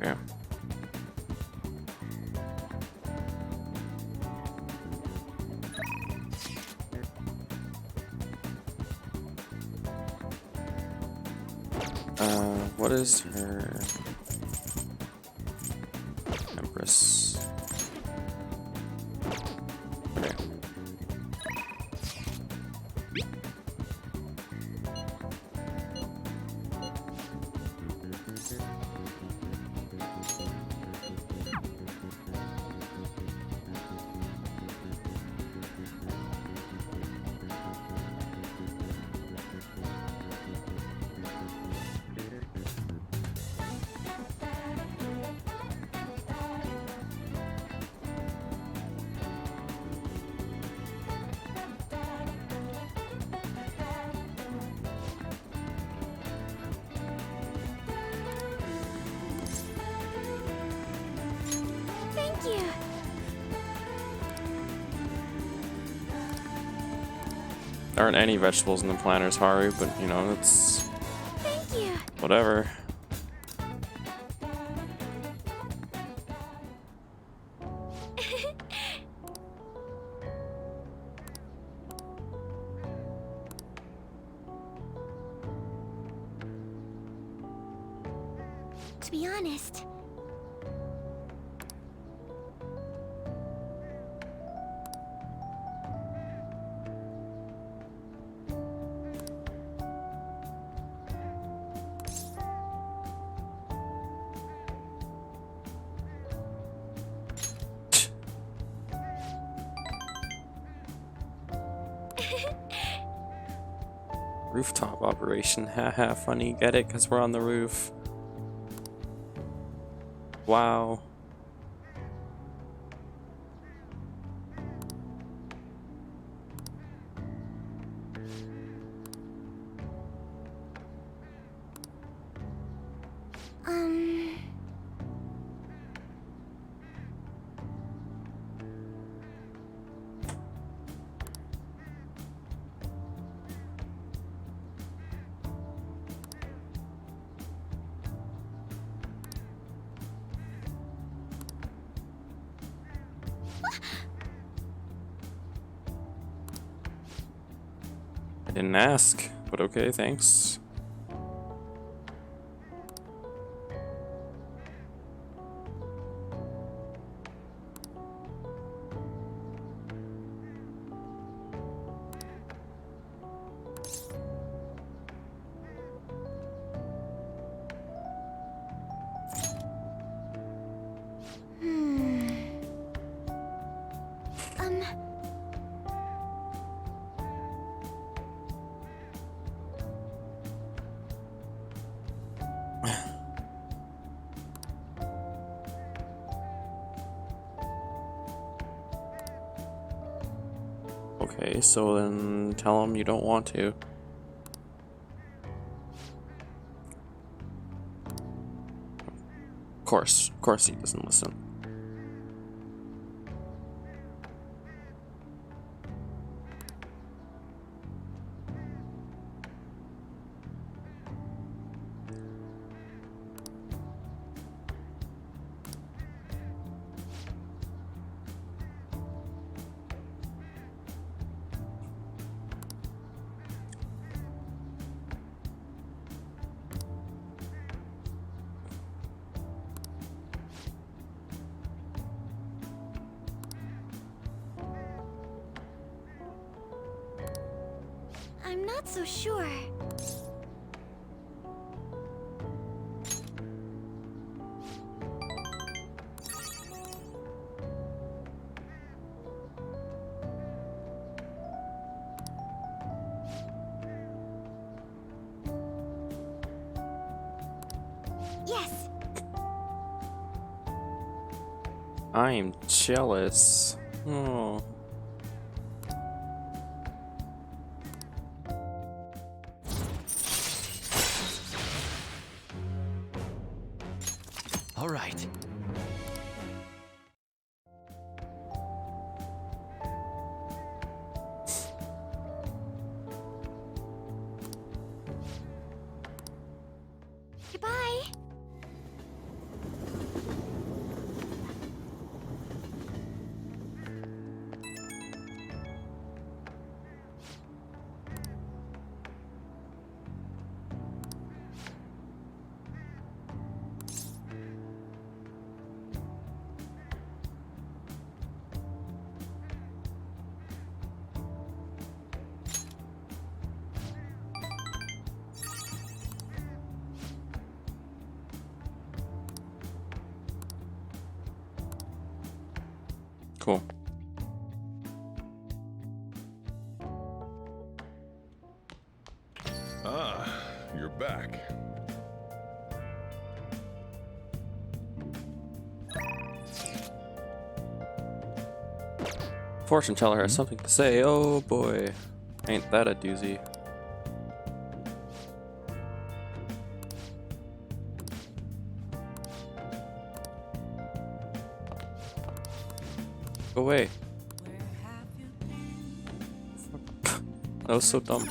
Yeah. What is her Empress? Okay. Thank you. There aren't any vegetables in the planters, Haru, but you know, it's Thank you. whatever. To be honest, Rooftop operation. Haha, funny. Get it? Because we're on the roof. Wow. um... I didn't ask, but okay, thanks. Hmm... Um... Okay, so then tell him you don't want to. Of course he doesn't listen. I'm not so sure. Yes. I'm jealous. Oh. All right. Goodbye. Cool. Ah, you're back. Fortune teller has something to say. Oh boy. Ain't that a doozy. Go away. That was so dumb.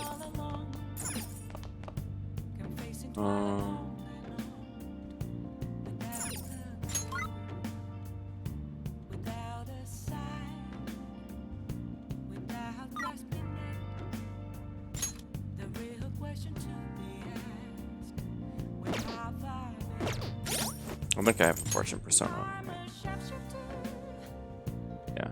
I think I have a fortune persona on me. Yeah.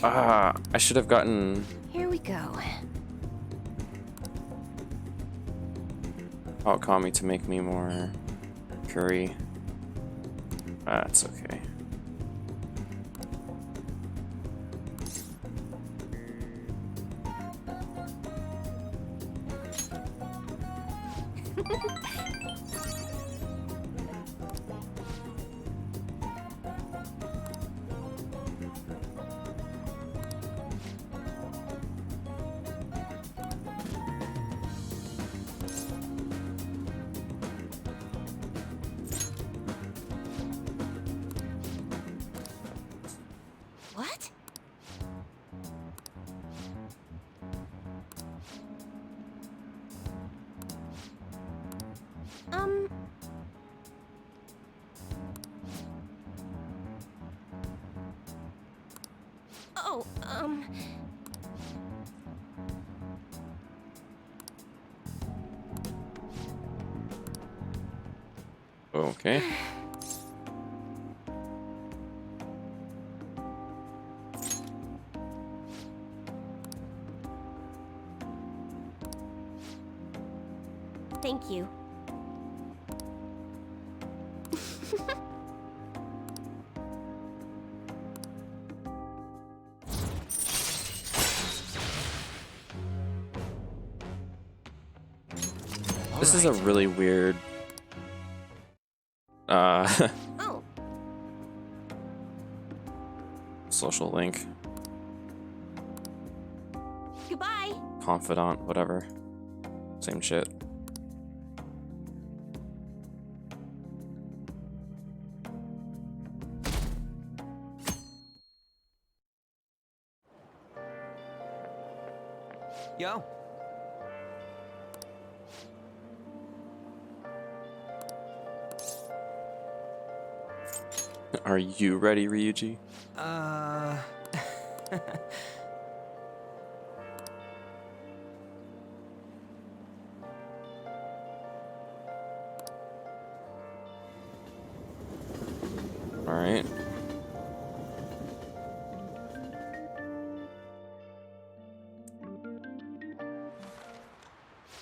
Ah, I should have gotten. Here we go. Kami to make me more curry. That's okay. What? Oh, Okay. Thank you. This is a really weird Oh, social link. goodbye. Confidant, whatever. Same shit. Yo. Are you ready, Ryuji? All right.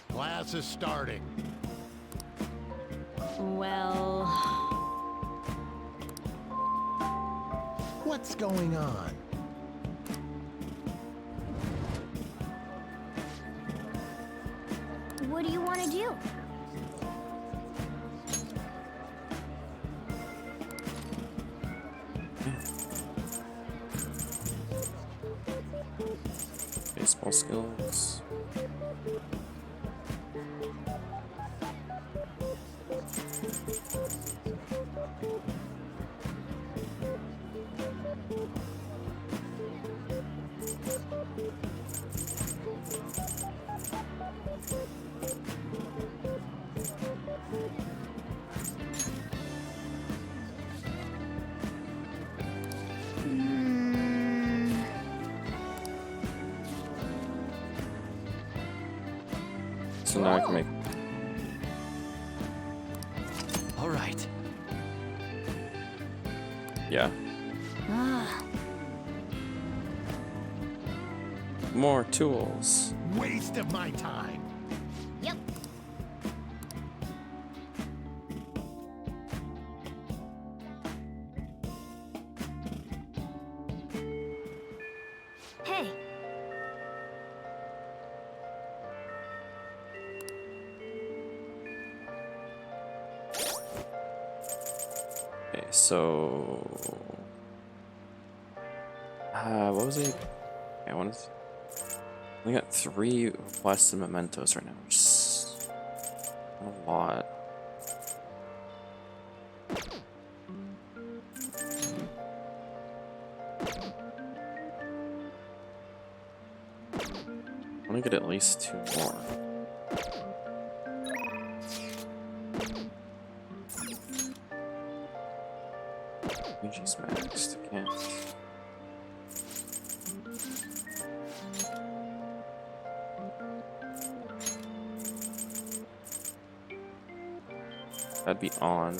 Class is starting. Well, What's going on? what do you want to do? Baseball skills. So now I can make All right. Yeah. Ah, More tools. Waste of my time. yep. Hey, Okay, so what was it? I wanted. We got 3 requests and mementos right now, which is a lot. I want to get at least 2 more. Luigi's maxed again. That'd be on.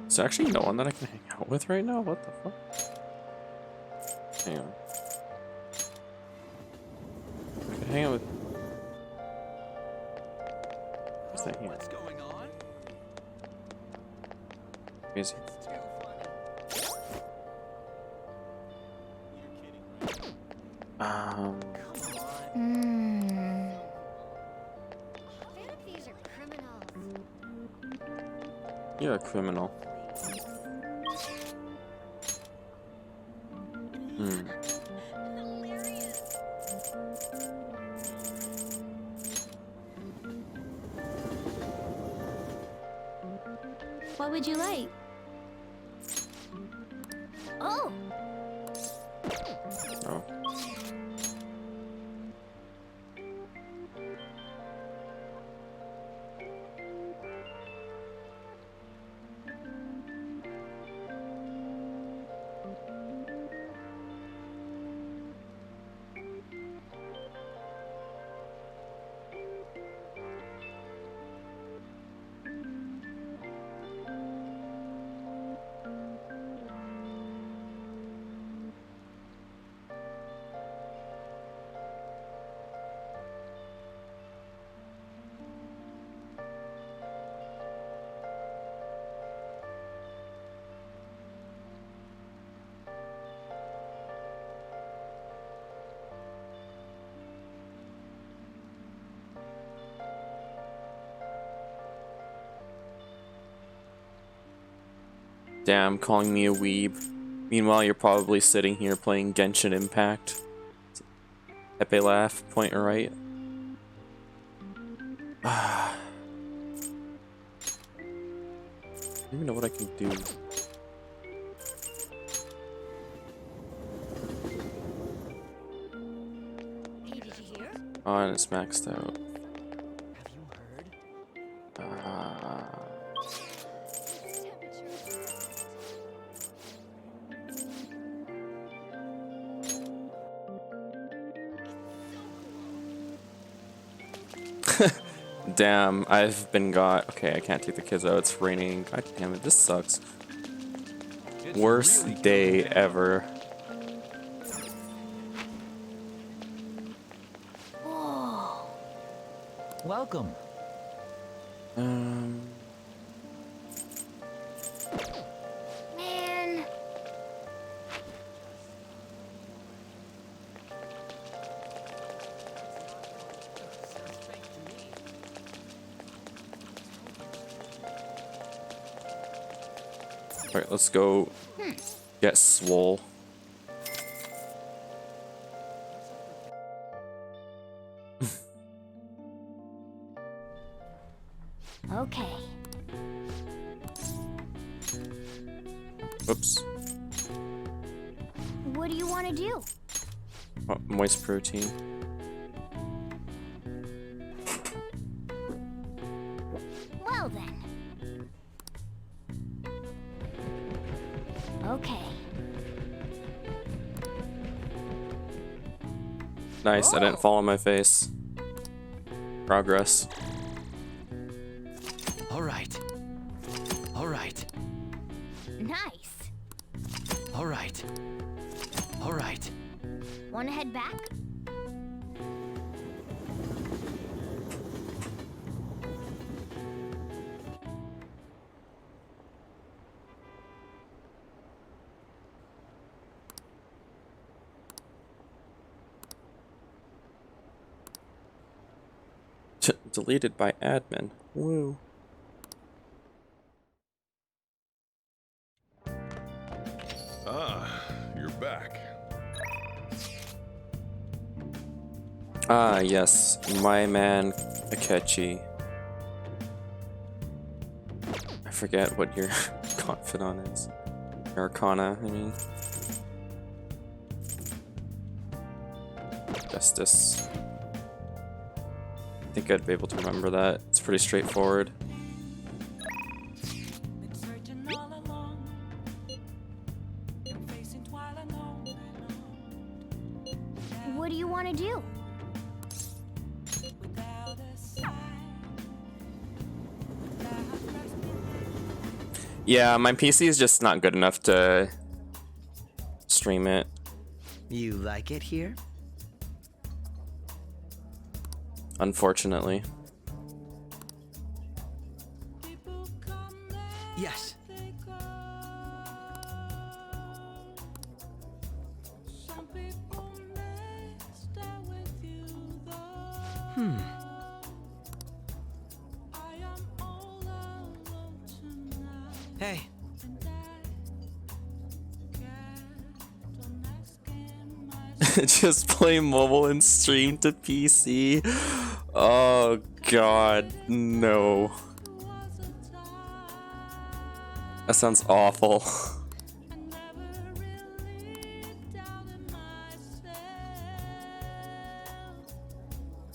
Is there actually no one that I can hang out with right now? What the fuck? Hang on. I can hang out with. What's that here? What's going on? Crazy. It's too funny. You're kidding, right? Come on. These are criminals. You're a criminal. Hmm. Hilarious. What would you like? Oh, Oh. Damn, calling me a weeb. Meanwhile, you're probably sitting here playing Genshin Impact. Pepe laugh, point right. I don't even know what I can do. hey, did you hear? Oh, and it's maxed out. Have you heard? Damn, I've been got. Okay, I can't take the kids out. It's raining. God damn it, this sucks. It's Worst really day going down. ever. Whoa. Welcome. Um, Man. alright, let's go get swole. Okay. Oops. What do you want to do? Oh, moist protein. Okay. Nice, I didn't fall on my face. Progress. All right. All right. Nice. All right. All right. Wanna head back? Deleted by admin. Woo. Ah, you're back. Ah, yes, my man Akechi. I forget what your confidant is. Arcana, I mean. Justice. I think I'd be able to remember that. It's pretty straightforward. Been searching all along, been facing twilight lonely. What do you want to do? Without a sign, Yeah, my PC is just not good enough to stream it. You like it here? Unfortunately. people come and Yes. they go. Some people may stay with you though. I am all alone tonight, Hey, and I can't asking myself. Just play mobile and stream to PC. Oh god, no. Was a time That sounds awful. I never really doubted myself,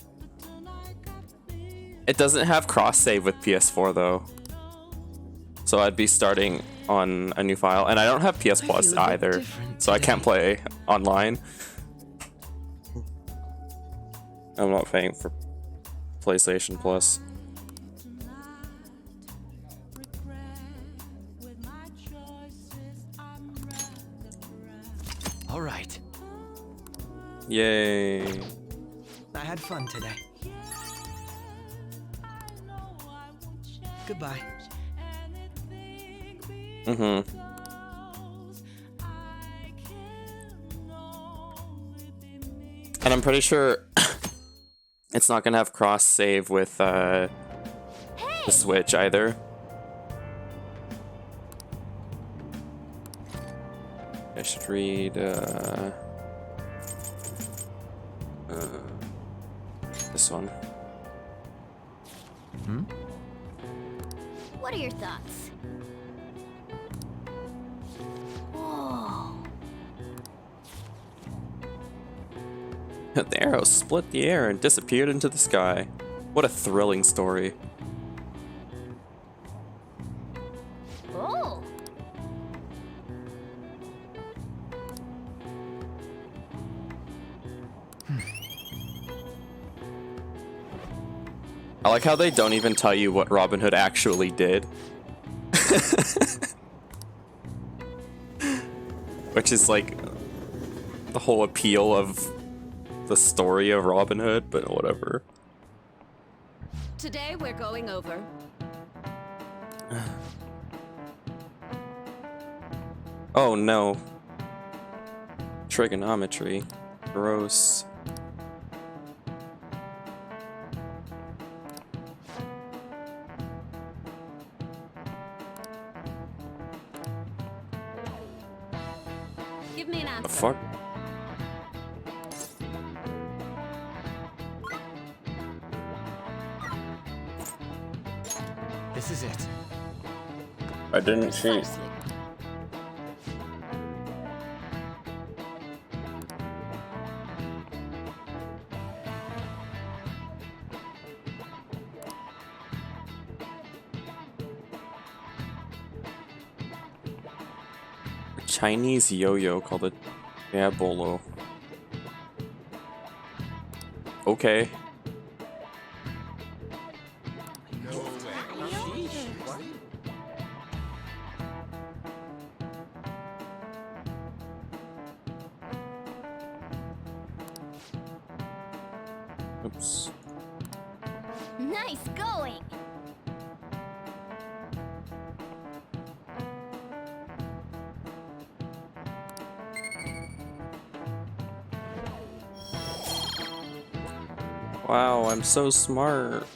but tonight got me. It doesn't have cross save with PS4 though. So I'd be starting on a new file, and I don't have PS Plus feel a bit either, different so I can't play online. I'm not paying for PlayStation Plus. With my choices, I'm rather All right. Yay. I had fun today. know I won't change Goodbye. anything Mm-hmm. because I can only be me. And I'm pretty sure it's not gonna have cross save with the Switch either. I should read this one. What are your thoughts? Whoa. The arrow split the air and disappeared into the sky. What a thrilling story. Oh. I like how they don't even tell you what Robin Hood actually did. Which is like the whole appeal of the story of Robin Hood, but whatever. Today we're going over Oh no. Trigonometry. Gross. Give me an The answer. fuck? This is it. I didn't cheat. Precisely. Chinese yo-yo called a Diabolo. Okay. Oops. Nice going. Wow, I'm so smart.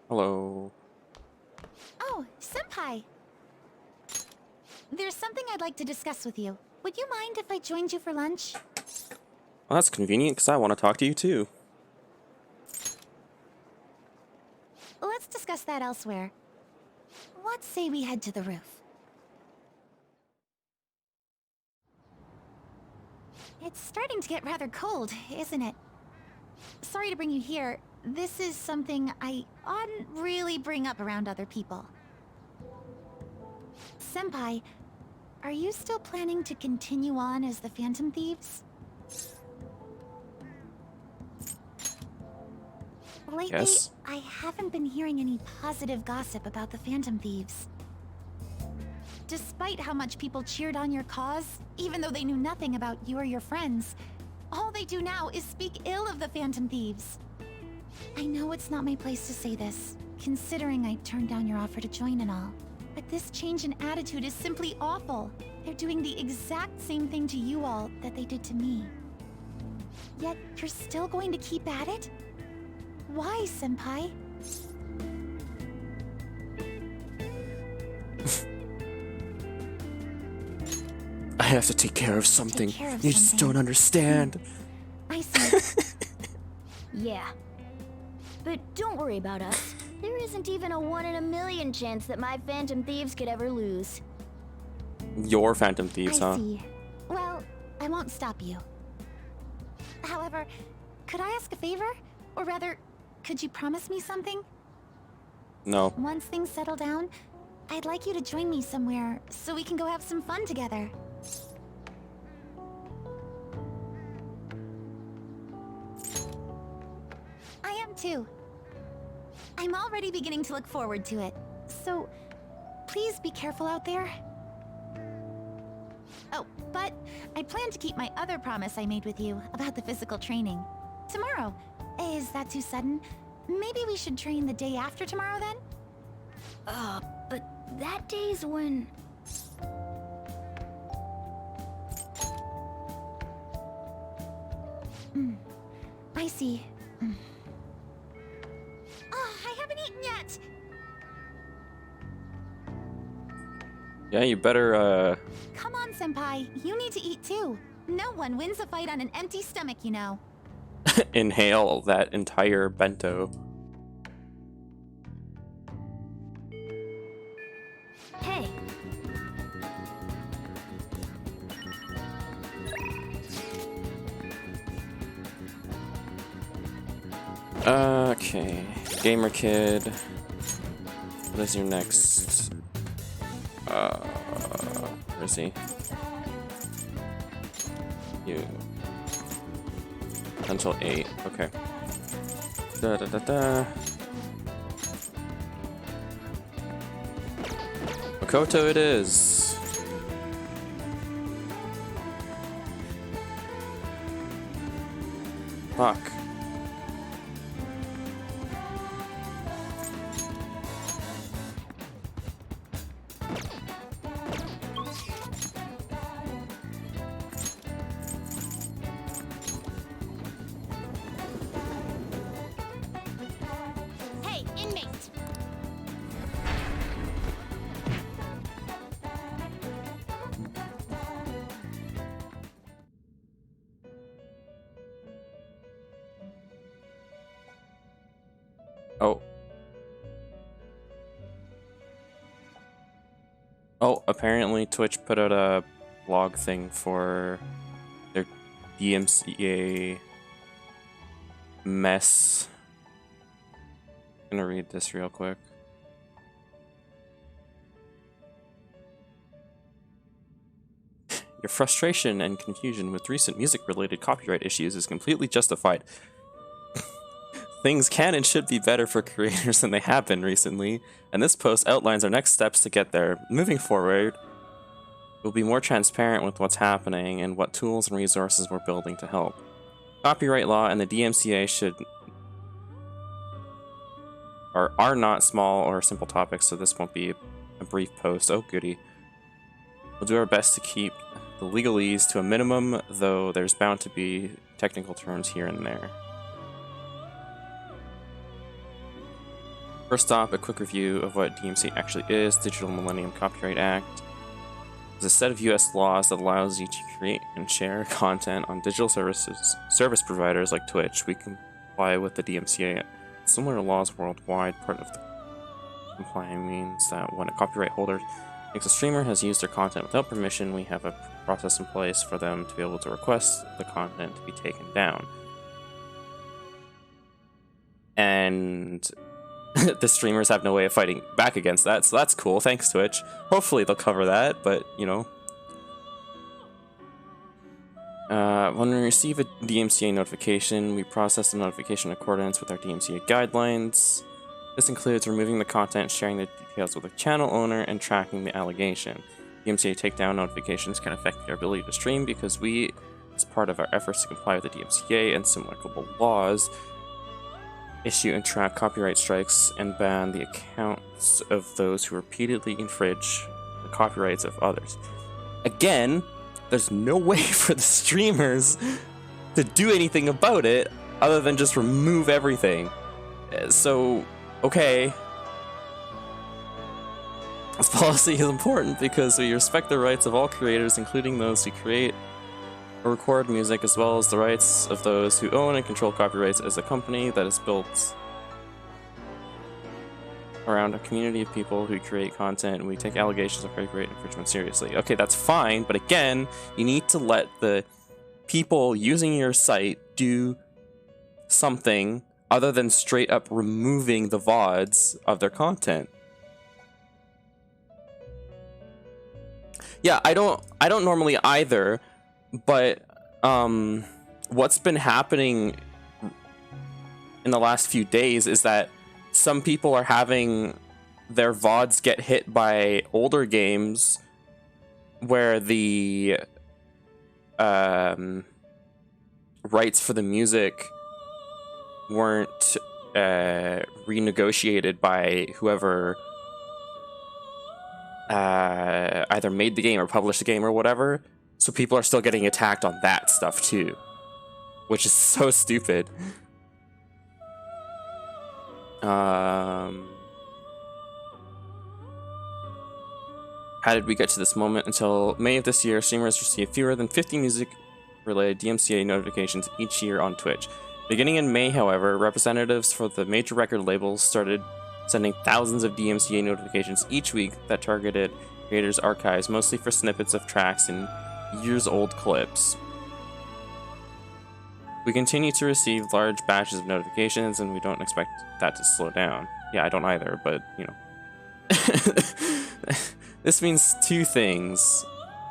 Hello. Oh, Senpai! There's something I'd like to discuss with you. Would you mind if I joined you for lunch? Well, that's convenient because I want to talk to you too. Let's discuss that elsewhere. Let's say we head to the roof. It's starting to get rather cold, isn't it? Sorry to bring you here. This is something I oughtn't really bring up around other people. Senpai, are you still planning to continue on as the Phantom Thieves? Lately, Yes. I haven't been hearing any positive gossip about the Phantom Thieves. Despite how much people cheered on your cause, even though they knew nothing about you or your friends, all they do now is speak ill of the Phantom Thieves. I know it's not my place to say this, considering I turned down your offer to join and all. But this change in attitude is simply awful. They're doing the exact same thing to you all that they did to me. Yet, you're still going to keep at it? Why, Senpai? I have to take care of something. care of You just something. don't understand. I see. Yeah. But don't worry about us. There isn't even a 1 in a million chance that my Phantom Thieves could ever lose. Your Phantom Thieves, I huh? see. Well, I won't stop you. However, could I ask a favor? Or rather, could you promise me something? No. Once things settle down, I'd like you to join me somewhere so we can go have some fun together. I am too. I'm already beginning to look forward to it. So, please be careful out there. Oh, but I plan to keep my other promise I made with you about the physical training. Tomorrow. Is that too sudden? Maybe we should train the day after tomorrow then? But that day's when... I see. Oh, I haven't eaten yet! Yeah, you better, Come on, Senpai. You need to eat too. No one wins a fight on an empty stomach, you know. inhale that entire bento. Hey, Okay. Gamer Kid. What is your next? Where is he? You. Until 8. Okay. Da da da da. Makoto it is. Fuck. hey, inmate! Oh. Oh, apparently Twitch put out a blog thing for their DMCA mess. I'm gonna read this real quick. Your frustration and confusion with recent music-related copyright issues is completely justified. Things can and should be better for creators than they have been recently, and this post outlines our next steps to get there. Moving forward, we'll be more transparent with what's happening and what tools and resources we're building to help. Copyright law and the DMCA are not small or simple topics, so this won't be a brief post. Oh goody. We'll do our best to keep the legalese to a minimum, though there's bound to be technical terms here and there. First off, a quick review of what DMCA actually is. Digital Millennium Copyright Act is a set of US laws that allows you to create and share content on digital service providers like Twitch. We comply with the DMCA. Similar laws worldwide. Part of the complying means that when a copyright holder thinks a streamer has used their content without permission, we have a process in place for them to be able to request the content to be taken down. And the streamers have no way of fighting back against that, so that's cool. Thanks, Twitch. Hopefully they'll cover that, but, you know. When we receive a DMCA notification, we process the notification in accordance with our DMCA guidelines. This includes removing the content, sharing the details with the channel owner, and tracking the allegation. DMCA takedown notifications can affect your ability to stream because we, as part of our efforts to comply with the DMCA and similar global laws, issue and track copyright strikes and ban the accounts of those who repeatedly infringe the copyrights of others. Again, there's no way for the streamers to do anything about it other than just remove everything. So, okay. This policy is important because we respect the rights of all creators, including those who create or record music, as well as the rights of those who own and control copyrights as a company that is built around a community of people who create content, and we take allegations of copyright infringement seriously. Okay, that's fine, but again, you need to let the people using your site do something other than straight up removing the VODs of their content. Yeah, I don't normally either, but what's been happening in the last few days is that some people are having their VODs get hit by older games where the rights for the music weren't renegotiated by whoever either made the game or published the game or whatever. So people are still getting attacked on that stuff too, which is so stupid. How did we get to this moment? Until May of this year, streamers received fewer than 50 music-related DMCA notifications each year on Twitch. Beginning in May, however, representatives for the major record labels started sending thousands of DMCA notifications each week that targeted creators' archives, mostly for snippets of tracks and years-old clips. We continue to receive large batches of notifications, and we don't expect that to slow down. Yeah, I don't either, but, you know. This means two things.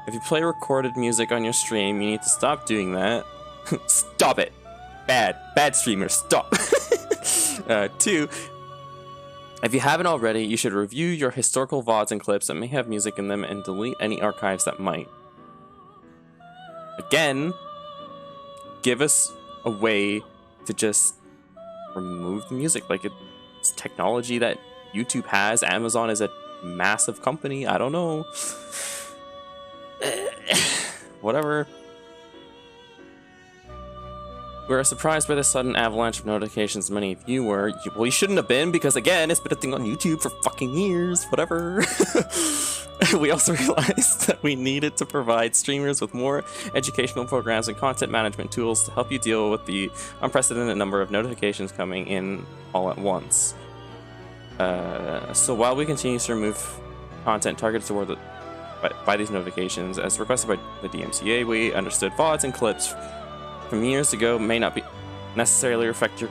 If you play recorded music on your stream, you need to stop doing that. Stop it! Bad streamers, stop! 2, if you haven't already, you should review your historical VODs and clips that may have music in them and delete any archives that might. Again, give us a way to just remove the music. Like, it's technology that YouTube has. Amazon is a massive company. I don't know. Whatever. We were surprised by the sudden avalanche of notifications many of you were. Well, you shouldn't have been, because again, it's been a thing on YouTube for fucking years. Whatever. We also realized that we needed to provide streamers with more educational programs and content management tools to help you deal with the unprecedented number of notifications coming in all at once. So while we continue to remove content targeted toward by these notifications. As requested by the DMCA, we understood VODs and clips from years ago may not be necessarily reflect your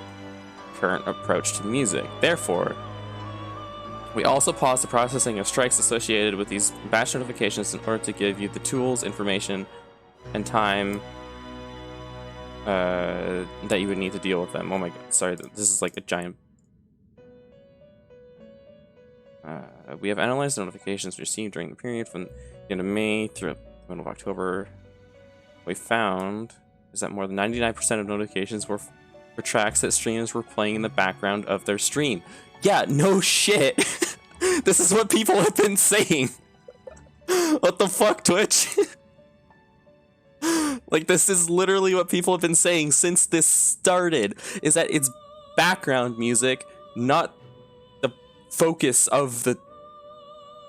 current approach to music. Therefore, we also paused the processing of strikes associated with these batch notifications in order to give you the tools, information, and time that you would need to deal with them. Oh my god, sorry, this is like a giant... we have analyzed the notifications received during the period from the end of May through the middle of October. We found is that more than 99% of notifications were for tracks that streamers were playing in the background of their stream. Yeah, no shit. This is what people have been saying. What the fuck, Twitch? Like, this is literally what people have been saying since this started, is that it's background music, not the focus of the...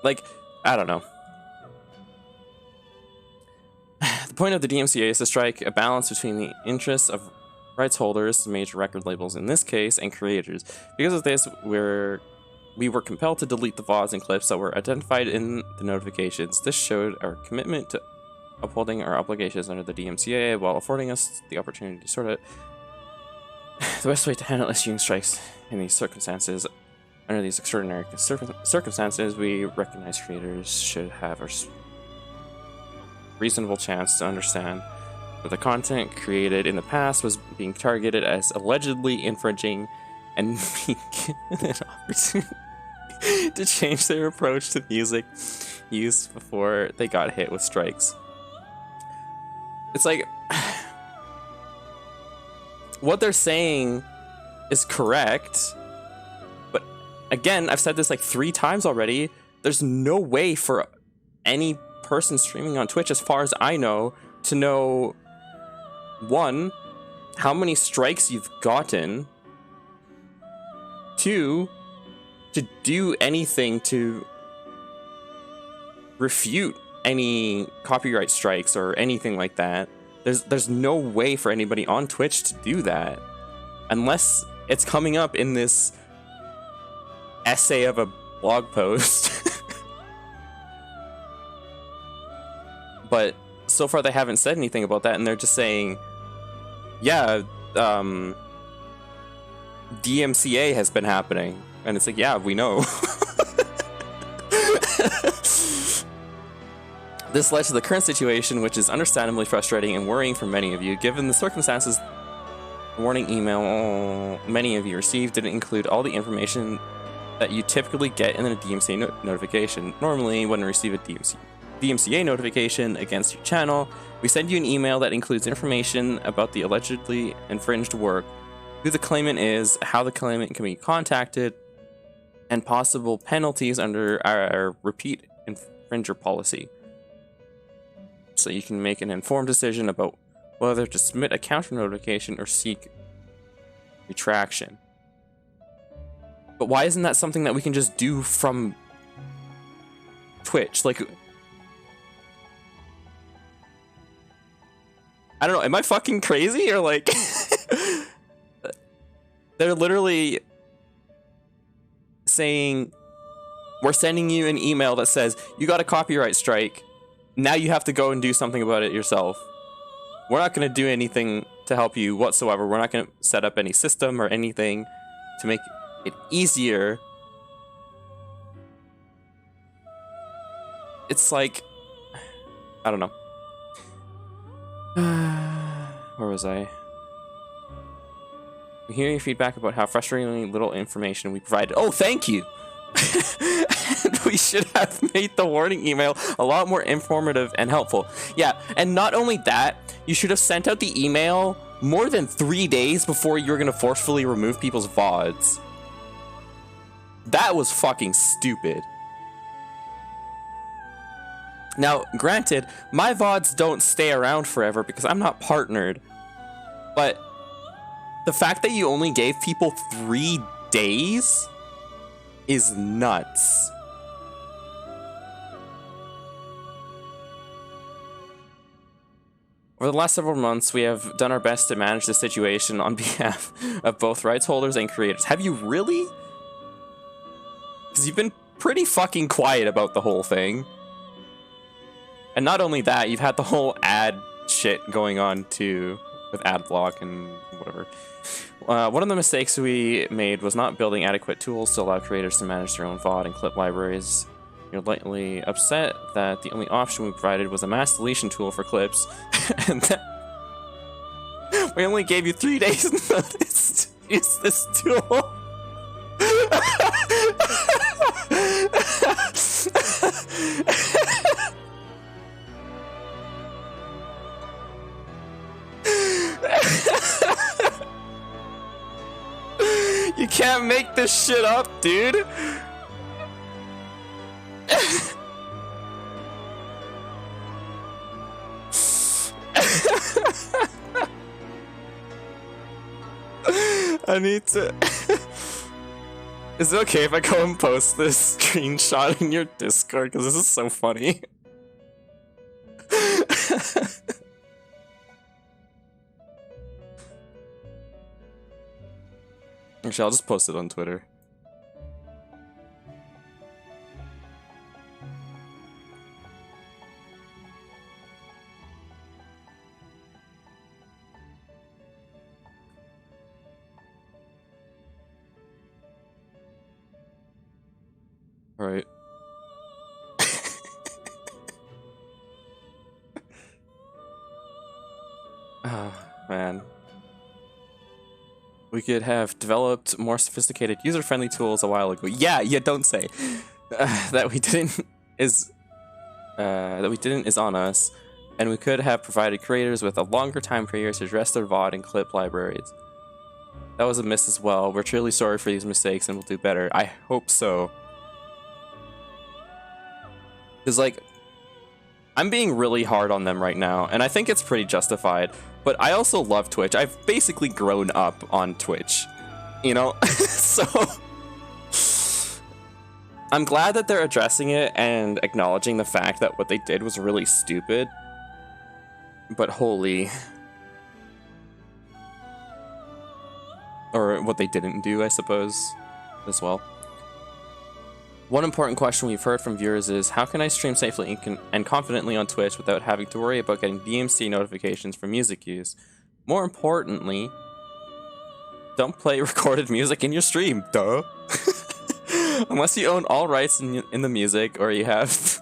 Like, I don't know. The point of the DMCA is to strike a balance between the interests of rights holders, major record labels in this case, and creators. Because of this, we were compelled to delete the VODs and clips that were identified in the notifications. This showed our commitment to upholding our obligations under the DMCA while affording us the opportunity to sort out the best way to handle issuing strikes in these circumstances. Under these extraordinary circumstances, we recognize creators should have a reasonable chance to understand that the content created in the past was being targeted as allegedly infringing and being given an opportunity to change their approach to music use before they got hit with strikes. It's like, what they're saying is correct, but again, I've said this like 3 times already, there's no way for any person streaming on Twitch, as far as I know, to know, 1, how many strikes you've gotten, 2, to do anything to refute any copyright strikes or anything like that. There's no way for anybody on Twitch to do that unless it's coming up in this essay of a blog post. But so far they haven't said anything about that, and they're just saying, yeah, DMCA has been happening. And it's like, yeah, we know. This led to the current situation, which is understandably frustrating and worrying for many of you. Given the circumstances, the warning email many of you received didn't include all the information that you typically get in a DMCA notification. Normally, when you receive a DMCA notification against your channel, we send you an email that includes information about the allegedly infringed work, who the claimant is, how the claimant can be contacted, and possible penalties under our repeat infringer policy. So you can make an informed decision about whether to submit a counter notification or seek retraction. But why isn't that something that we can just do from Twitch? Like, I don't know, am I fucking crazy? Or like, they're literally saying, we're sending you an email that says, you got a copyright strike, now you have to go and do something about it yourself. We're not going to do anything to help you whatsoever. We're not going to set up any system or anything to make it easier. It's like, I don't know. Where was I? We hear your feedback about how frustratingly little information we provided. Oh, thank you! We should have made the warning email a lot more informative and helpful. Yeah, and not only that, you should have sent out the email more than 3 days before you were going to forcefully remove people's VODs. That was fucking stupid. Now, granted, my VODs don't stay around forever because I'm not partnered, but the fact that you only gave people 3 days is nuts. Over the last several months, we have done our best to manage the situation on behalf of both rights holders and creators. Have you really? Because you've been pretty fucking quiet about the whole thing. And not only that, you've had the whole ad shit going on too, with ad block and whatever. One of the mistakes we made was not building adequate tools to allow creators to manage their own VOD and clip libraries. You're lightly upset that the only option we provided was a mass deletion tool for clips, and that we only gave you 3 days notice to use this tool. You can't make this shit up, dude. I need to... Is it okay if I go and post this screenshot in your Discord? Because this is so funny. Actually, I'll just post it on Twitter. All right. Oh, man. We could have developed more sophisticated user-friendly tools a while ago. Yeah, don't say. That we didn't is on us, and we could have provided creators with a longer time period to address their VOD and clip libraries. That was a miss as well. We're truly sorry for these mistakes and we'll do better. I hope so. Because, like, I'm being really hard on them right now, and I think it's pretty justified. But I also love Twitch. I've basically grown up on Twitch, you know? So I'm glad that they're addressing it and acknowledging the fact that what they did was really stupid. But holy... Or what they didn't do, I suppose, as well. One important question we've heard from viewers is, how can I stream safely and confidently on Twitch without having to worry about getting DMCA notifications for music use? More importantly, don't play recorded music in your stream, duh. Unless you own all rights in the music or you have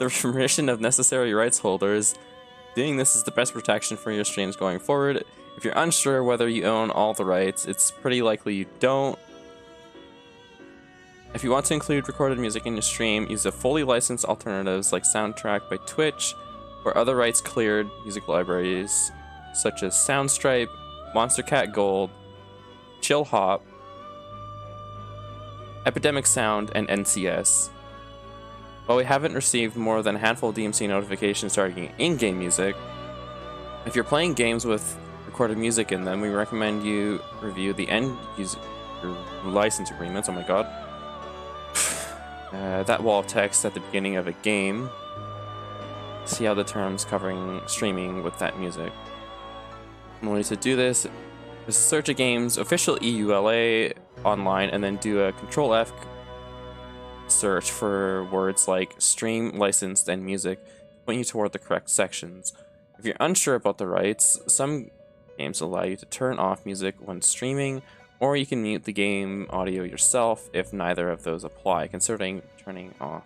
the permission of necessary rights holders, doing this is the best protection for your streams going forward. If you're unsure whether you own all the rights, it's pretty likely you don't. If you want to include recorded music in your stream, use a fully licensed alternatives like Soundtrack by Twitch or other rights cleared music libraries such as Soundstripe, Monstercat Gold, Chill Hop, Epidemic Sound, and NCS. While we haven't received more than a handful of DMCA notifications targeting in-game music, if you're playing games with recorded music in them, we recommend you review the end user license agreements. Oh my god. That wall of text at the beginning of a game. See how the terms covering streaming with that music. In order to do this, is search a game's official EULA online and then do a Control-F search for words like stream, licensed, and music to point you toward the correct sections. If you're unsure about the rights, some games allow you to turn off music when streaming, or you can mute the game audio yourself if neither of those apply, considering turning off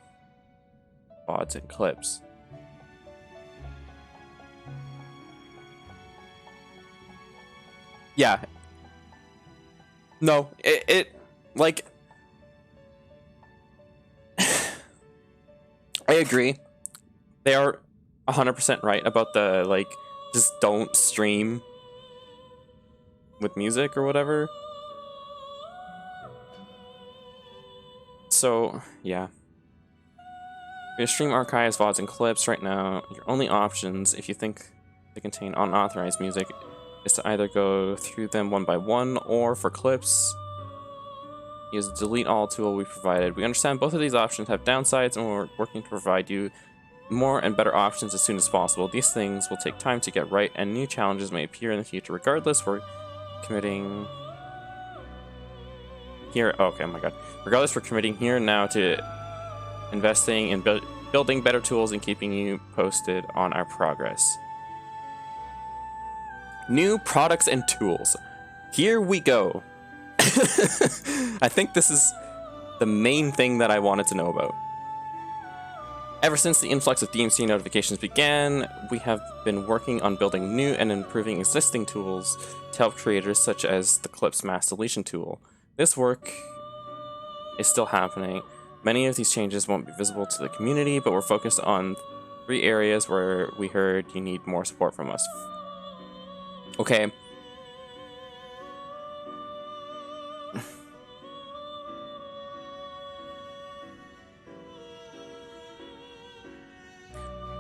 VODs and clips. Yeah. No, it like... I agree. They are 100% right about the, like, just don't stream with music or whatever. So, yeah. Your stream archives, VODs, and clips right now. Your only options, if you think they contain unauthorized music, is to either go through them one by one, or for clips, use the delete all tool we provided. We understand both of these options have downsides, and we're working to provide you more and better options as soon as possible. These things will take time to get right, and new challenges may appear in the future. Regardless, we're committing here. Oh, okay, oh my god. Regardless, we're committing here now to investing in building better tools and keeping you posted on our progress. New products and tools. Here we go. I think this is the main thing that I wanted to know about. Ever since the influx of DMCA notifications began, we have been working on building new and improving existing tools to help creators such as the Clips mass deletion tool. This work is still happening. Many of these changes won't be visible to the community, but we're focused on 3 areas where we heard you need more support from us. Okay.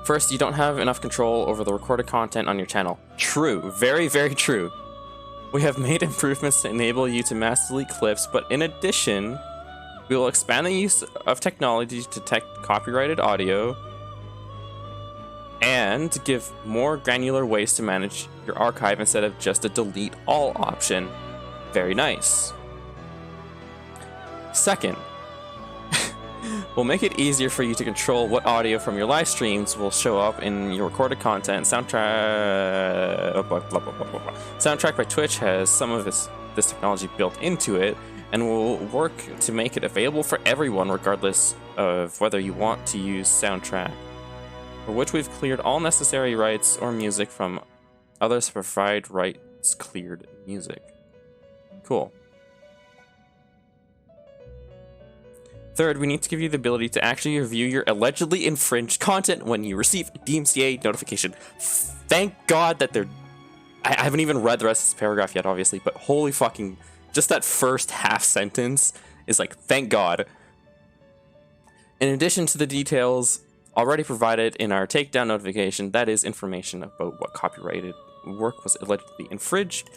First, you don't have enough control over the recorded content on your channel. True. Very, very true. We have made improvements to enable you to mass delete clips, but in addition, we will expand the use of technology to detect copyrighted audio and give more granular ways to manage your archive instead of just a delete all option. Very nice. Second, we'll make it easier for you to control what audio from your live streams will show up in your recorded content. Soundtrack by Twitch has some of this technology built into it, and will work to make it available for everyone regardless of whether you want to use Soundtrack, for which we've cleared all necessary rights or music from others to provide rights cleared music. Cool. Third, we need to give you the ability to actually review your allegedly infringed content when you receive a DMCA notification. Thank God that they're... I haven't even read the rest of this paragraph yet, obviously, but holy fucking... Just that first half sentence is like, thank God. In addition to the details already provided in our takedown notification, that is information about what copyrighted work was allegedly infringed,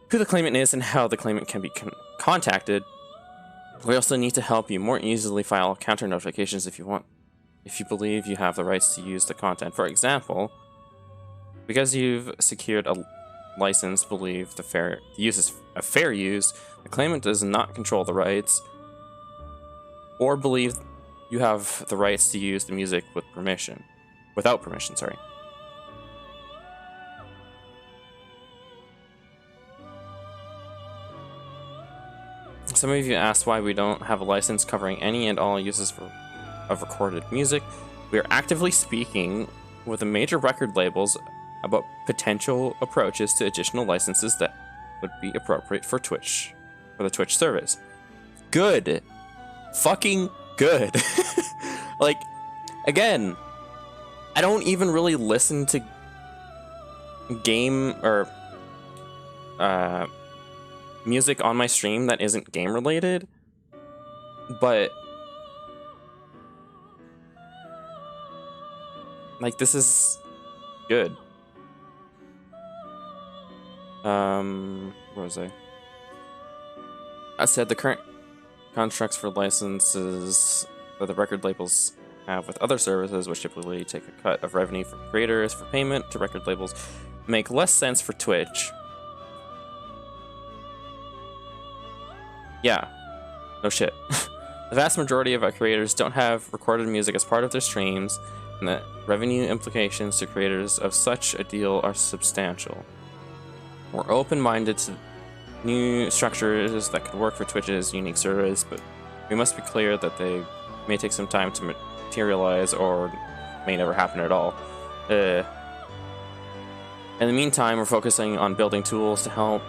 who the claimant is, and how the claimant can be contacted. We also need to help you more easily file counter notifications if you believe you have the rights to use the content. For example, because you've secured a license, believe the use is a fair use, the claimant does not control the rights, or believe you have the rights to use the music without permission, sorry. Some of you asked why we don't have a license covering any and all uses of recorded music. We are actively speaking with the major record labels about potential approaches to additional licenses that would be appropriate for Twitch, for the Twitch service. Good. Fucking good. Like, again, I don't even really listen to game or music on my stream that isn't game related, but like, this is good. Where was I? I said the current contracts for licenses that the record labels have with other services, which typically take a cut of revenue from creators for payment to record labels, make less sense for Twitch. Yeah, no shit. The vast majority of our creators don't have recorded music as part of their streams, and the revenue implications to creators of such a deal are substantial. We're open-minded to new structures that could work for Twitch's unique service, but we must be clear that they may take some time to materialize or may never happen at all. In the meantime, we're focusing on building tools to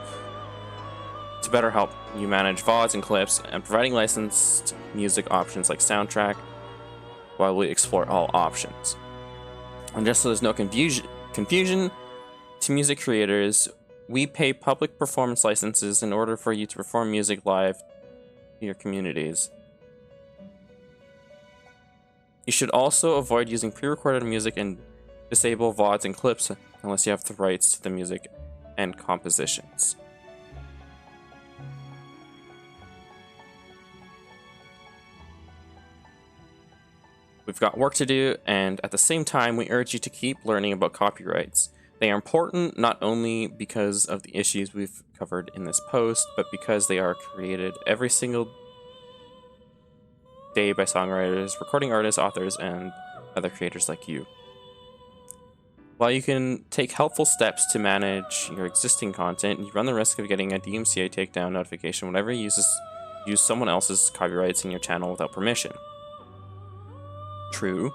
better help you manage VODs and clips, and providing licensed music options like Soundtrack while we explore all options. And just so there's no confusion to music creators, we pay public performance licenses in order for you to perform music live in your communities. You should also avoid using pre-recorded music and disable VODs and clips unless you have the rights to the music and compositions. We've got work to do, and at the same time, we urge you to keep learning about copyrights. They are important not only because of the issues we've covered in this post, but because they are created every single day by songwriters, recording artists, authors, and other creators like you. While you can take helpful steps to manage your existing content, you run the risk of getting a DMCA takedown notification whenever you use someone else's copyrights in your channel without permission. True.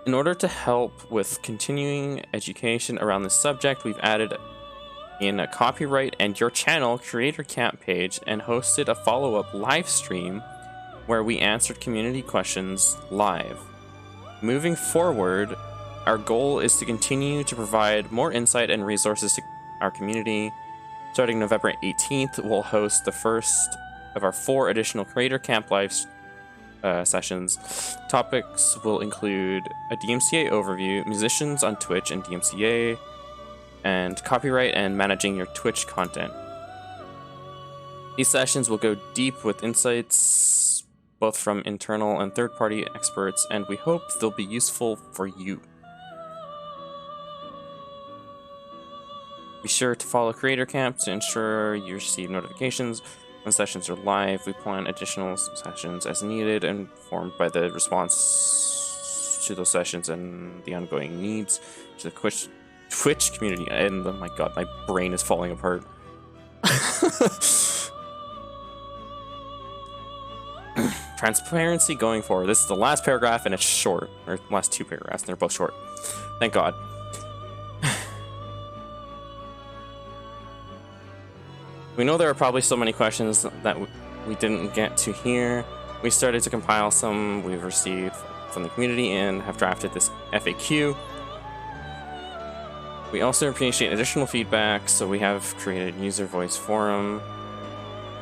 In order to help with continuing education around this subject, we've added in a copyright and your channel creator camp page and hosted a follow-up live stream where we answered community questions live. Moving forward, our goal is to continue to provide more insight and resources to our community. Starting November 18th, we'll host the first of our 4 additional creator camp live sessions. Topics will include a DMCA overview, musicians on Twitch and DMCA, and copyright and managing your Twitch content. These sessions will go deep with insights both from internal and third-party experts, and we hope they'll be useful for you. Be sure to follow Creator Camp to ensure you receive notifications when sessions are live. We plan additional sessions as needed, informed by the response to those sessions and the ongoing needs to the Twitch community. And oh my god, my brain is falling apart. Transparency going forward. This is the last paragraph and it's short. Or last 2 paragraphs and they're both short. Thank god. We know there are probably so many questions that we didn't get to here. We started to compile some we've received from the community and have drafted this FAQ. We also appreciate additional feedback, so we have created a user voice forum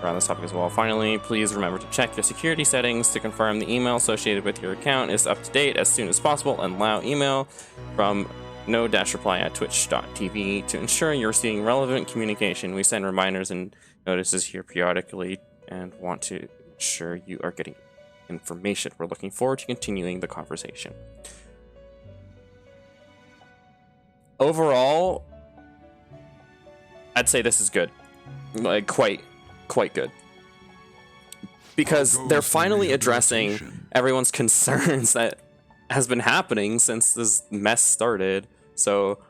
around this topic as well. Finally, please remember to check your security settings to confirm the email associated with your account is up to date as soon as possible, and allow email from no-reply@twitch.tv to ensure you're receiving relevant communication. We send reminders and notices here periodically and want to ensure you are getting information. We're looking forward to continuing the conversation. Overall, I'd say this is good. Like, quite good. Because they're finally addressing everyone's concerns that has been happening since this mess started. So,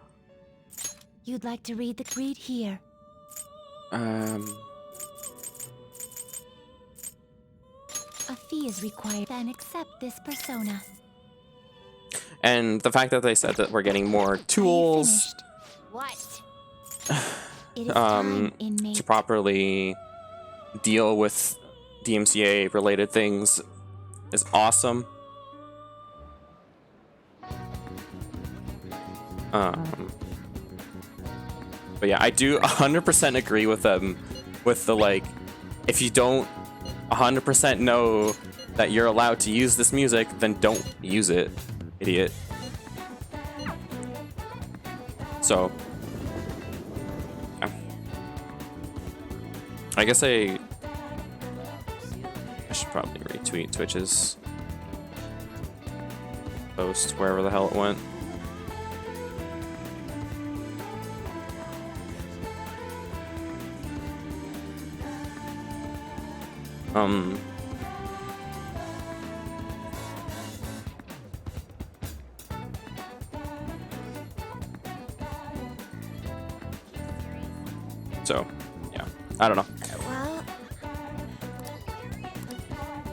You'd like to read here. A fee is required, then accept this persona. and the fact that they said that we're getting more tools What? It is time, to inmate. properly deal with DMCA related things is awesome. But yeah, I do 100% agree with them with the, like, if you don't 100% know that you're allowed to use this music, then don't use it, idiot. So, yeah. I guess I should probably retweet Twitch's post wherever the hell it went. So, yeah, I don't know. Well,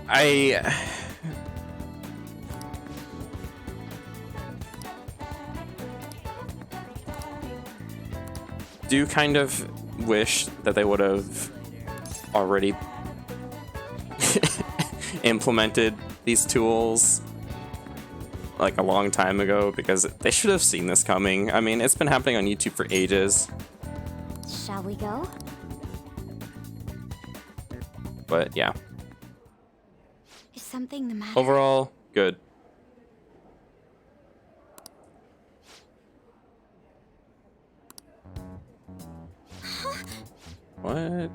I do kind of wish that they would have already implemented these tools like a long time ago, because they should have seen this coming. I mean, it's been happening on YouTube for ages, shall we go? but yeah, Is something the matter? overall, good. What?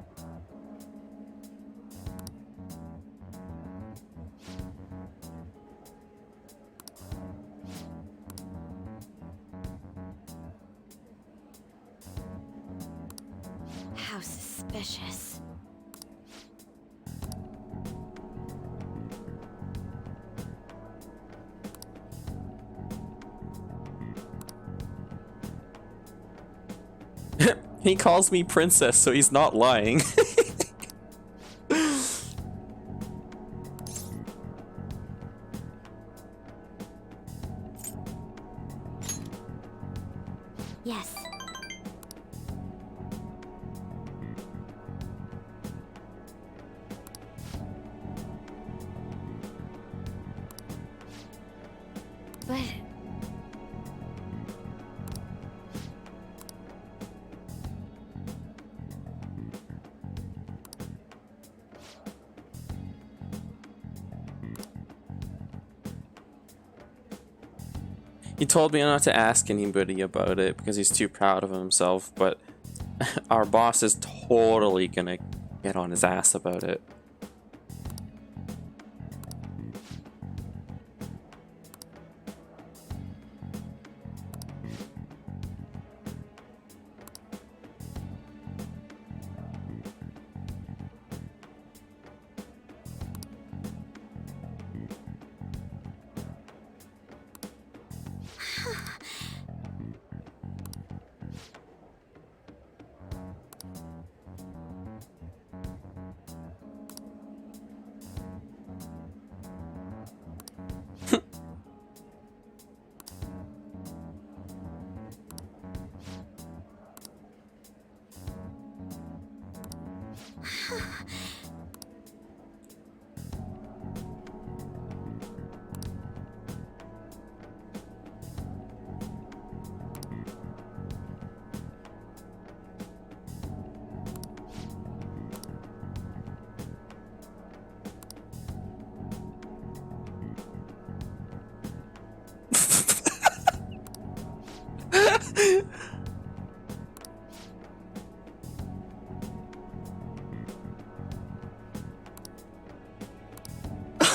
How suspicious. He calls me princess, so he's not lying. Yes. But He told me not to ask anybody about it because he's too proud of himself, but our boss is totally gonna get on his ass about it.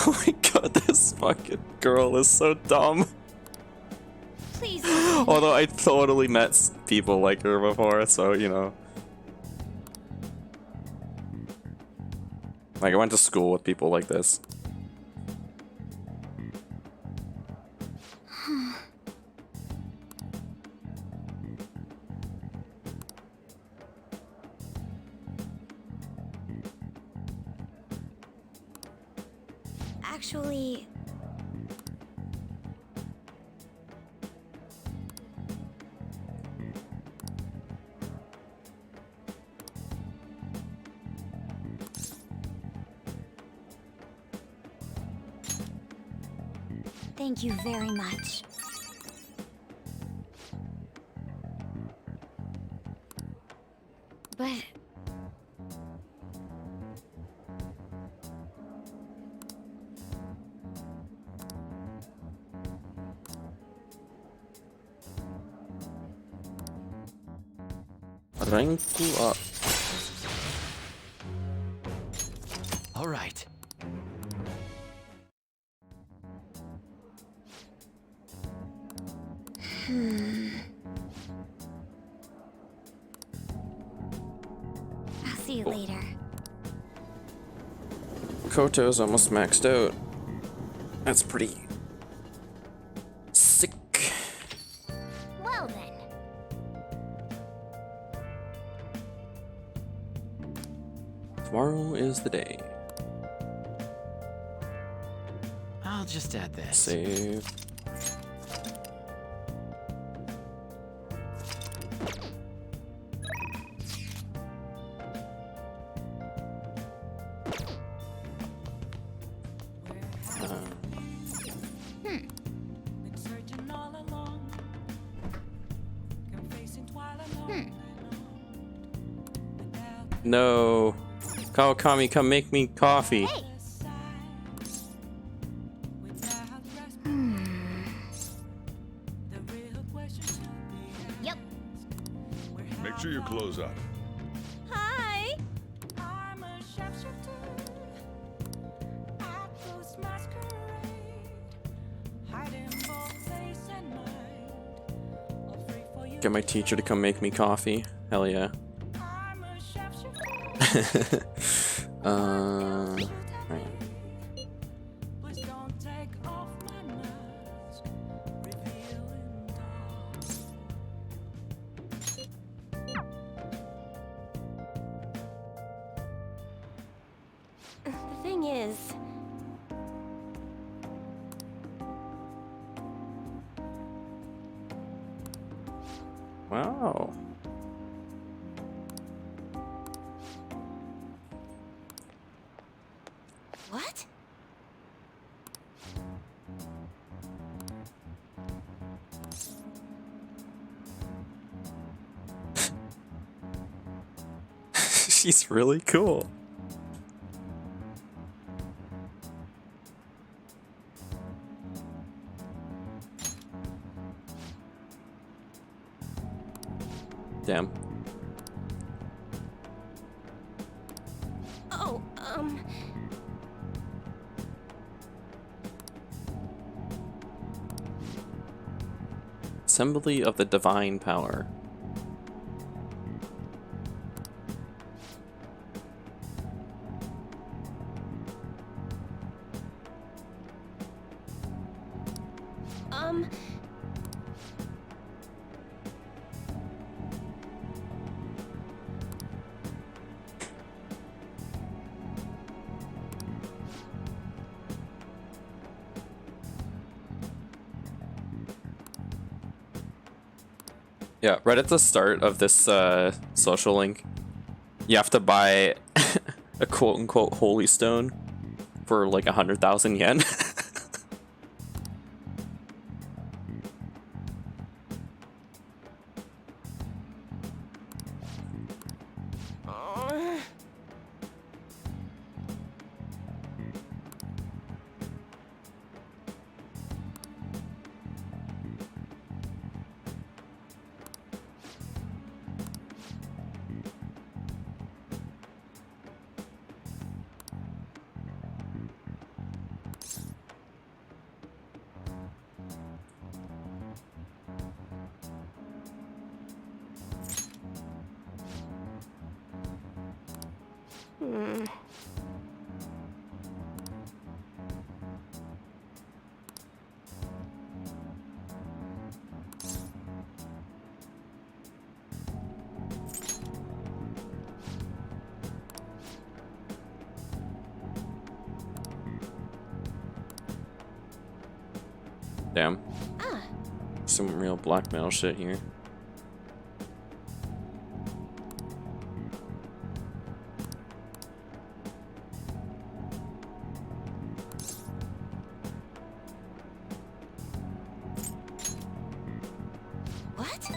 Oh my god, this fucking girl is so dumb. please. Although I totally met people like her before, so you know. Like I went to school with people like this. Actually, thank you very much. But Ranku up. All right. I'll see you later. Koto's almost maxed out. That's pretty sick. Well then. Tomorrow is the day. I'll just add this. Save. Been searching all along, confessing while alone without No. Kawakami, come make me coffee. Hey, a sign, without grasping the real question to be yep. asked. Make sure your clothes on. Hi. I'm a sharpshooter. I post masquerade, hiding both face and mind. All free for you. Get my teacher to come make me coffee. Hell yeah. I'm a sharpshooter. Right. Please don't take off my mask, revealing dawn. thing is... Wow. What? She's really cool. Damn. Oh, Assembly of the Divine Power. Yeah, right at the start of this social link, you have to buy a quote-unquote holy stone for like 100,000 yen. Damn. Some real blackmail shit here. what?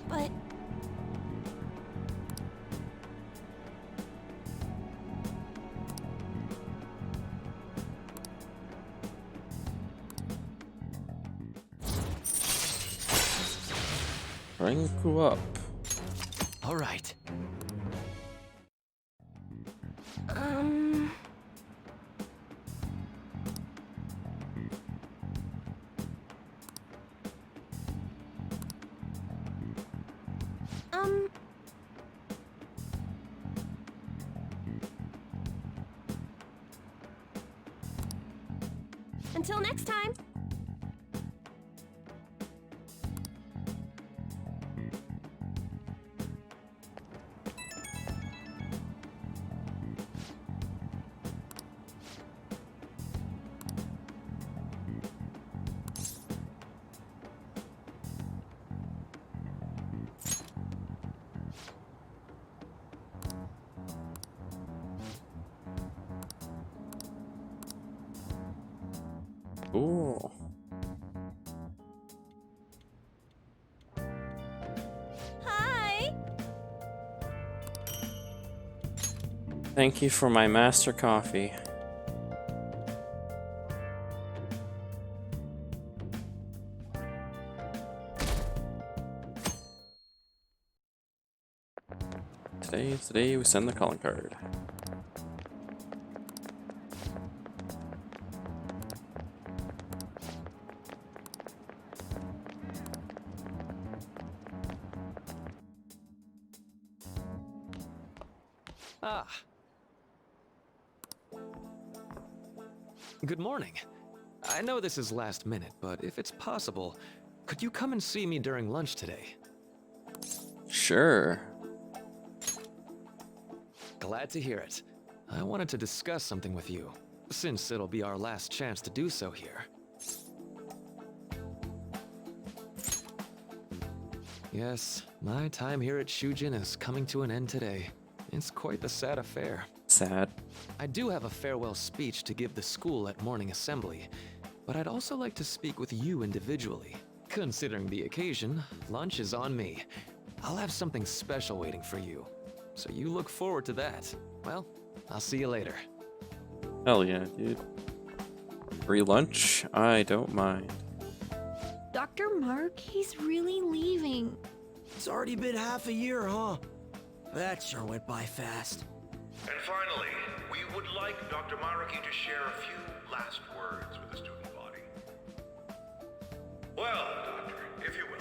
But... Ranku up. All right. Um... Until next time. Cool. Hi. Thank you for my master coffee. Today we send the calling card. Ah. Good morning. I know this is last minute, but if it's possible, could you come and see me during lunch today? Sure. Glad to hear it. I wanted to discuss something with you, since it'll be our last chance to do so here. Yes, my time here at Shujin is coming to an end today. It's quite the sad affair. Sad. I do have a farewell speech to give the school at morning assembly, but I'd also like to speak with you individually. Considering the occasion, lunch is on me. I'll have something special waiting for you, so you look forward to that. Well, I'll see you later. Hell yeah, dude. Free lunch? I don't mind. Dr. Mark, he's really leaving. It's already been half a year, huh? That sure went by fast. And finally, we would like Dr. Maruki to share a few last words with the student body. Well, Doctor, if you will.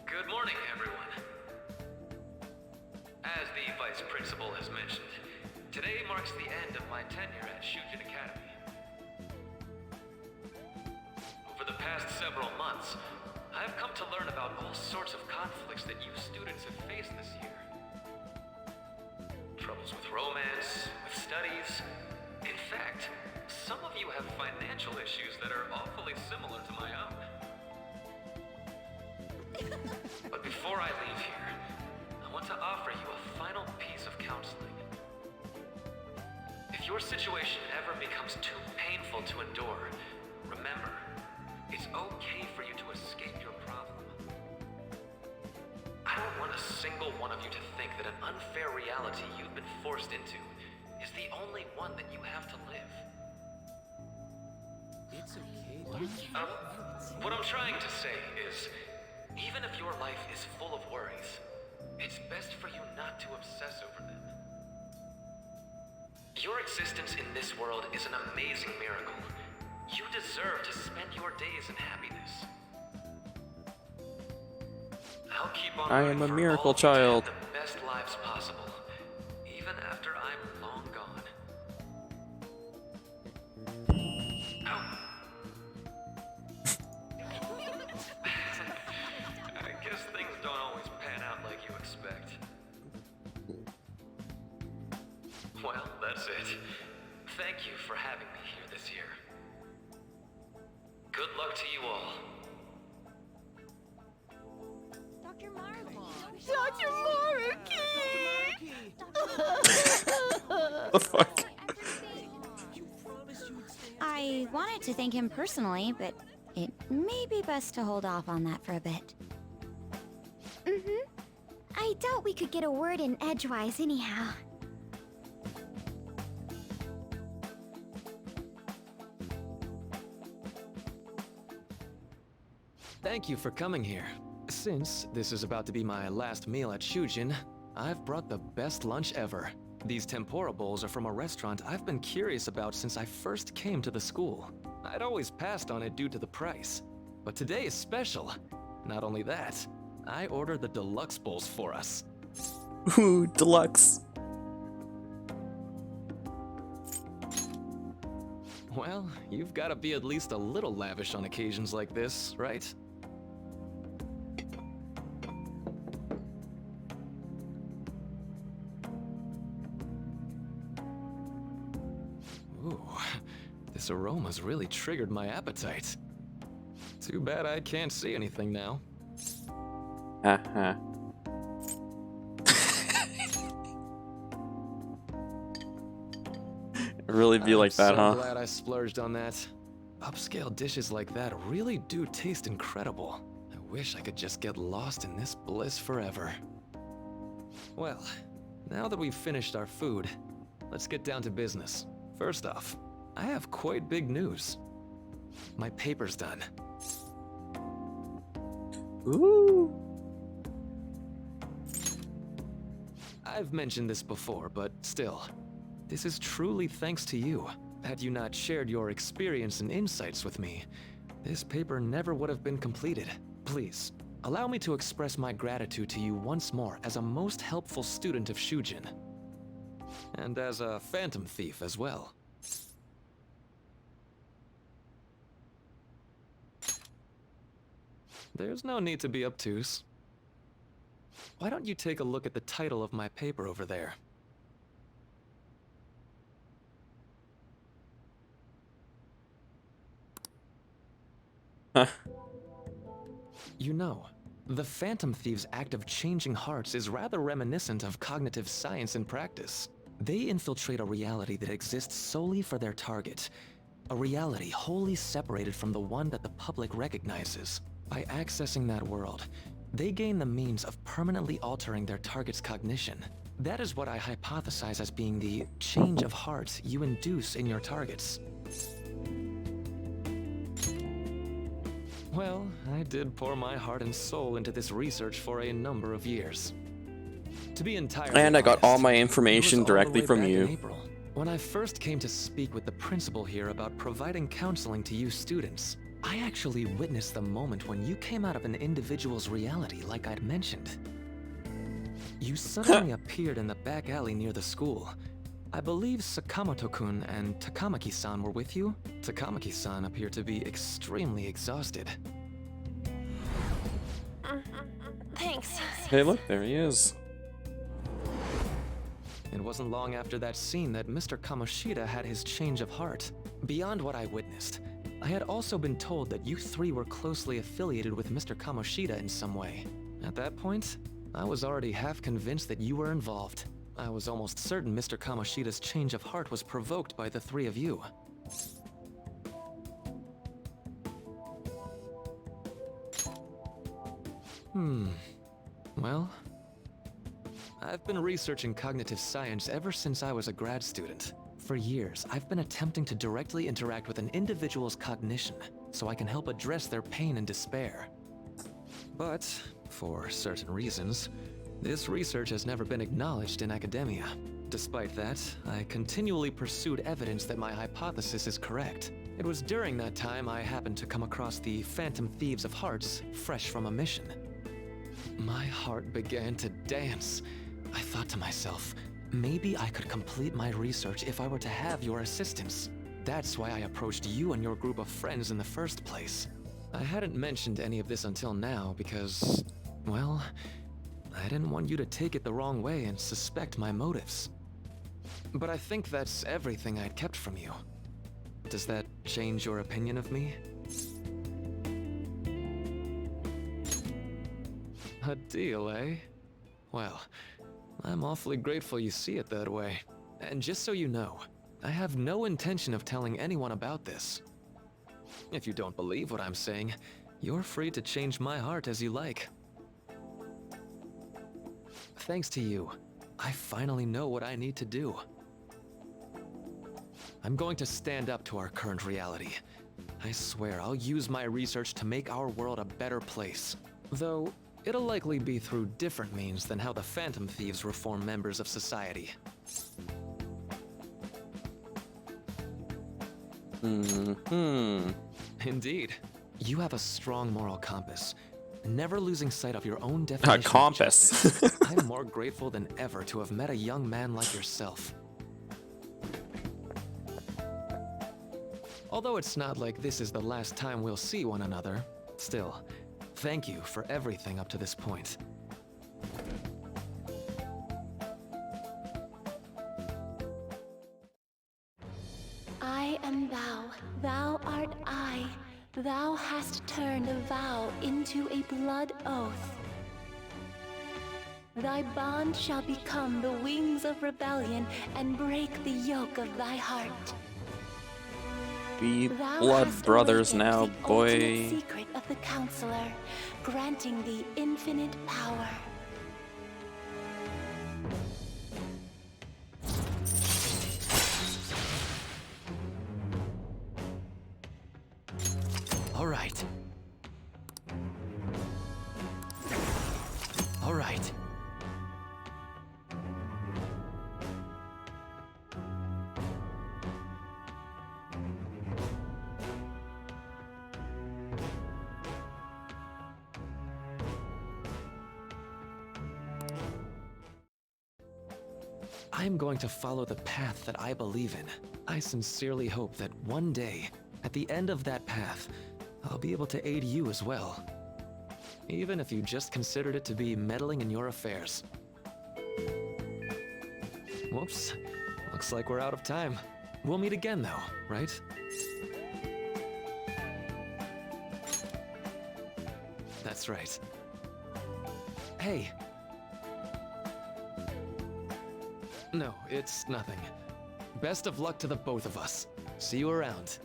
Good morning, everyone. As the Vice Principal has mentioned, today marks the end of my tenure at Shujin Academy. Over the past several months, I've come to learn about all sorts of conflicts that you students have faced this year. Troubles with romance, with studies. In fact, some of you have financial issues that are awfully similar to my own. But before I leave here, I want to offer you a final piece of counseling. If your situation ever becomes too painful to endure, remember, it's okay for you to escape your problem. I don't want a single one of you to think that an unfair reality you've been forced into is the only one that you have to live. It's okay. What I'm trying to say is, even if your life is full of worries, it's best for you not to obsess over them. Your existence in this world is an amazing miracle. You deserve to spend your days in happiness. I'll keep on I rooting am a for miracle all of you to child. have the best lives possible, even after I'm long gone. Ow. I guess things don't always pan out like you expect. Well, that's it. Thank you for having me here this year. Good luck to you all. Dr. Maruki! The fuck? I wanted to thank him personally, but it may be best to hold off on that for a bit. I doubt we could get a word in edgewise anyhow. Thank you for coming here. Since this is about to be my last meal at Shujin, I've brought the best lunch ever. These tempura bowls are from a restaurant I've been curious about since I first came to the school. I'd always passed on it due to the price. But today is special. Not only that, I ordered the deluxe bowls for us. Ooh, deluxe. Well, you've got to be at least a little lavish on occasions like this, right? Ooh, this aroma's really triggered my appetite. Too bad I can't see anything now. Haha. Really be like that, I'm huh? so glad I splurged on that. Upscale dishes like that really do taste incredible. I wish I could just get lost in this bliss forever. Well, now that we've finished our food, let's get down to business. First off, I have quite big news. My paper's done. Ooh. I've mentioned this before, but still, this is truly thanks to you. Had you not shared your experience and insights with me, this paper never would have been completed. Please, allow me to express my gratitude to you once more as a most helpful student of Shujin. And as a phantom thief as well. There's no need to be obtuse. why don't you take a look at the title of my paper over there? Huh. You know, the Phantom Thieves' act of changing hearts is rather reminiscent of cognitive science in practice. They infiltrate a reality that exists solely for their target. A reality wholly separated from the one that the public recognizes. By accessing that world, they gain the means of permanently altering their target's cognition. That is what I hypothesize as being the change of heart you induce in your targets. Well, I did pour my heart and soul into this research for a number of years. To be entirely And I got all my honest, information it was all the directly way from back in you. April, when I first came to speak with the principal here about providing counseling to you students, I actually witnessed the moment when you came out of an individual's reality like I'd mentioned. You suddenly appeared in the back alley near the school. I believe Sakamoto-kun and Takamaki-san were with you. Takamaki-san appeared to be extremely exhausted. Thanks. Hey, look, there he is. It wasn't long after that scene that Mr. Kamoshida had his change of heart. Beyond what I witnessed, I had also been told that you three were closely affiliated with Mr. Kamoshida in some way. At that point, I was already half convinced that you were involved. I was almost certain Mr. Kamoshida's change of heart was provoked by the three of you. Well, I've been researching cognitive science ever since I was a grad student. For years, I've been attempting to directly interact with an individual's cognition so I can help address their pain and despair. But, for certain reasons, this research has never been acknowledged in academia. Despite that, I continually pursued evidence that my hypothesis is correct. It was during that time I happened to come across the Phantom Thieves of Hearts, fresh from a mission. My heart began to dance. I thought to myself, maybe I could complete my research if I were to have your assistance. That's why I approached you and your group of friends in the first place. I hadn't mentioned any of this until now because, well, I didn't want you to take it the wrong way and suspect my motives. But I think that's everything I'd kept from you. Does that change your opinion of me? A deal, eh? Well, I'm awfully grateful you see it that way. And just so you know, I have no intention of telling anyone about this. If you don't believe what I'm saying, you're free to change my heart as you like. Thanks to you, I finally know what I need to do. I'm going to stand up to our current reality. I swear I'll use my research to make our world a better place. Though, it'll likely be through different means than how the Phantom Thieves reform members of society. Indeed. You have a strong moral compass, never losing sight of your own definition. A compass. of justice. I'm more grateful than ever to have met a young man like yourself. Although it's not like this is the last time we'll see one another, still, thank you for everything up to this point. I am thou, thou art I. Thou hast turned a vow into a blood oath. Thy bond shall become the wings of rebellion and break the yoke of thy heart. Be Thou blood hast brothers awakened now, the ultimate boy. secret of the counselor, granting thee infinite power. All right. All right. I'm going to follow the path that I believe in. I sincerely hope that one day, at the end of that path, I'll be able to aid you as well. even if you just considered it to be meddling in your affairs. Whoops. Looks like we're out of time. We'll meet again, though, right? That's right. Hey. No, it's nothing. Best of luck to the both of us. See you around.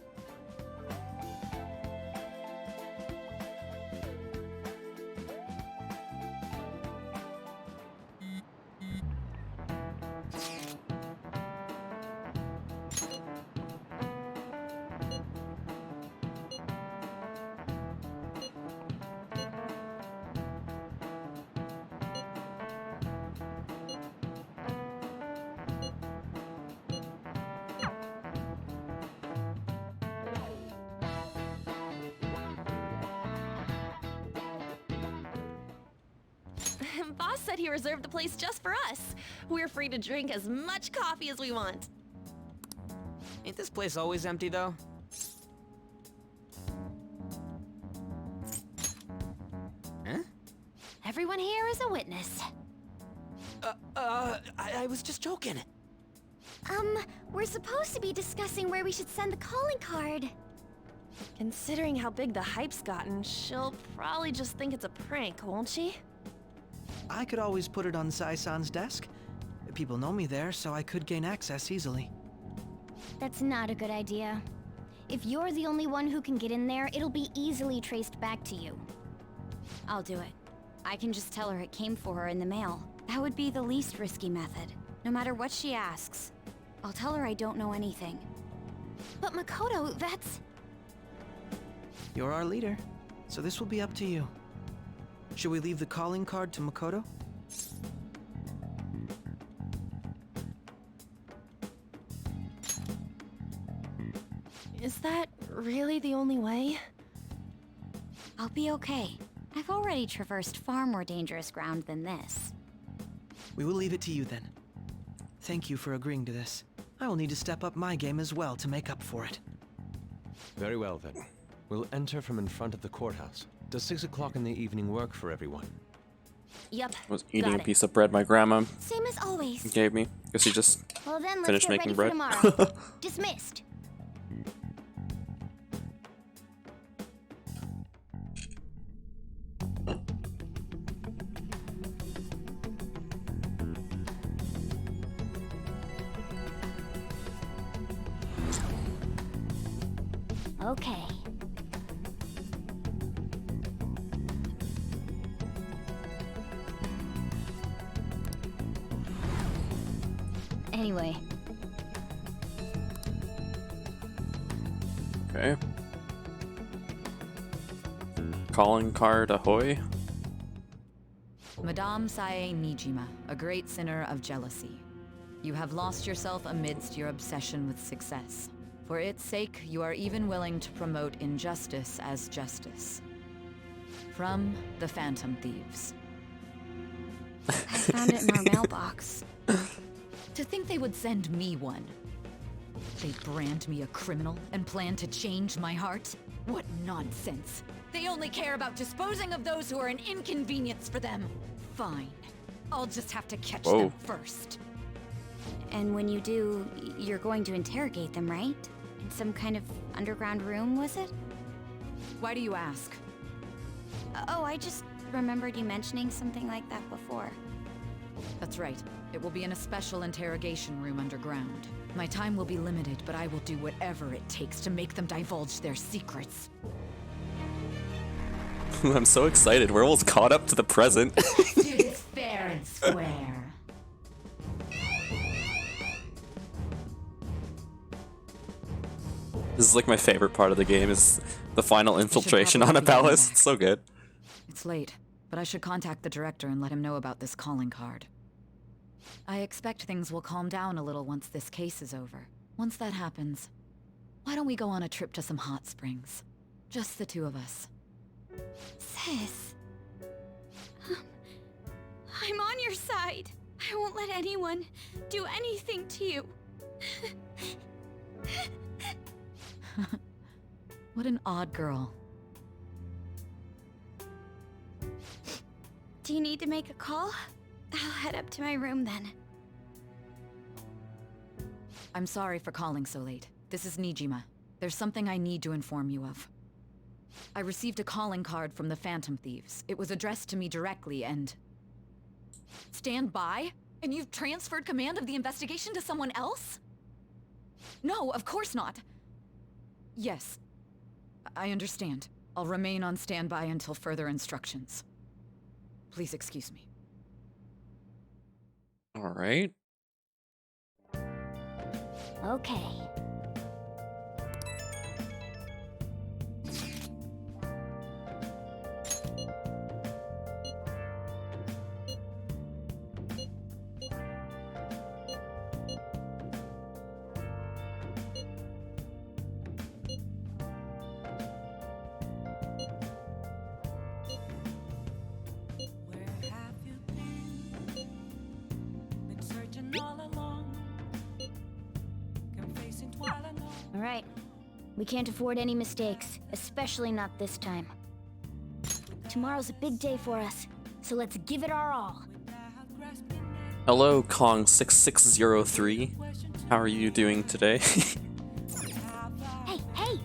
Boss said he reserved the place just for us. We're free to drink as much coffee as we want. Ain't this place always empty, though? Huh? Everyone here is a witness. I was just joking. We're supposed to be discussing where we should send the calling card. Considering how big the hype's gotten, she'll probably just think it's a prank, won't she? I could always put it on Sai-san's desk. People know me there, so I could gain access easily. That's not a good idea. If you're the only one who can get in there, it'll be easily traced back to you. I'll do it. I can just tell her it came for her in the mail. That would be the least risky method, no matter what she asks. I'll tell her I don't know anything. But Makoto, that's... You're our leader, so this will be up to you. Should we leave the calling card to Makoto? Is that really the only way? I'll be okay. I've already traversed far more dangerous ground than this. We will leave it to you then. Thank you for agreeing to this. I will need to step up my game as well to make up for it. Very well then. We'll enter from in front of the courthouse. Does 6 o'clock in the evening work for everyone? Yep. I was eating a got it. piece of bread my grandma Same as always. gave me. Guess she just Well then, let's finished get making ready bread. for tomorrow. Dismissed. Okay. Anyway, Okay. Calling card ahoy. Madame Sae Nijima, a great sinner of jealousy. You have lost yourself amidst your obsession with success. For its sake, you are even willing to promote injustice as justice. From the Phantom Thieves. I found it in our mailbox. To think they would send me one. They brand me a criminal and plan to change my heart? What nonsense. They only care about disposing of those who are an inconvenience for them. Fine. I'll just have to catch Whoa. them first. And when you do, you're going to interrogate them, right? In some kind of underground room, was it? Why do you ask? Oh, I just remembered you mentioning something like that before. That's right. It will be in a special interrogation room underground. My time will be limited, but I will do whatever it takes to make them divulge their secrets. I'm so excited. We're almost caught up to the present. Do this fair and square. This is like my favorite part of the game is the final infiltration on probably a be going palace. back. It's so good. It's late, but I should contact the director and let him know about this calling card. I expect things will calm down a little once this case is over. Once that happens, why don't we go on a trip to some hot springs? Just the two of us. Sis. I'm on your side. I won't let anyone do anything to you. What an odd girl. Do you need to make a call? I'll head up to my room then. I'm sorry for calling so late. This is Nijima. There's something I need to inform you of. I received a calling card from the Phantom Thieves. It was addressed to me directly and... Stand by? And you've transferred command of the investigation to someone else? No, of course not. Yes. I understand. I'll remain on standby until further instructions. Please excuse me. All right. Okay. All right. We can't afford any mistakes, especially not this time. Tomorrow's a big day for us, so let's give it our all. Hello, Kong6603. How are you doing today? Hey, hey!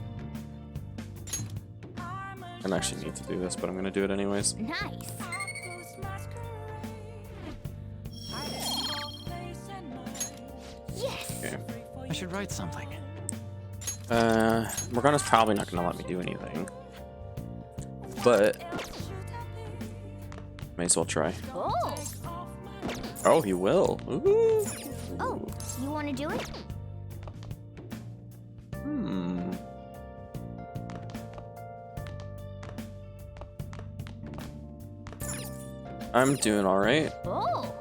I don't actually need to do this, but I'm gonna do it anyways. Nice! Yes! Okay. I should write something. Morgana's probably not gonna let me do anything. But may as well try. Oh! Oh, he will. Ooh. Oh, you want to do it? I'm doing all right. Oh!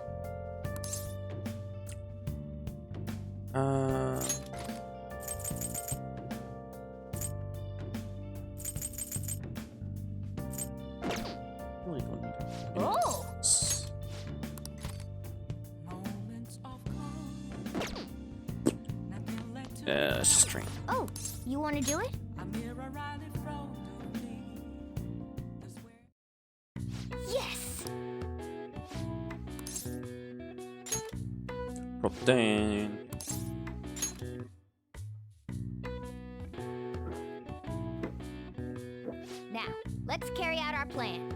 Really don't need it. Oh! Yeah, let's just drink. Oh, you want to do it? Yes! Protein. Now, let's carry out our plan.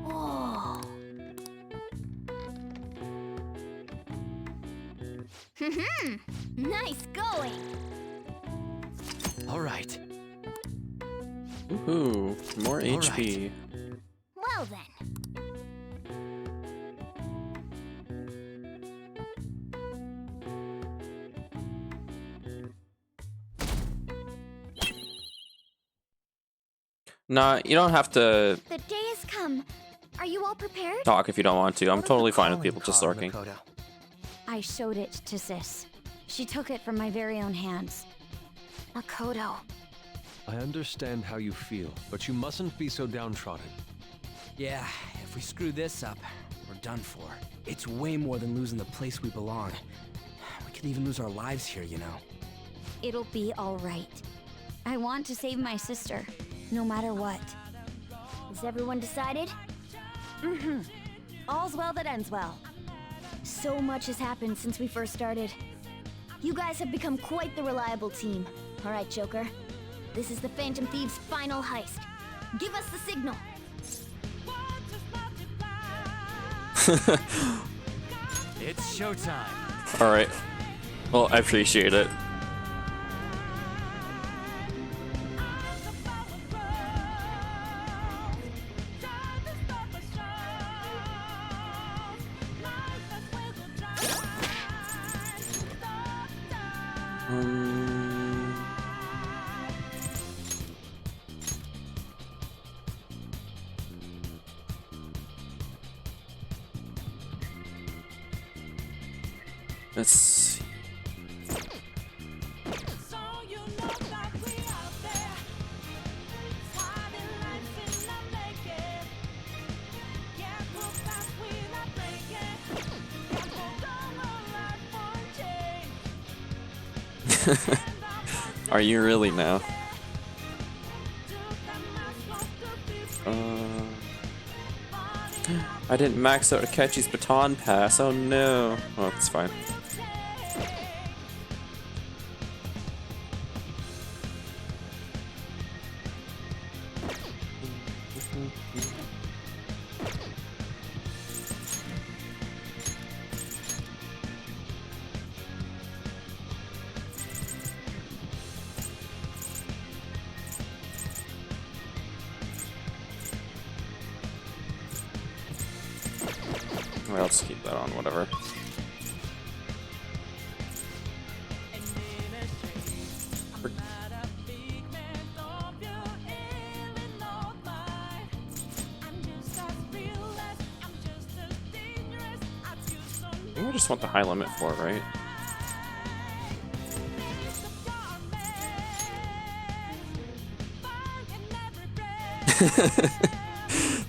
Oh! Nice going! All right. Woohoo! More HP. Well then. Nah, you don't have to The day has come. Are you all prepared? talk if you don't want to. I'm totally fine with people just lurking. I showed it to Sis. She took it from my very own hands. Makoto. I understand how you feel, but you mustn't be so downtrodden. Yeah, if we screw this up, we're done for. It's way more than losing the place we belong. We could even lose our lives here, you know. It'll be all right. I want to save my sister, no matter what. Is everyone decided? Mm-hmm. All's well that ends well. So much has happened since we first started. You guys have become quite the reliable team. All right, Joker. This is the Phantom Thieves' final heist. Give us the signal. It's showtime. All right. Well, I appreciate it. Let's see. Are you really now? I didn't max out Akechi's baton pass. Oh no. Oh, it's fine. Well, I'll just keep that on, whatever. I just want the high limit for it, right?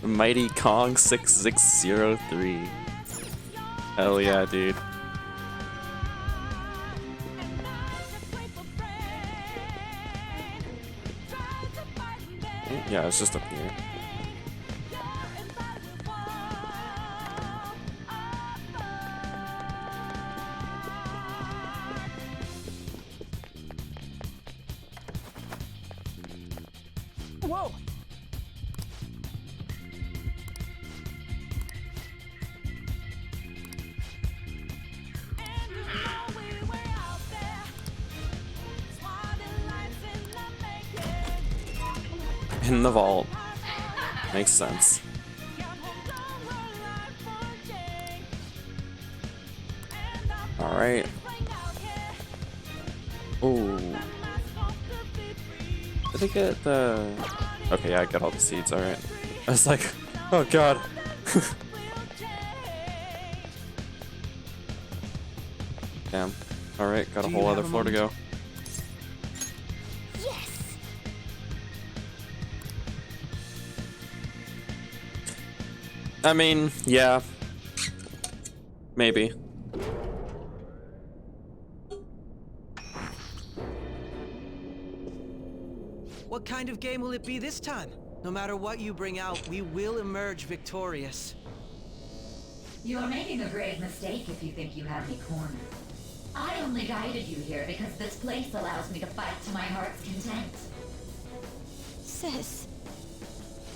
Mighty Kong 6603. Hell yeah, dude. Yeah, it's just up here. Whoa! In the vault. Makes sense. Alright. Ooh. Did I get the... Okay, yeah, I got all the seeds, alright. I was like, oh god. Damn. Alright, got a whole other floor to go. I mean, yeah. Maybe. What kind of game will it be this time? No matter what you bring out, we will emerge victorious. You are making a grave mistake if you think you have me cornered. I only guided you here because this place allows me to fight to my heart's content. Sis.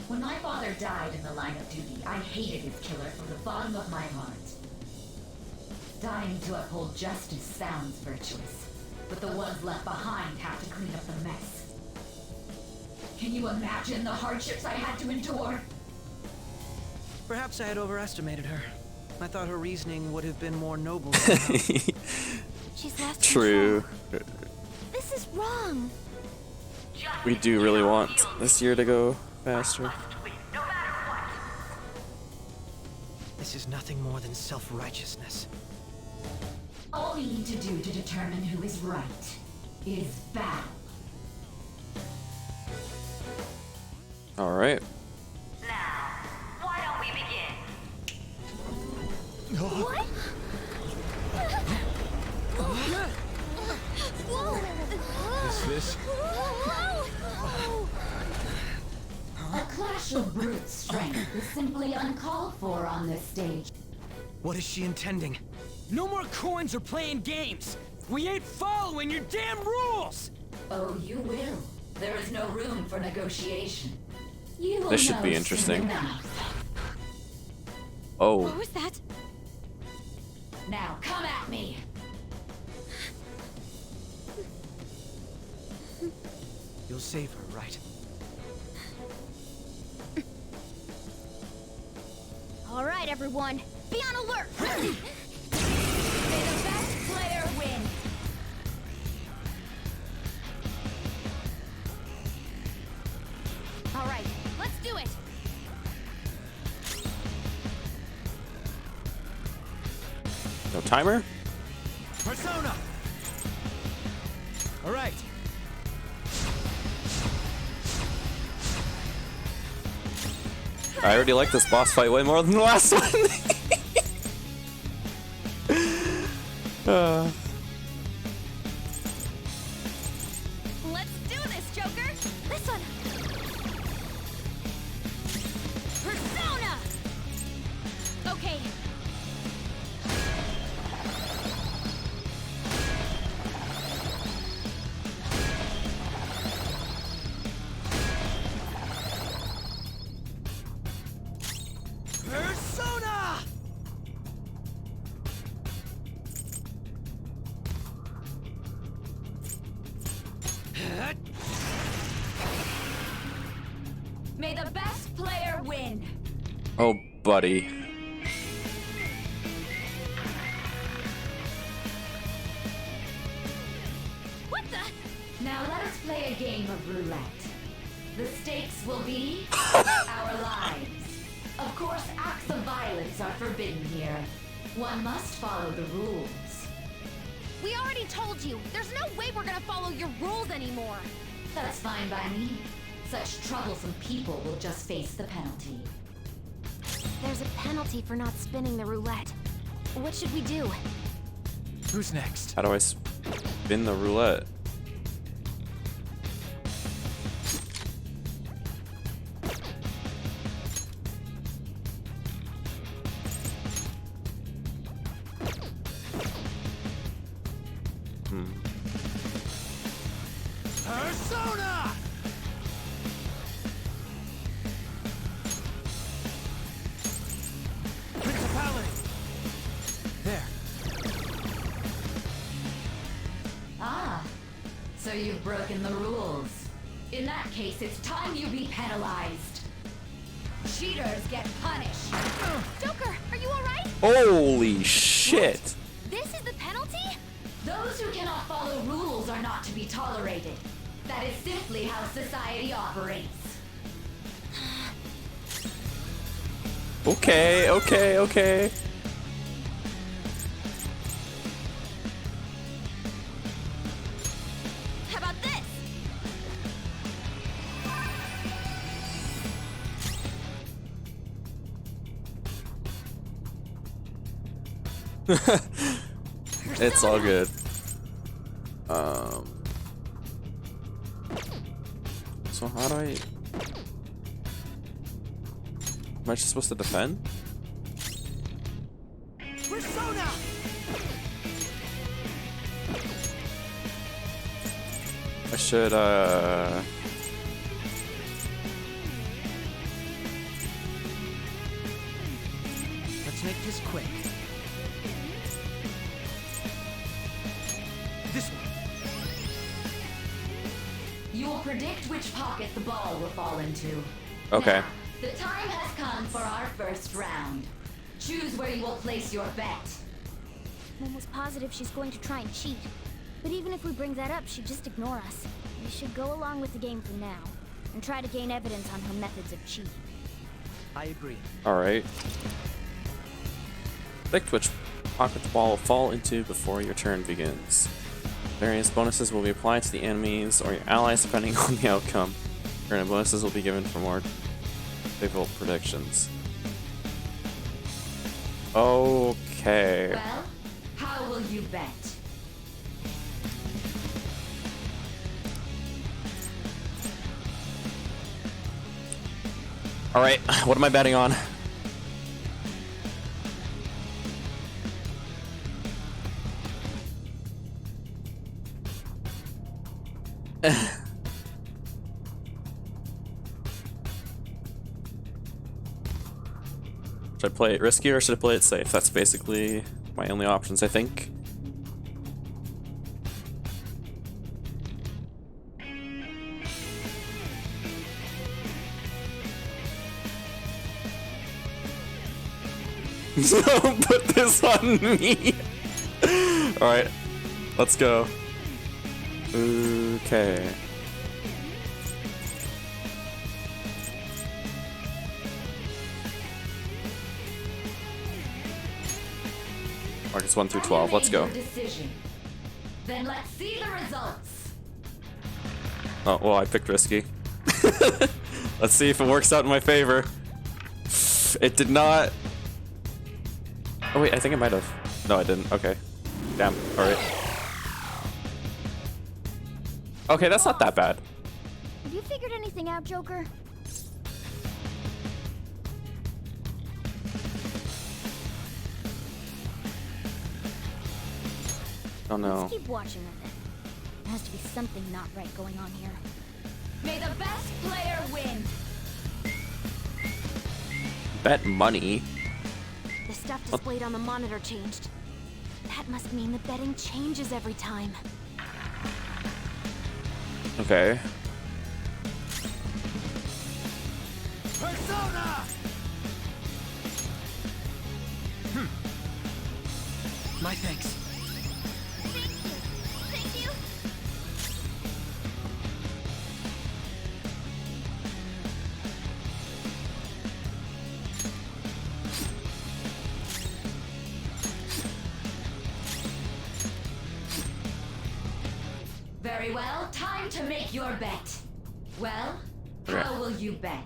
When my father died in the line of duty, I hated his killer from the bottom of my heart. Dying to uphold justice sounds virtuous, but the ones left behind have to clean up the mess. Can you imagine the hardships I had to endure? Perhaps I had overestimated her. I thought her reasoning would have been more noble somehow. She's lost True. control. This is wrong. We do really want this year to go faster. This is nothing more than self-righteousness. All we need to do to determine who is right is battle. Alright. Now, why don't we begin? What? Is this? A clash of brute strength is simply uncalled for on this stage. What is she intending? No more coins or playing games! We ain't following your damn rules! Oh, you will. There is no room for negotiation. You will This should be know interesting. soon enough. Oh. What was that? Now, come at me! You'll save her, right? All right, everyone, be on alert. May the best player win! All right, let's do it. No timer? Persona! Alright. I already like this boss fight way more than the last one. Let's do this, Joker. This one. Persona. Okay. Persona! May the best player win. Oh, buddy. What the? Now let us play a game of roulette. The stakes will be our lives. Of course, acts of violence are forbidden here. One must follow the rules. We already told you. There's no way we're gonna follow your rules anymore. That's fine by me. Such troublesome people will just face the penalty. There's a penalty for not spinning the roulette. What should we do? Who's next? How do I spin the roulette? Persona! Principality! There. Ah, so you've broken the rules. In that case, it's time you be penalized. Cheaters get punished. Joker, are you alright? Holy shit! This is the penalty? Those who cannot follow rules are not to be tolerated. That is simply how society operates. Okay, okay, okay. How about this? It's all good. So how do I... Am I just supposed to defend? Persona! I should, Let's make this quick. This one. You will predict which pocket the ball will fall into. Okay. Now, the time has come for our first round. Choose where you will place your bet. I'm almost positive she's going to try and cheat. But even if we bring that up, she'd just ignore us. We should go along with the game for now, and try to gain evidence on her methods of cheating. I agree. Alright. Predict which pocket the ball will fall into before your turn begins. Various bonuses will be applied to the enemies or your allies depending on the outcome. Current bonuses will be given for more favorable predictions. Okay. Well, how will you bet? Alright, what am I betting on? Should I play it risky or should I play it safe? That's basically my only options, I think. Don't put this on me! Alright, let's go. Okay. Markets 1 through 12, let's go. Decision. Then let's see the results. Oh, well, I picked risky. Let's see if it works out in my favor. It did not. Oh, wait, I think it might have. No, I didn't. Okay. Damn. Alright. Okay, that's not that bad. Have you figured anything out, Joker? Oh no. Let's keep watching with it. There has to be something not right going on here. May the best player win. Bet money. The stuff displayed on the monitor changed. That must mean the betting changes every time. Okay. Persona! My thanks. Thank you. Very well, time to make your bet. Well, how will you bet?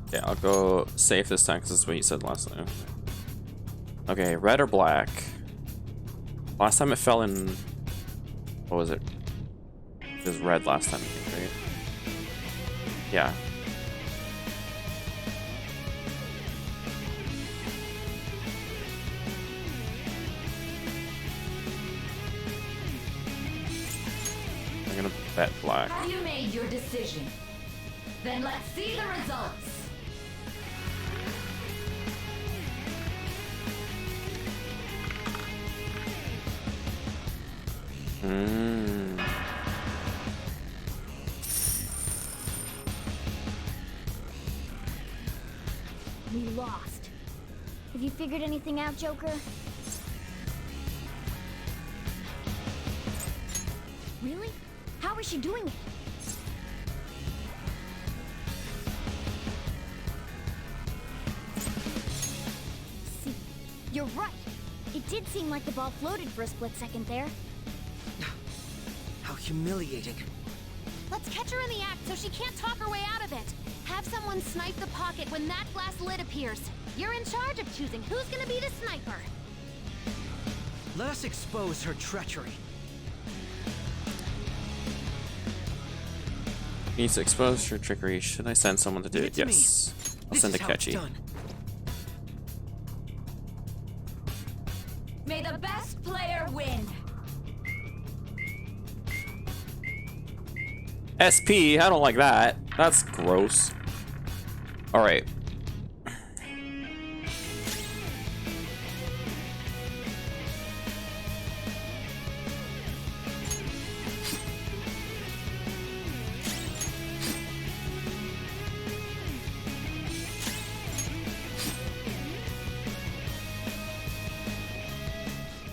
Okay, I'll go safe this time because this is what you said last time. Okay, red or black? Last time it fell in... What was it? It was red last time, I think, right? Yeah. I'm gonna bet black. Have you made your decision? Then let's see the results. We lost. Have you figured anything out, Joker? Really? How is she doing it? See, you're right. It did seem like the ball floated for a split second there. How humiliating. Let's catch her in the act so she can't talk her way out of it. Have someone snipe the pocket when that glass lid appears. You're in charge of choosing who's gonna be the sniper. Let us expose her treachery. Needs to expose her trickery. Should I send someone to do Give it? to me. Yes. I'll This send a is how it's Ketchy. done. May the best player win. SP, I don't like that. That's gross. Alright. The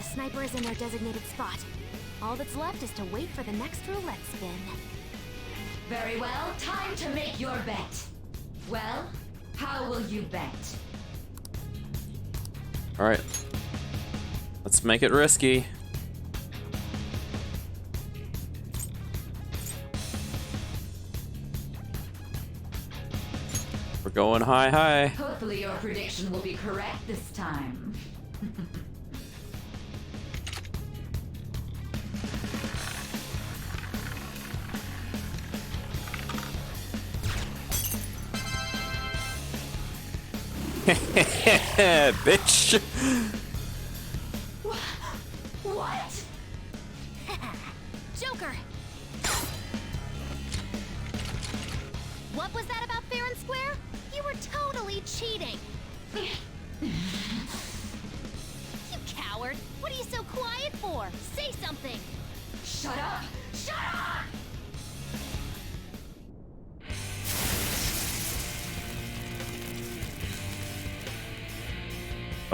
sniper is in their designated spot. All that's left is to wait for the next roulette spin. Very well, time to make your bet. Well, how will you bet? Alright. Let's make it risky. We're going high. Hopefully your prediction will be correct this time. Bitch. What? Joker! What was that about fair and square? You were totally cheating! You coward! What are you so quiet for? Say something! Shut up! Shut up!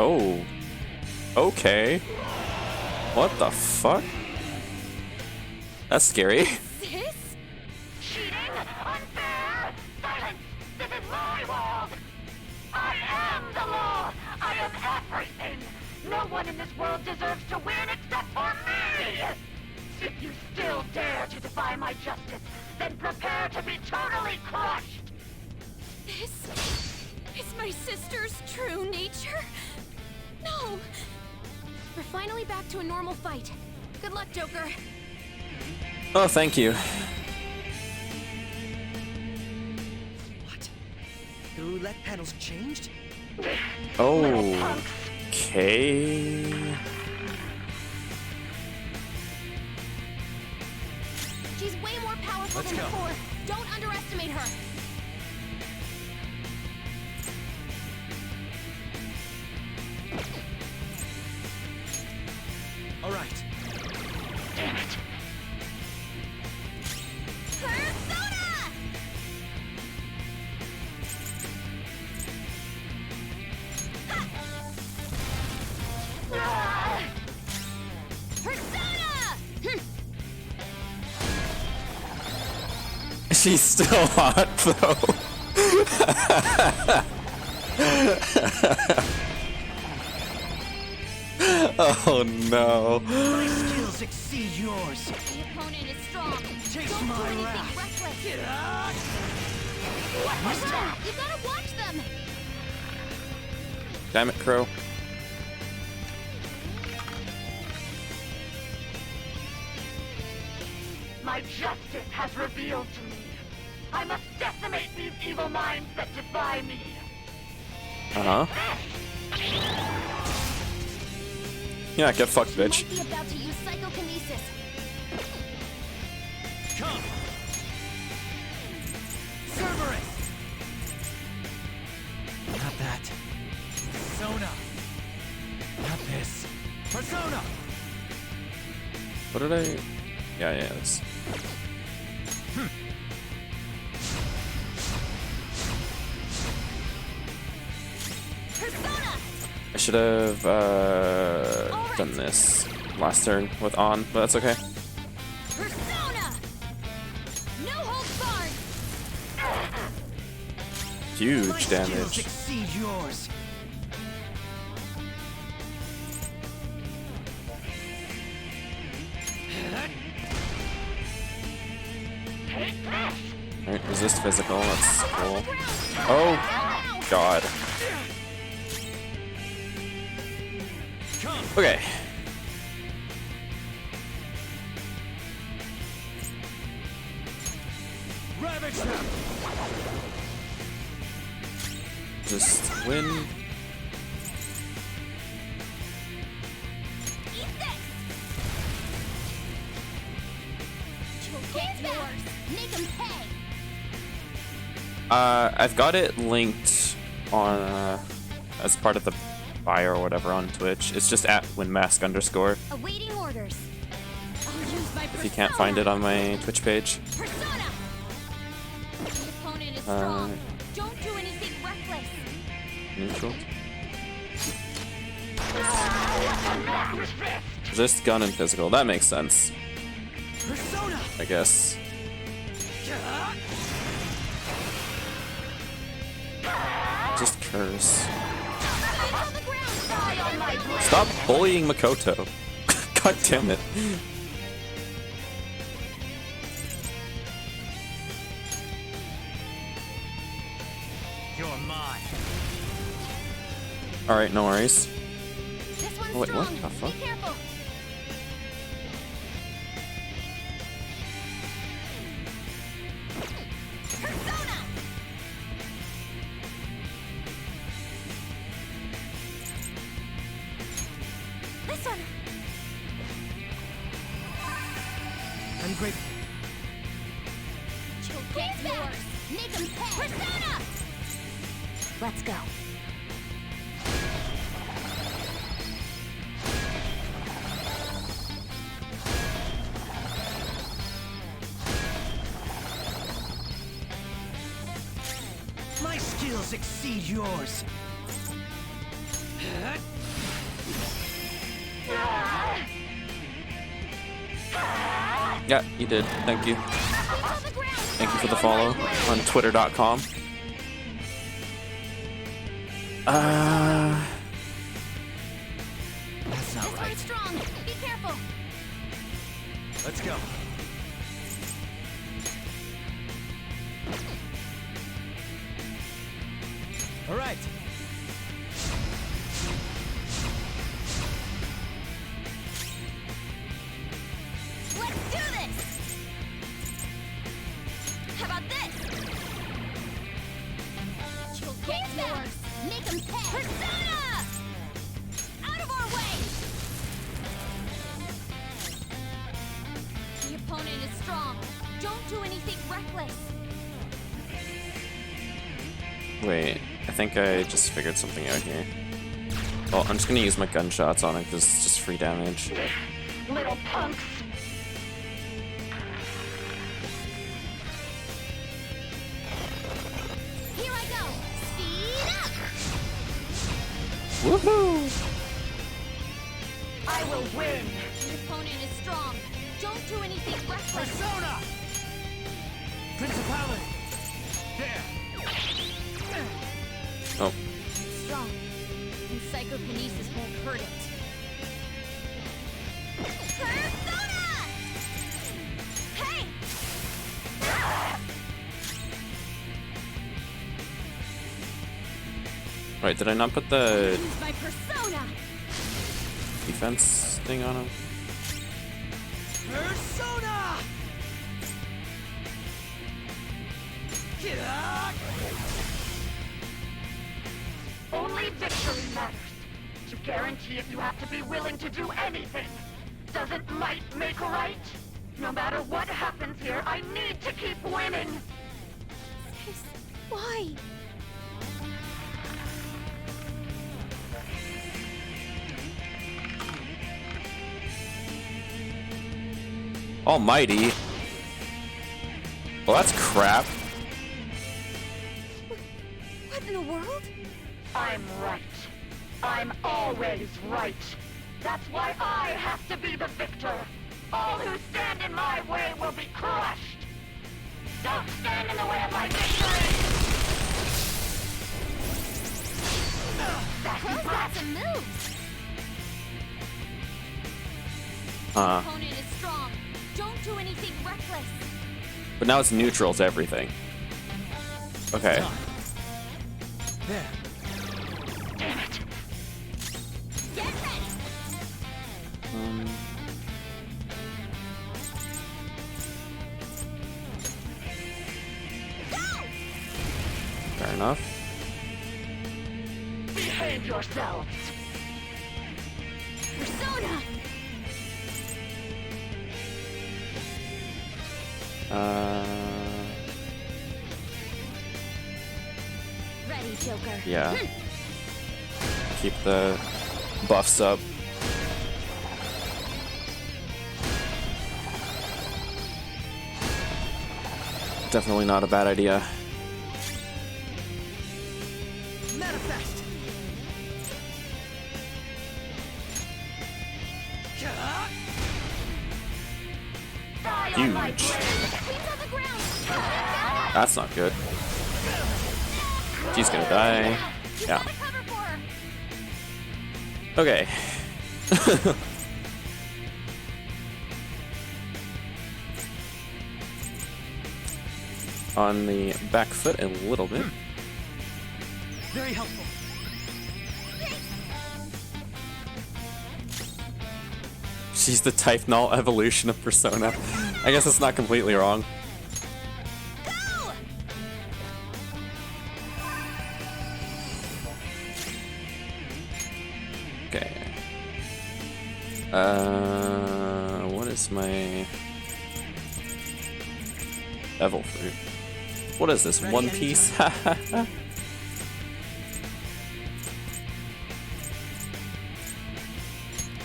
Oh. Okay. What the fuck? That's scary. Sis? Cheating? Unfair? Silence! This is my world! I am the law! I am everything! No one in this world deserves to win except for me! If you still dare to defy my justice, then prepare to be totally crushed! This is my sister's true nature? No! We're finally back to a normal fight. Good luck, Joker. Oh, thank you. What? The roulette panel's changed? Oh. Okay. She's way more powerful Let's than go. before. Don't underestimate her. All right. Damn it. Persona! Ah! Persona! She's still hot though. Oh no. My skills exceed yours. The opponent is strong. Taste Don't do my anything wrath. reckless. What was that? You gotta watch them. Damn it, Crow. My justice has revealed to me. I must decimate these evil minds that defy me. Uh-huh. Yeah, get fucked, She bitch. might be about to use psychokinesis. Come. Cerberus. Not that. Persona. Not this. Persona. What did I... Yeah, this. Persona! I should have done this last turn with on, but that's okay. Persona! No holds barred! My Huge skills damage. exceed yours. Alright, resist physical, that's cool. Oh, God. Okay. Ravage them. Just win. Eat this! Get yours! Make them pay! I've got it linked on, as part of the bio or whatever on Twitch. It's just at winmask_. Awaiting orders. I'll use my If you can't find it on my Twitch page. Persona! The opponent is strong. Don't do anything reckless. Neutral. Resist gun and physical. That makes sense. Persona. I guess. Just curse. Stop bullying Makoto. God damn it. You're mine. Alright, no worries. This one's Wait, strong. what the fuck? Be careful. Persona! This one. I'm grateful. Get yours. Make them pay. Persona! Let's go. My skills exceed yours. Yeah, you did. Thank you. Thank you for the follow on twitter.com. That's not This right. one's strong. Be careful. Let's go. All right. Let's do this. How about this? Get yours. Make them pay. Persona! Don't do anything reckless. Wait, I think I just figured something out here. Well, I'm just gonna use my gunshots on it because it's just free damage. Little punks. Here I go! Speed up! Woohoo! I will win. Your opponent is strong. Don't do anything reckless. Persona! Principality! There! Oh, Strong. And psychokinesis won't hurt it. Persona! Hey! right, did I not put the Use my persona! defense thing on him? Persona! Only victory matters. To guarantee it, you have to be willing to do anything. Doesn't might make right? No matter what happens here, I need to keep winning. Why? Almighty. Well, that's crap. What in the world? I'm right. I'm always right. That's why I have to be the victor. All who stand in my way will be crushed. Don't stand in the way of my victory! Close got some moves! Uh, Opponent is strong. Don't do anything reckless. but now it's neutral to everything. Okay. There. Damn it! Get ready. Fair enough. Behave yourselves! Persona! Ready, Joker. Yeah. Keep the buffs up. Definitely not a bad idea. Manifest! Die on my Huge. blade! Queen's on the ground. That's not good. She's gonna die. You Yeah. gotta cover for her. Okay. On the back foot a little bit. Very helpful. She's the type null evolution of Persona. I guess that's not completely wrong. Go! Okay. What is my Devil Fruit? What is this? Ready One anytime. Piece?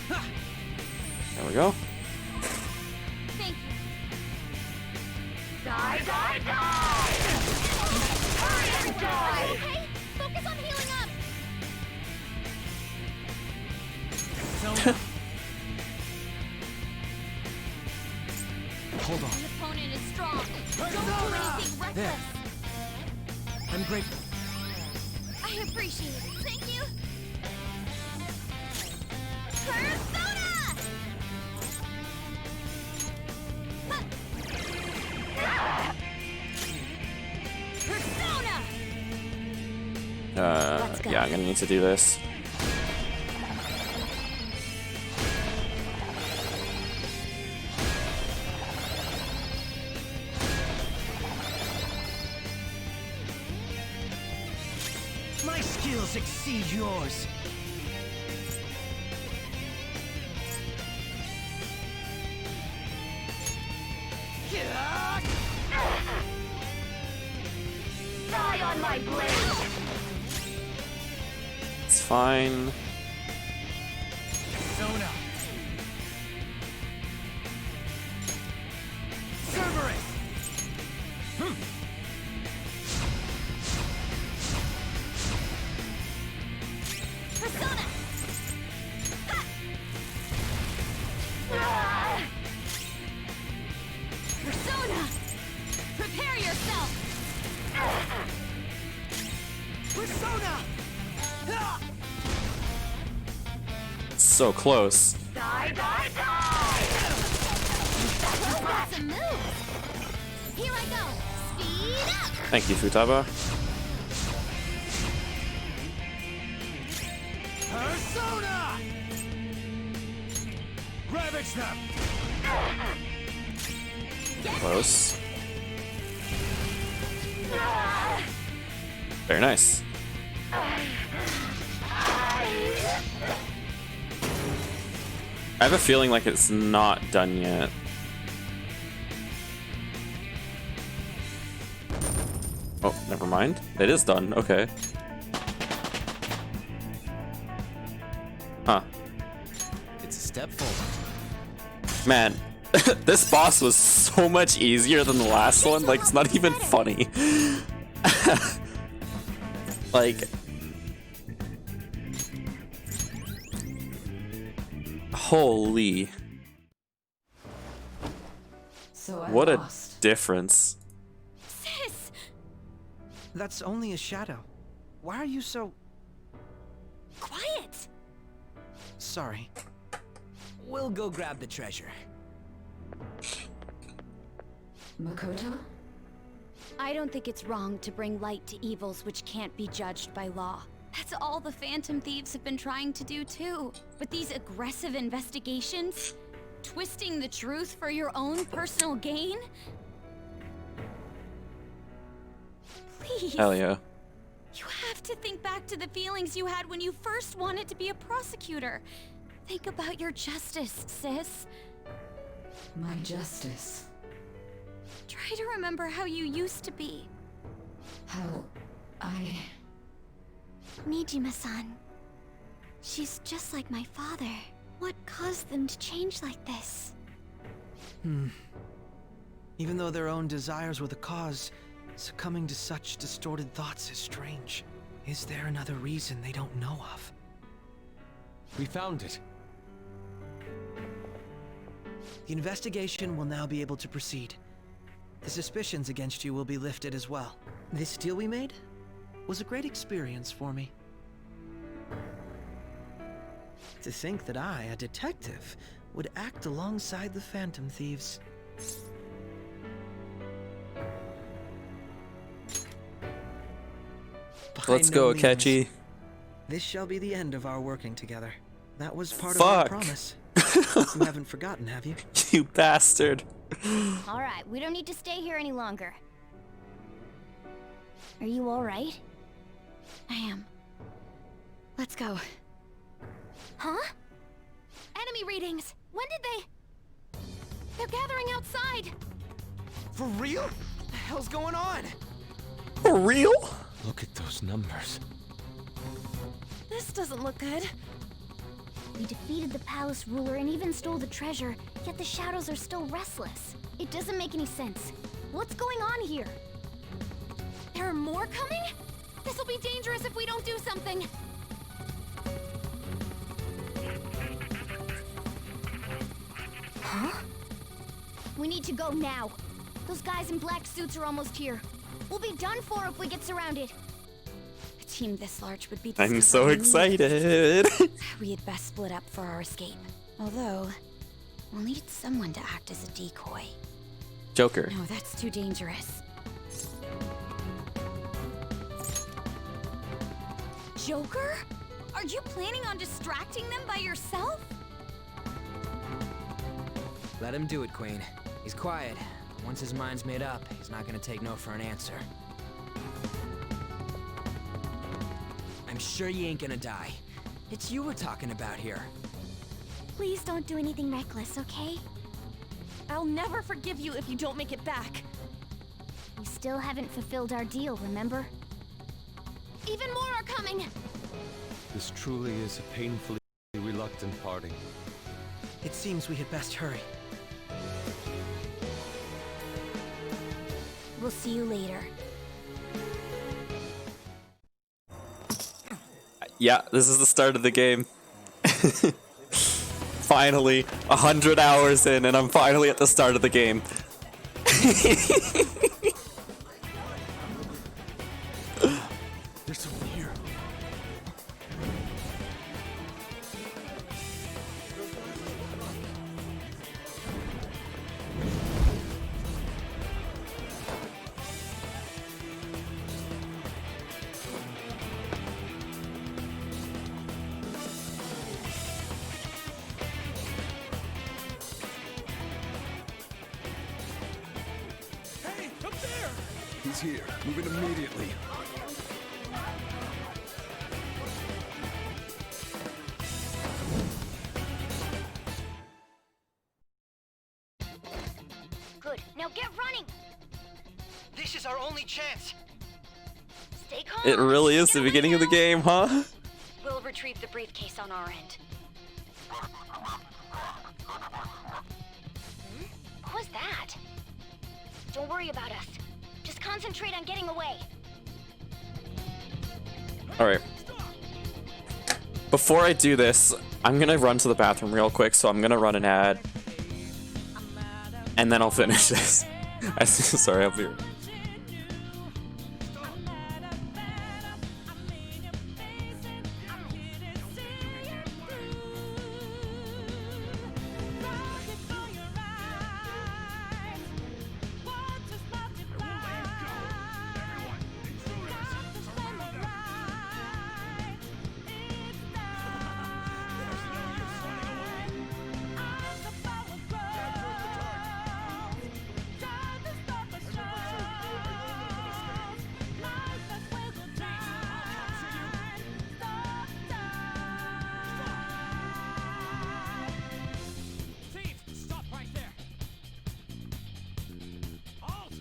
There we go. Thank you. Die, die, die! Hurry and die! Okay, focus on healing up. Hold on. The opponent is strong. Don't do anything reckless. There. I'm grateful. I appreciate it. Thank you. Persona! Persona! Let's go. Yeah, I'm gonna need to do this. My skills exceed yours. die on my blade! It's fine. Sona. Cerberus. Persona! Persona! Prepare yourself! Persona. So close. Die, die, die! That's a move! Here I go! Speed up! Thank you, Futaba. Persona. Ravage them. Close. Very nice. I have a feeling like it's not done yet. Oh, never mind. It is done. Okay. Huh. It's a step forward. Man, this boss was so much easier than the last one. Like, it's not even funny. Like, holy. So I What a lost. difference. Sis! That's only a shadow. Why are you so... Quiet! Sorry. We'll go grab the treasure. Makoto? I don't think it's wrong to bring light to evils which can't be judged by law. That's all the Phantom Thieves have been trying to do too. But these aggressive investigations? Twisting the truth for your own personal gain? Please. Hell yeah. You have to think back to the feelings you had when you first wanted to be a prosecutor. Think about your justice, sis. My justice. Try to remember how you used to be. How I... Nijima-san. She's just like my father. What caused them to change like this? Even though their own desires were the cause, succumbing to such distorted thoughts is strange. Is there another reason they don't know of? We found it. The investigation will now be able to proceed. The suspicions against you will be lifted as well. This deal we made was a great experience for me. To think that I, a detective, would act alongside the Phantom Thieves. Let's By go, no means. Akechi. This shall be the end of our working together. That was part of Fuck. our promise. You haven't forgotten, have you? You bastard. Alright, we don't need to stay here any longer. Are you alright? I am. Let's go. Huh? Enemy readings! When did they... They're gathering outside! For real? What the hell's going on? For real? Look at those numbers. This doesn't look good. We defeated the palace ruler and even stole the treasure, yet the shadows are still restless. It doesn't make any sense. What's going on here? There are more coming? This'll be dangerous if we don't do something. Huh? We need to go now. Those guys in black suits are almost here. We'll be done for if we get surrounded. A team this large would be I'm so discovered excited. We had best split up for our escape. Although, we'll need someone to act as a decoy. Joker. No, that's too dangerous. Joker? Are you planning on distracting them by yourself? Let him do it, Queen. He's quiet. Once his mind's made up, he's not gonna take no for an answer. I'm sure you ain't gonna die. It's you we're talking about here. Please don't do anything reckless, okay? I'll never forgive you if you don't make it back. We still haven't fulfilled our deal, remember? Even more are coming! This truly is a painfully reluctant parting. It seems we had best hurry. We'll see you later. Yeah, this is the start of the game. Finally, 100 hours in, and I'm finally at the start of the game. There's someone here. Hey, up there! He's here. Moving immediately. Good. Now get running! This is our only chance. Stay calm. It really is Get the away beginning of the now. game, huh? We'll retrieve the briefcase on our end. What was that? Don't worry about us. Just concentrate on getting away. Alright. Before I do this, I'm gonna run to the bathroom real quick, so I'm gonna run an ad. And then I'll finish this. Sorry, I'll be right. Stop right there! Halt!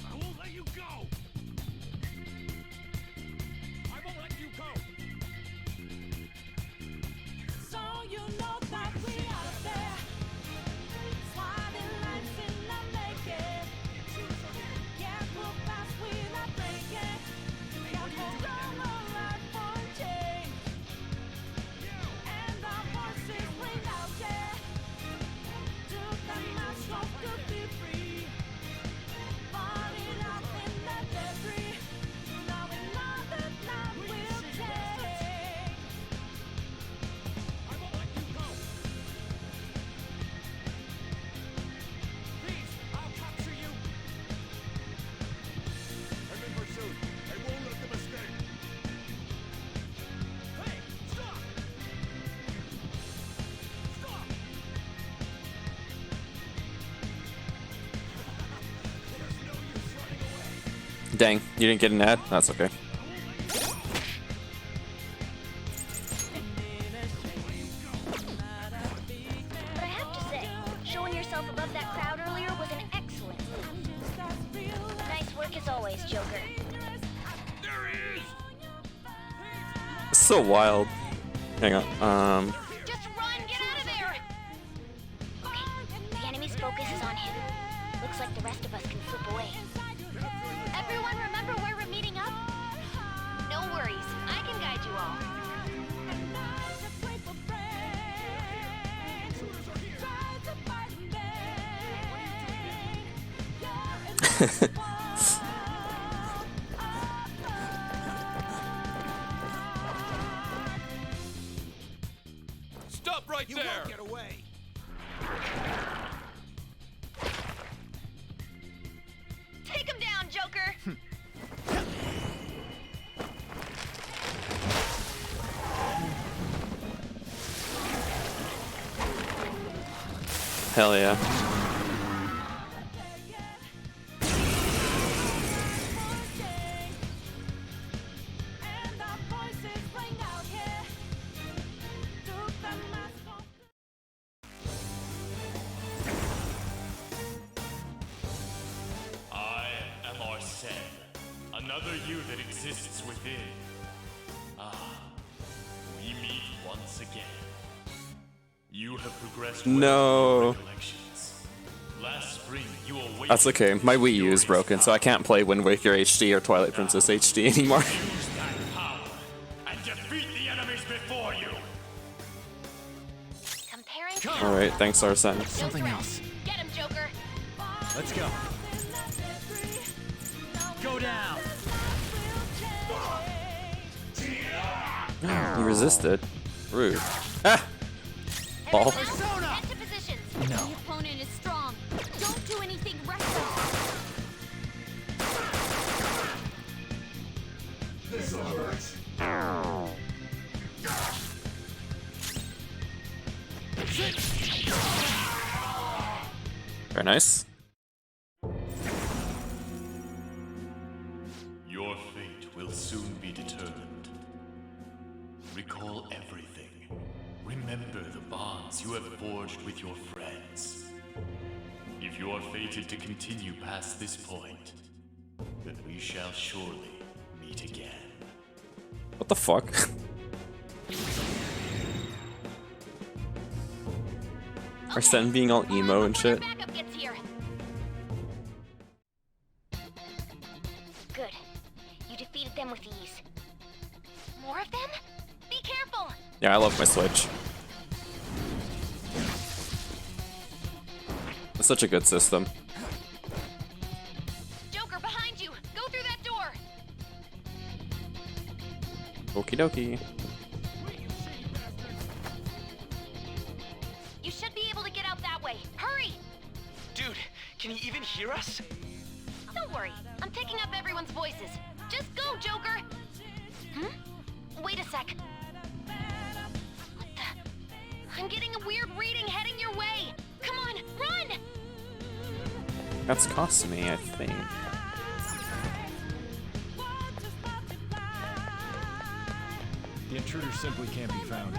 I won't let you go! I won't let you go! So you know that we are there, swatting lights in the making. Can't move fast without breaking. Can't hold on alive for change. And our voices ring out, yeah. To the mass of could be free. Falling out in the debris. Now we know that now will take. I won't let you go! Please, I'll capture you! I'm in pursuit. I won't let them escape! Hey, stop! Stop! There's no use running away! Dang, you didn't get an ad? That's okay. But I have to say, showing yourself above that crowd earlier was an excellent move. Nice work as always, Joker. There he is! So wild. Hang on. Just run! Get out of there! Okay, the enemy's focus is on him. Looks like the rest of us can slip away. Everyone remember where we're meeting up? No worries, I can guide you all. Stop right there! You won't get away! Take him down, Joker! Hell yeah. And our voices ring out here. To the mass of I am Arsene, exists within. Ah, we meet once again. You have progressed well No. in your recollections. Last spring, you awakened. That's okay. My Wii U is broken, so I can't play Wind Waker HD or Twilight Princess HD anymore. Use that power and defeat the enemies before you. Comparing. Alright, thanks, Arsene. Something else. Get him, Joker. Let's go. Go down. You resisted. Rude. Ah! Ball. Get to positions. No. The opponent is strong. Don't do anything reckless. This'll hurt. Very nice. Your fate will soon be determined. Recall everything. Remember the bonds you have forged with your friends. If you are fated to continue past this point, then we shall surely meet again. What the fuck? Arsene being all emo and shit. Backup gets here. Good. You defeated them with ease. More of them? Be careful. Yeah, I love my Switch. It's such a good system. Joker, behind you. Go through that door. Okie dokie. You should be able to get out that way. Hurry! Dude, can you even hear us? Don't worry. I'm picking up everyone's voices. Just go, Joker! Wait a sec. What the? I'm getting a weird reading heading your way. Come on, run! That's Cosme, I think. The intruder simply can't be found.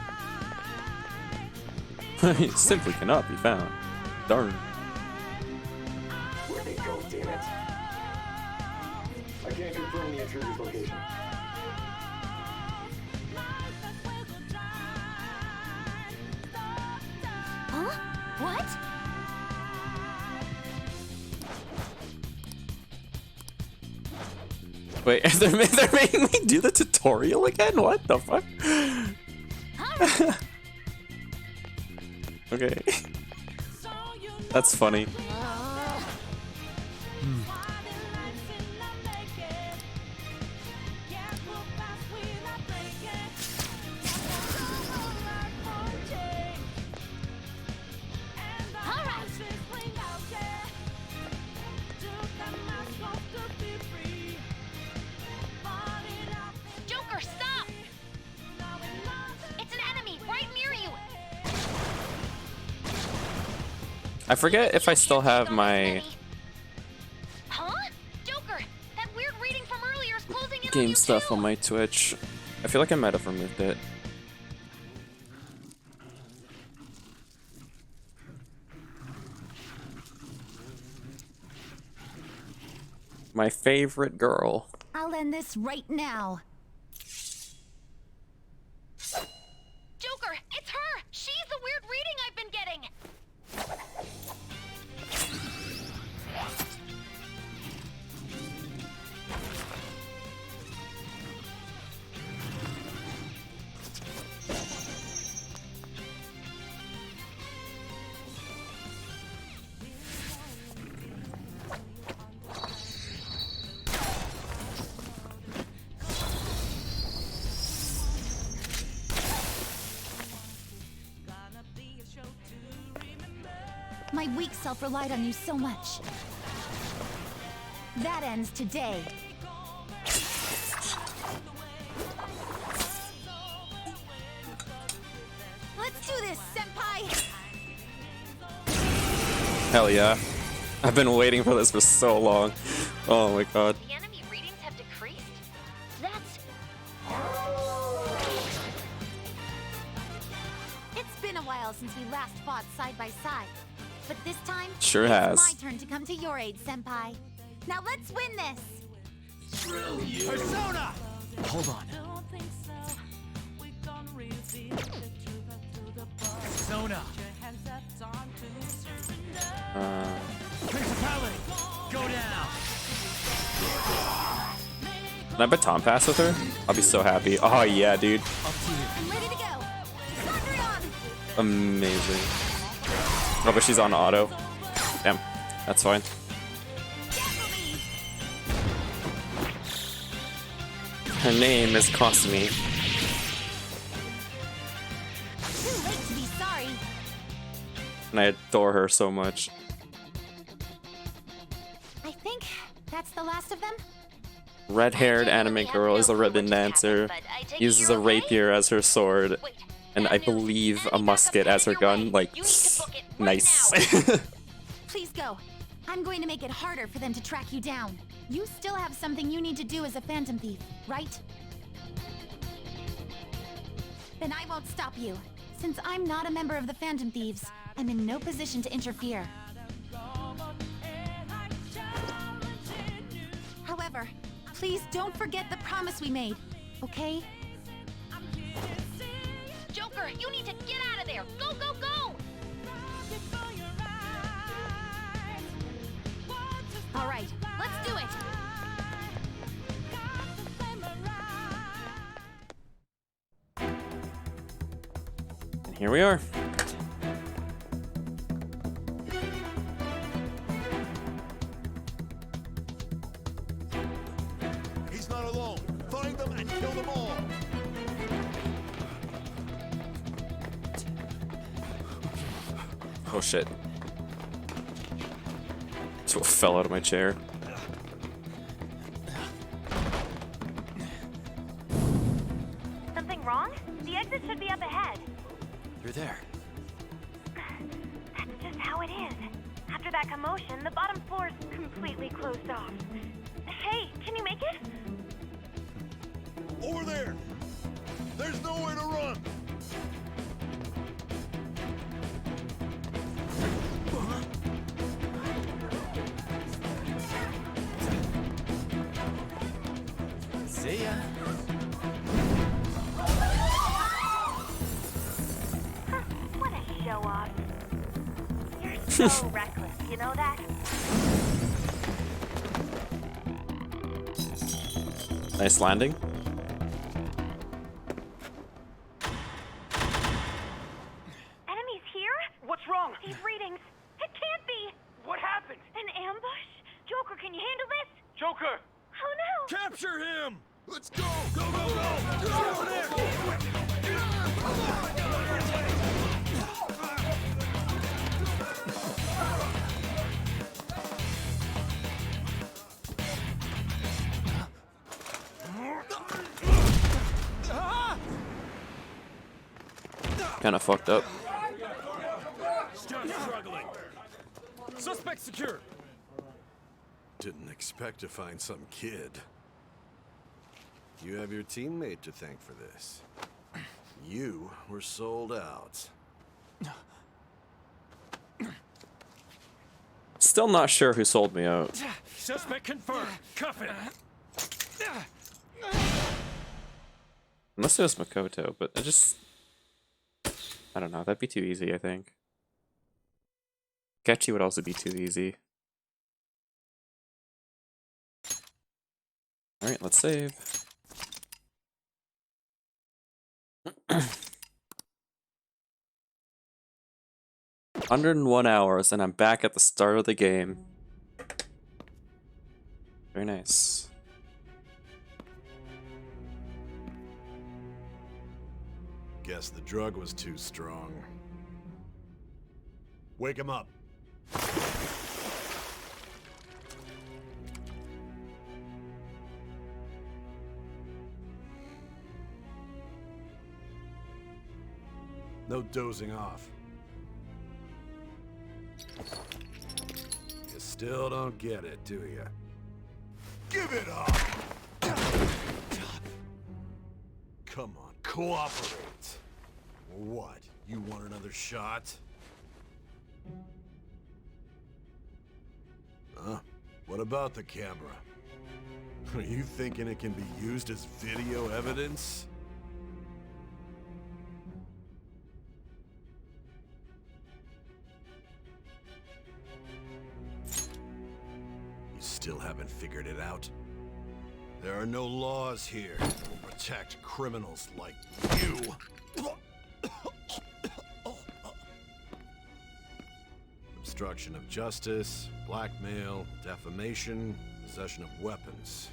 It simply cannot be found. Darn. Where'd they go, damn it? I can't confirm the intruder's location. Huh? What? Wait, they're making me do the tutorial again? What the fuck? Okay. That's funny. Joker, stop! It's an enemy right near you. I forget if I still have my Huh? Joker, that weird reading from earlier is closing in on game you stuff too. on my Twitch. I feel like I might have removed it. My favorite girl. I'll end this right now. Joker, it's her! She's the weird reading I've been getting! My weak self relied on you so much. That ends today. Let's do this, Senpai! Hell yeah. I've been waiting for this for so long. Oh my god. The enemy readings have decreased? That's... It's been a while since we last fought side by side. But this time, Sure it's has. my turn to come to your aid, Senpai. Now let's win this! Persona! Hold on. Persona! Principality! Go down! Can I baton pass with her? I'll be so happy. Oh yeah, dude. I'm ready to go. Thunderion! Amazing. Oh, but she's on auto. Damn. That's fine. Her name is Cosme. Too late to be sorry. And I adore her so much. I think that's the last of them. Red-haired anime girl is a ribbon dancer, uses a rapier as her sword, and I believe a musket as her gun. Like, nice. Please go. I'm going to make it harder for them to track you down. You still have something you need to do as a Phantom Thief, right? Then I won't stop you. Since I'm not a member of the Phantom Thieves, I'm in no position to interfere. However, please don't forget the promise we made, okay? Joker, you need to get out of there! Go, go, go! All right, let's do it! And here we are. He's not alone. Find them and kill them all. Oh shit. So fell out of my chair. Something wrong? The exit should be up ahead. You're there. That's just how it is. After that commotion, the bottom floor's completely closed off. Hey, can you make it? Over there. There's nowhere to run. See ya. What a show off. You're so reckless, you know that? Nice landing. Enemies here? What's wrong? These readings. It can't be. What happened? An ambush? Joker, can you handle this? Joker! Oh no! Capture him! Let's go! Go, go, go! Get over there! Kinda fucked up. Still struggling. Suspect secure! Didn't expect to find some kid. You have your teammate to thank for this. You were sold out. Still not sure who sold me out. Suspect confirmed. Cuff it! Unless it was Makoto, but I don't know, that'd be too easy, I think. Getchy would also be too easy. Alright, let's save. 101 hours, and I'm back at the start of the game. Very nice. Guess the drug was too strong. Wake him up. No dozing off. You still don't get it, do you? Give it up! Come on, cooperate. What? You want another shot? Huh? What about the camera? Are you thinking it can be used as video evidence? You still haven't figured it out? There are no laws here that will protect criminals like you. Obstruction of justice, blackmail, defamation, possession of weapons.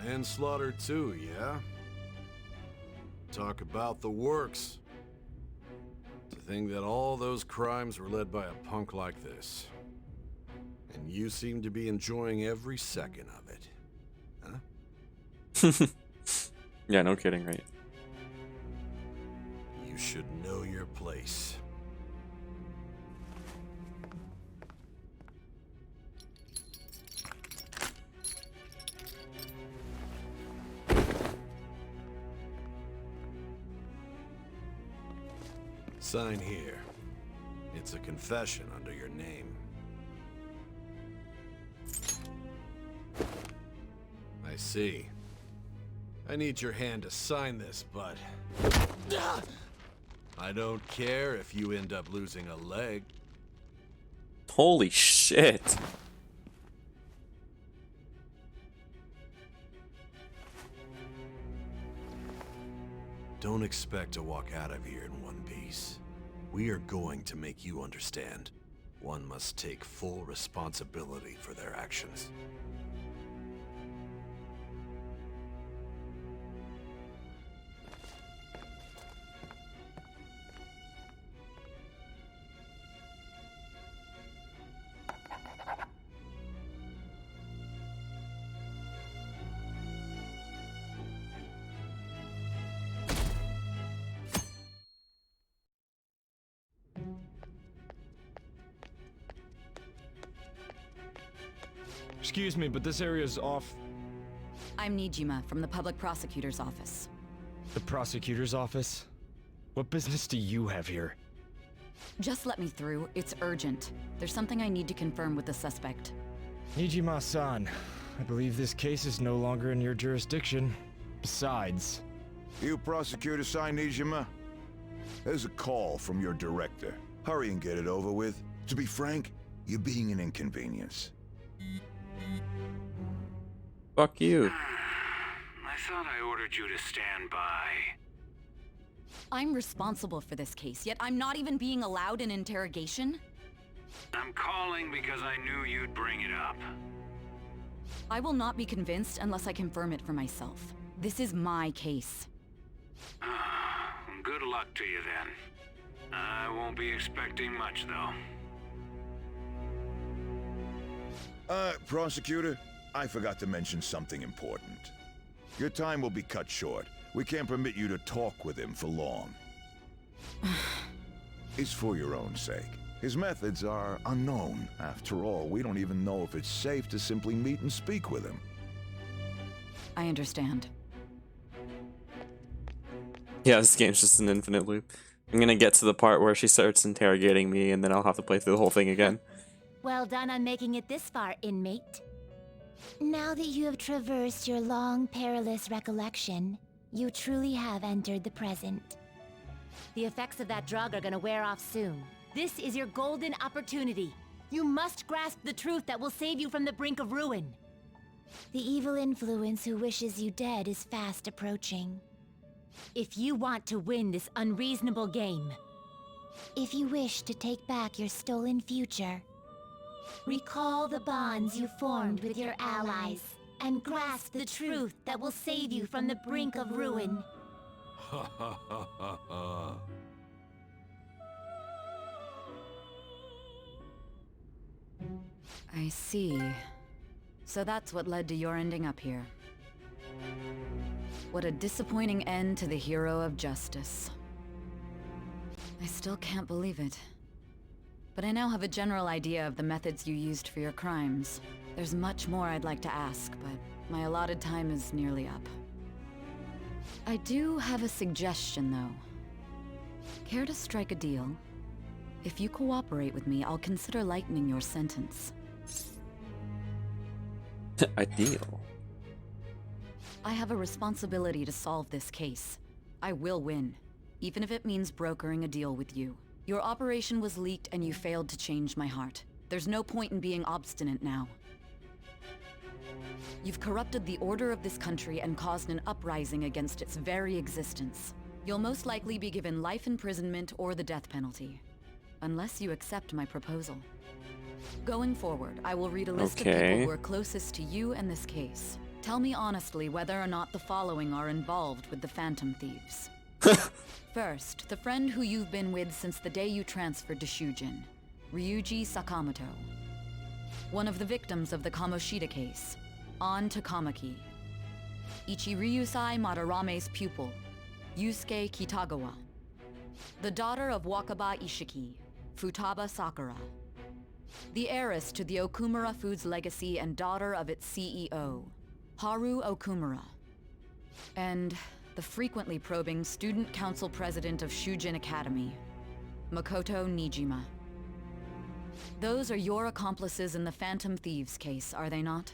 Manslaughter too, yeah? Talk about the works. To think that all those crimes were led by a punk like this. And you seem to be enjoying every second of it. Huh? Yeah, no kidding, right? You should know your place. Sign here. It's a confession under your name. I see. I need your hand to sign this, but I don't care if you end up losing a leg. Holy shit. Don't expect to walk out of here in one piece. We are going to make you understand. One must take full responsibility for their actions. Excuse me, but this area's off. I'm Nijima from the Public Prosecutor's Office. The prosecutor's office? What business do you have here? Just let me through. It's urgent. There's something I need to confirm with the suspect. Nijima-san, I believe this case is no longer in your jurisdiction. Besides... You prosecutor sign Nijima? There's a call from your director. Hurry and get it over with. To be frank, you're being an inconvenience. Fuck you. I thought I ordered you to stand by. I'm responsible for this case, yet I'm not even being allowed an interrogation? I'm calling because I knew you'd bring it up. I will not be convinced unless I confirm it for myself. This is my case. Good luck to you then. I won't be expecting much, though. Prosecutor, I forgot to mention something important. Your time will be cut short. We can't permit you to talk with him for long. It's for your own sake. His methods are unknown. After all, we don't even know if it's safe to simply meet and speak with him. I understand. Yeah, this game's just an infinite loop. I'm gonna get to the part where she starts interrogating me, and then I'll have to play through the whole thing again. Well done on making it this far, inmate. Now that you have traversed your long, perilous recollection, you truly have entered the present. The effects of that drug are gonna wear off soon. This is your golden opportunity. You must grasp the truth that will save you from the brink of ruin. The evil influence who wishes you dead is fast approaching. If you want to win this unreasonable game, if you wish to take back your stolen future, recall the bonds you formed with your allies, and grasp the truth that will save you from the brink of ruin. Ha ha ha ha ha. I see. So that's what led to your ending up here. What a disappointing end to the hero of justice. I still can't believe it. But I now have a general idea of the methods you used for your crimes. There's much more I'd like to ask, but my allotted time is nearly up. I do have a suggestion, though. Care to strike a deal? If you cooperate with me, I'll consider lightening your sentence. Ideal. I have a responsibility to solve this case. I will win, even if it means brokering a deal with you. Your operation was leaked and you failed to change my heart. There's no point in being obstinate now. You've corrupted the order of this country and caused an uprising against its very existence. You'll most likely be given life imprisonment or the death penalty, unless you accept my proposal. Going forward, I will read a list of people who are closest to you and this case. Tell me honestly whether or not the following are involved with the Phantom Thieves. First, the friend who you've been with since the day you transferred to Shujin, Ryuji Sakamoto. One of the victims of the Kamoshida case, An Takamaki. Ichiryusai Madarame's pupil, Yusuke Kitagawa. The daughter of Wakaba Ishiki, Futaba Sakura. The heiress to the Okumura Foods legacy and daughter of its CEO, Haru Okumura. And the frequently probing student council president of Shujin Academy, Makoto Nijima. Those are your accomplices in the Phantom Thieves case, are they not?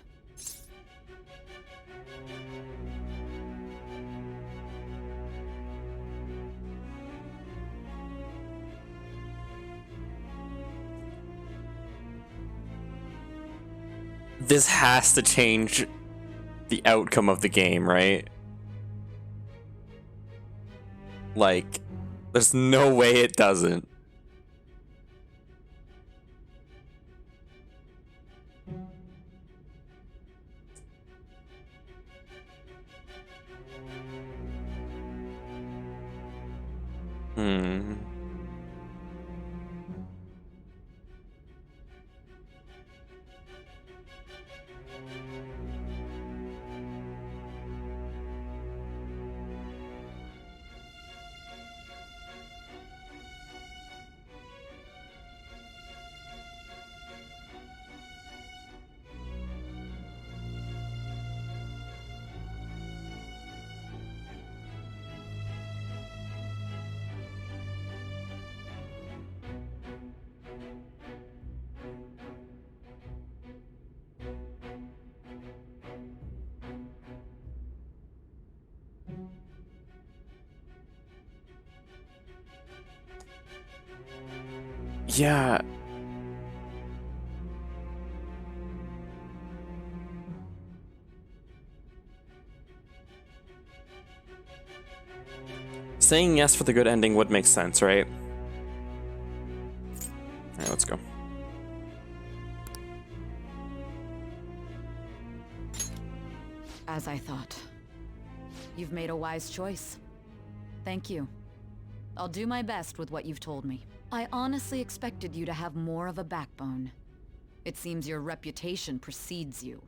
This has to change the outcome of the game, right? Like, there's no way it doesn't. Yeah. Saying yes for the good ending would make sense, right? Alright, let's go. As I thought. You've made a wise choice. Thank you. I'll do my best with what you've told me. I honestly expected you to have more of a backbone. It seems your reputation precedes you.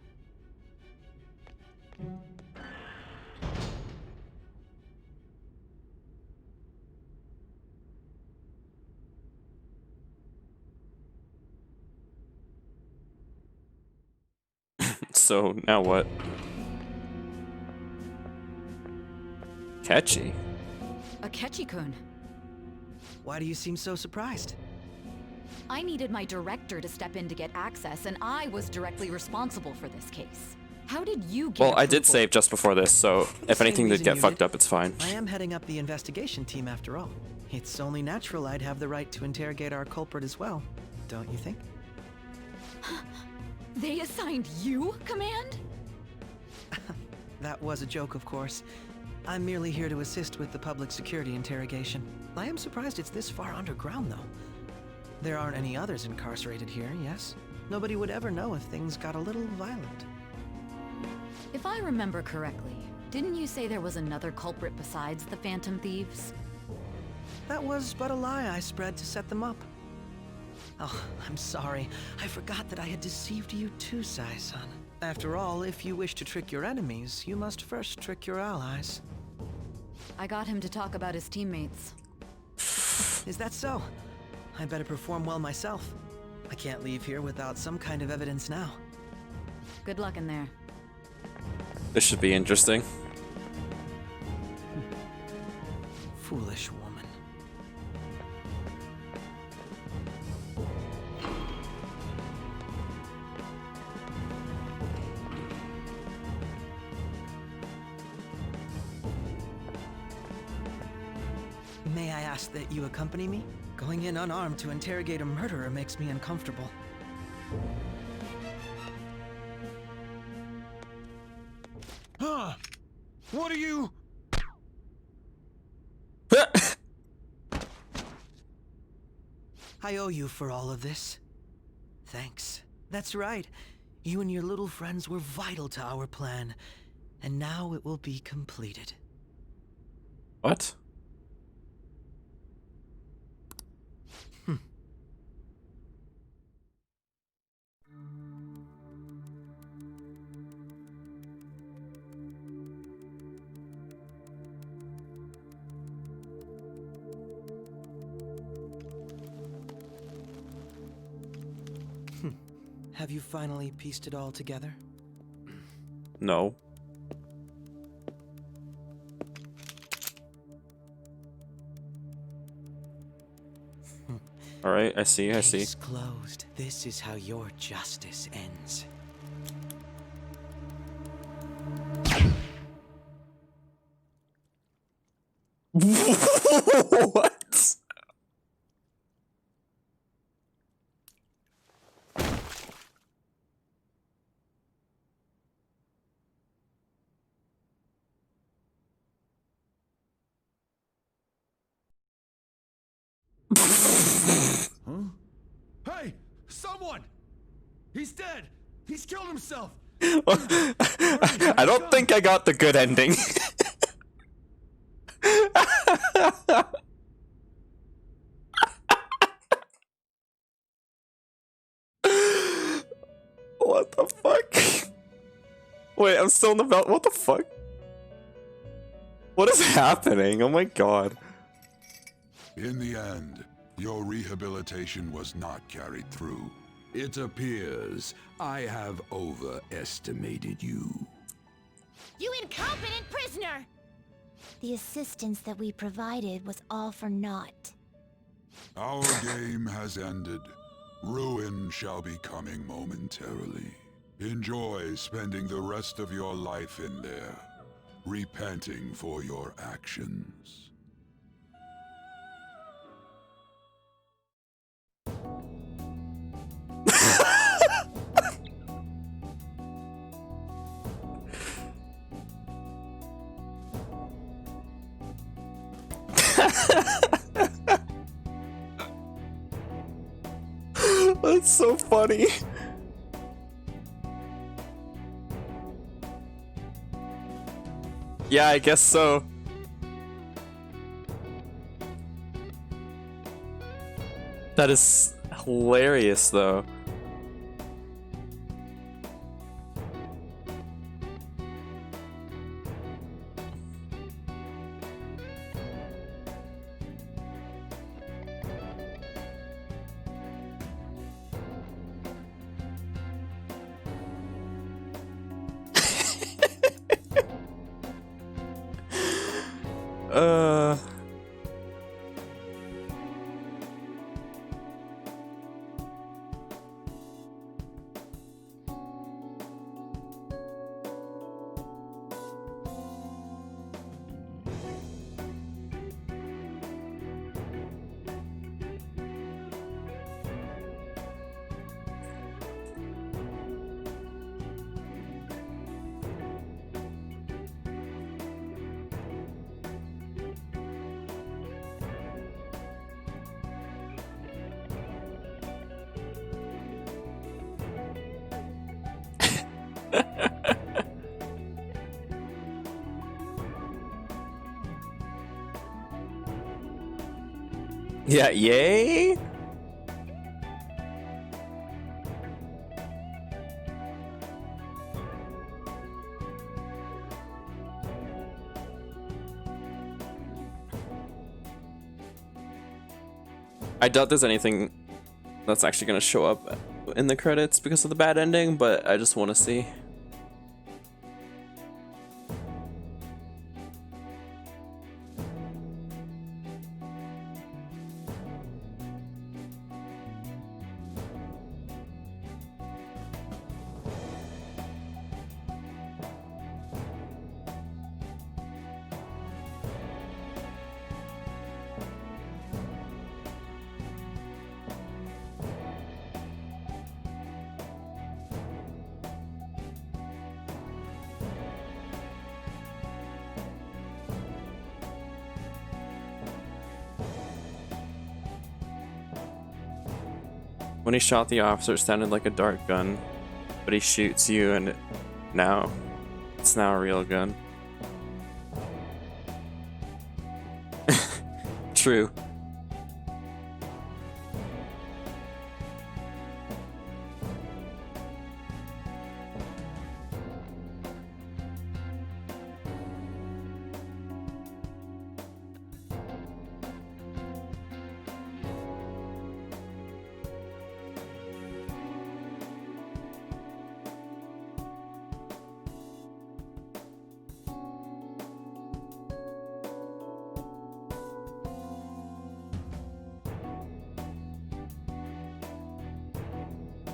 So, now what? Akechi? Akechi-kun. Why do you seem so surprised? I needed my director to step in to get access, and I was directly responsible for this case. How did you get Well, I did save just before this, so if anything did get fucked up, it's fine. I am heading up the investigation team after all. It's only natural I'd have the right to interrogate our culprit as well, don't you think? They assigned you command? That was a joke, of course. I'm merely here to assist with the public security interrogation. I am surprised it's this far underground, though. There aren't any others incarcerated here, yes? Nobody would ever know if things got a little violent. If I remember correctly, didn't you say there was another culprit besides the Phantom Thieves? That was but a lie I spread to set them up. Oh, I'm sorry. I forgot that I had deceived you too, Sai-san. After all, if you wish to trick your enemies, you must first trick your allies. I got him to talk about his teammates. Is that so? I better perform well myself. I can't leave here without some kind of evidence now. Good luck in there. This should be interesting. Foolish woman. May I ask that you accompany me? Going in unarmed to interrogate a murderer makes me uncomfortable. Huh? What are you? I owe you for all of this. Thanks. That's right. You and your little friends were vital to our plan, and now it will be completed. What? Have you finally pieced it all together? No. All right, I see. Case closed. This is how your justice ends. What? Huh? Hey! Someone! He's dead! He's killed himself! I don't think I got the good ending. What the fuck? Wait, I'm still in the belt. What the fuck? What is happening? Oh my god. In the end, your rehabilitation was not carried through. It appears I have overestimated you. You incompetent prisoner! The assistance that we provided was all for naught. Our game has ended. Ruin shall be coming momentarily. Enjoy spending the rest of your life in there, repenting for your actions. That's so funny. Yeah, I guess so. That is hilarious, though. Yeah, yay? I doubt there's anything that's actually going to show up in the credits because of the bad ending, but I just want to see. When he shot the officer, it sounded like a dart gun, but he shoots you and it's now a real gun. True.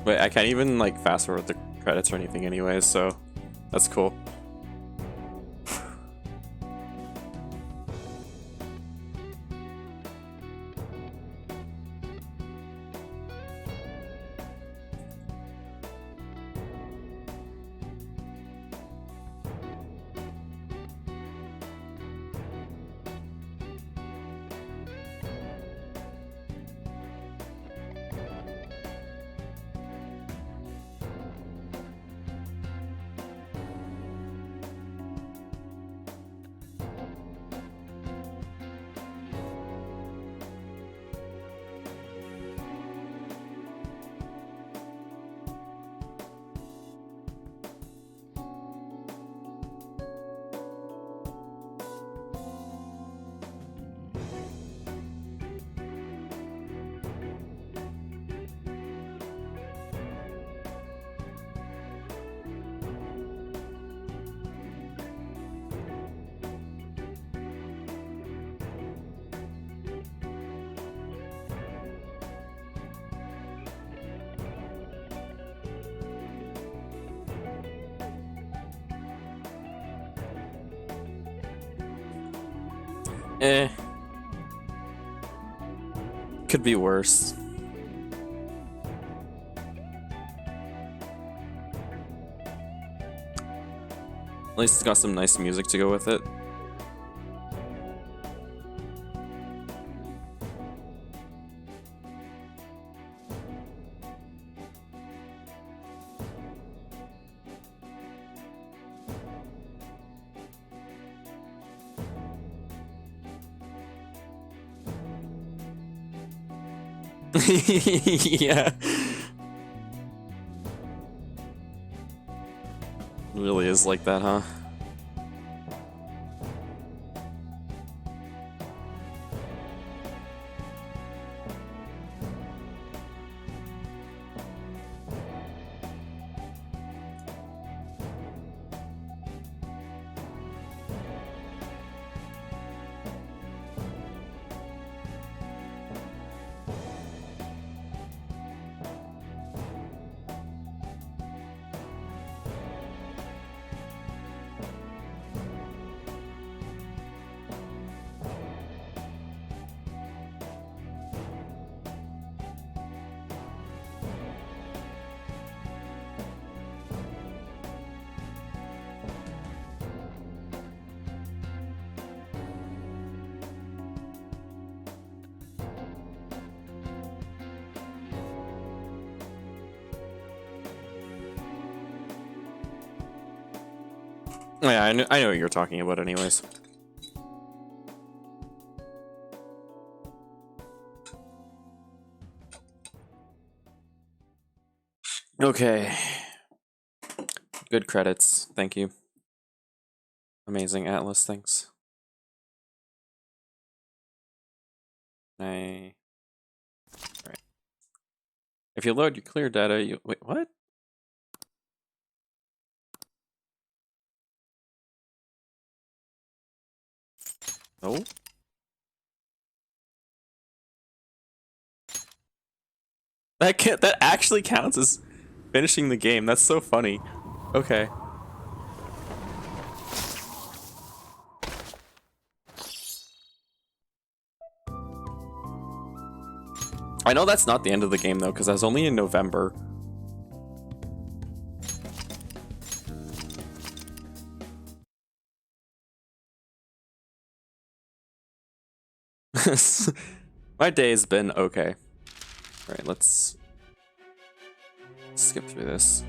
Wait, I can't even like fast forward the credits or anything anyways, so that's cool. Could be worse. At least it's got some nice music to go with it. Yeah. It really is like that, huh? Yeah, I know what you're talking about anyways. Okay. Good credits. Thank you. Amazing Atlas, thanks. Right. If you load your clear data, you wait, what? No. That actually counts as finishing the game. That's so funny. Okay. I know that's not the end of the game though, because I was only in November. My day's been okay. Alright, let's skip through this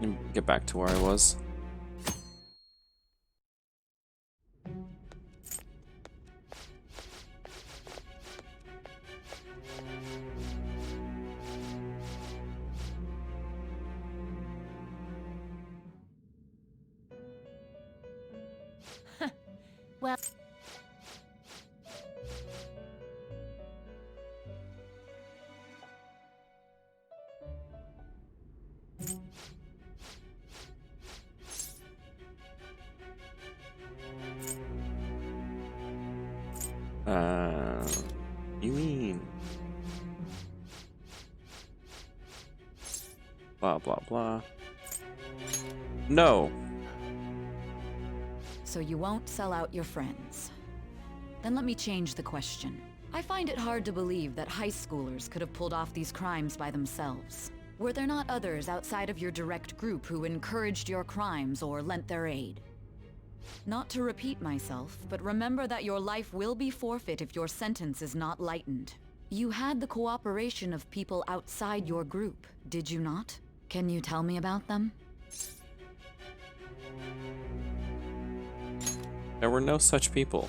and get back to where I was. Well... You mean... Blah, blah, blah. No! So you won't sell out your friends. Then let me change the question. I find it hard to believe that high schoolers could have pulled off these crimes by themselves. Were there not others outside of your direct group who encouraged your crimes or lent their aid? Not to repeat myself, but remember that your life will be forfeit if your sentence is not lightened. You had the cooperation of people outside your group, did you not? Can you tell me about them? There were no such people.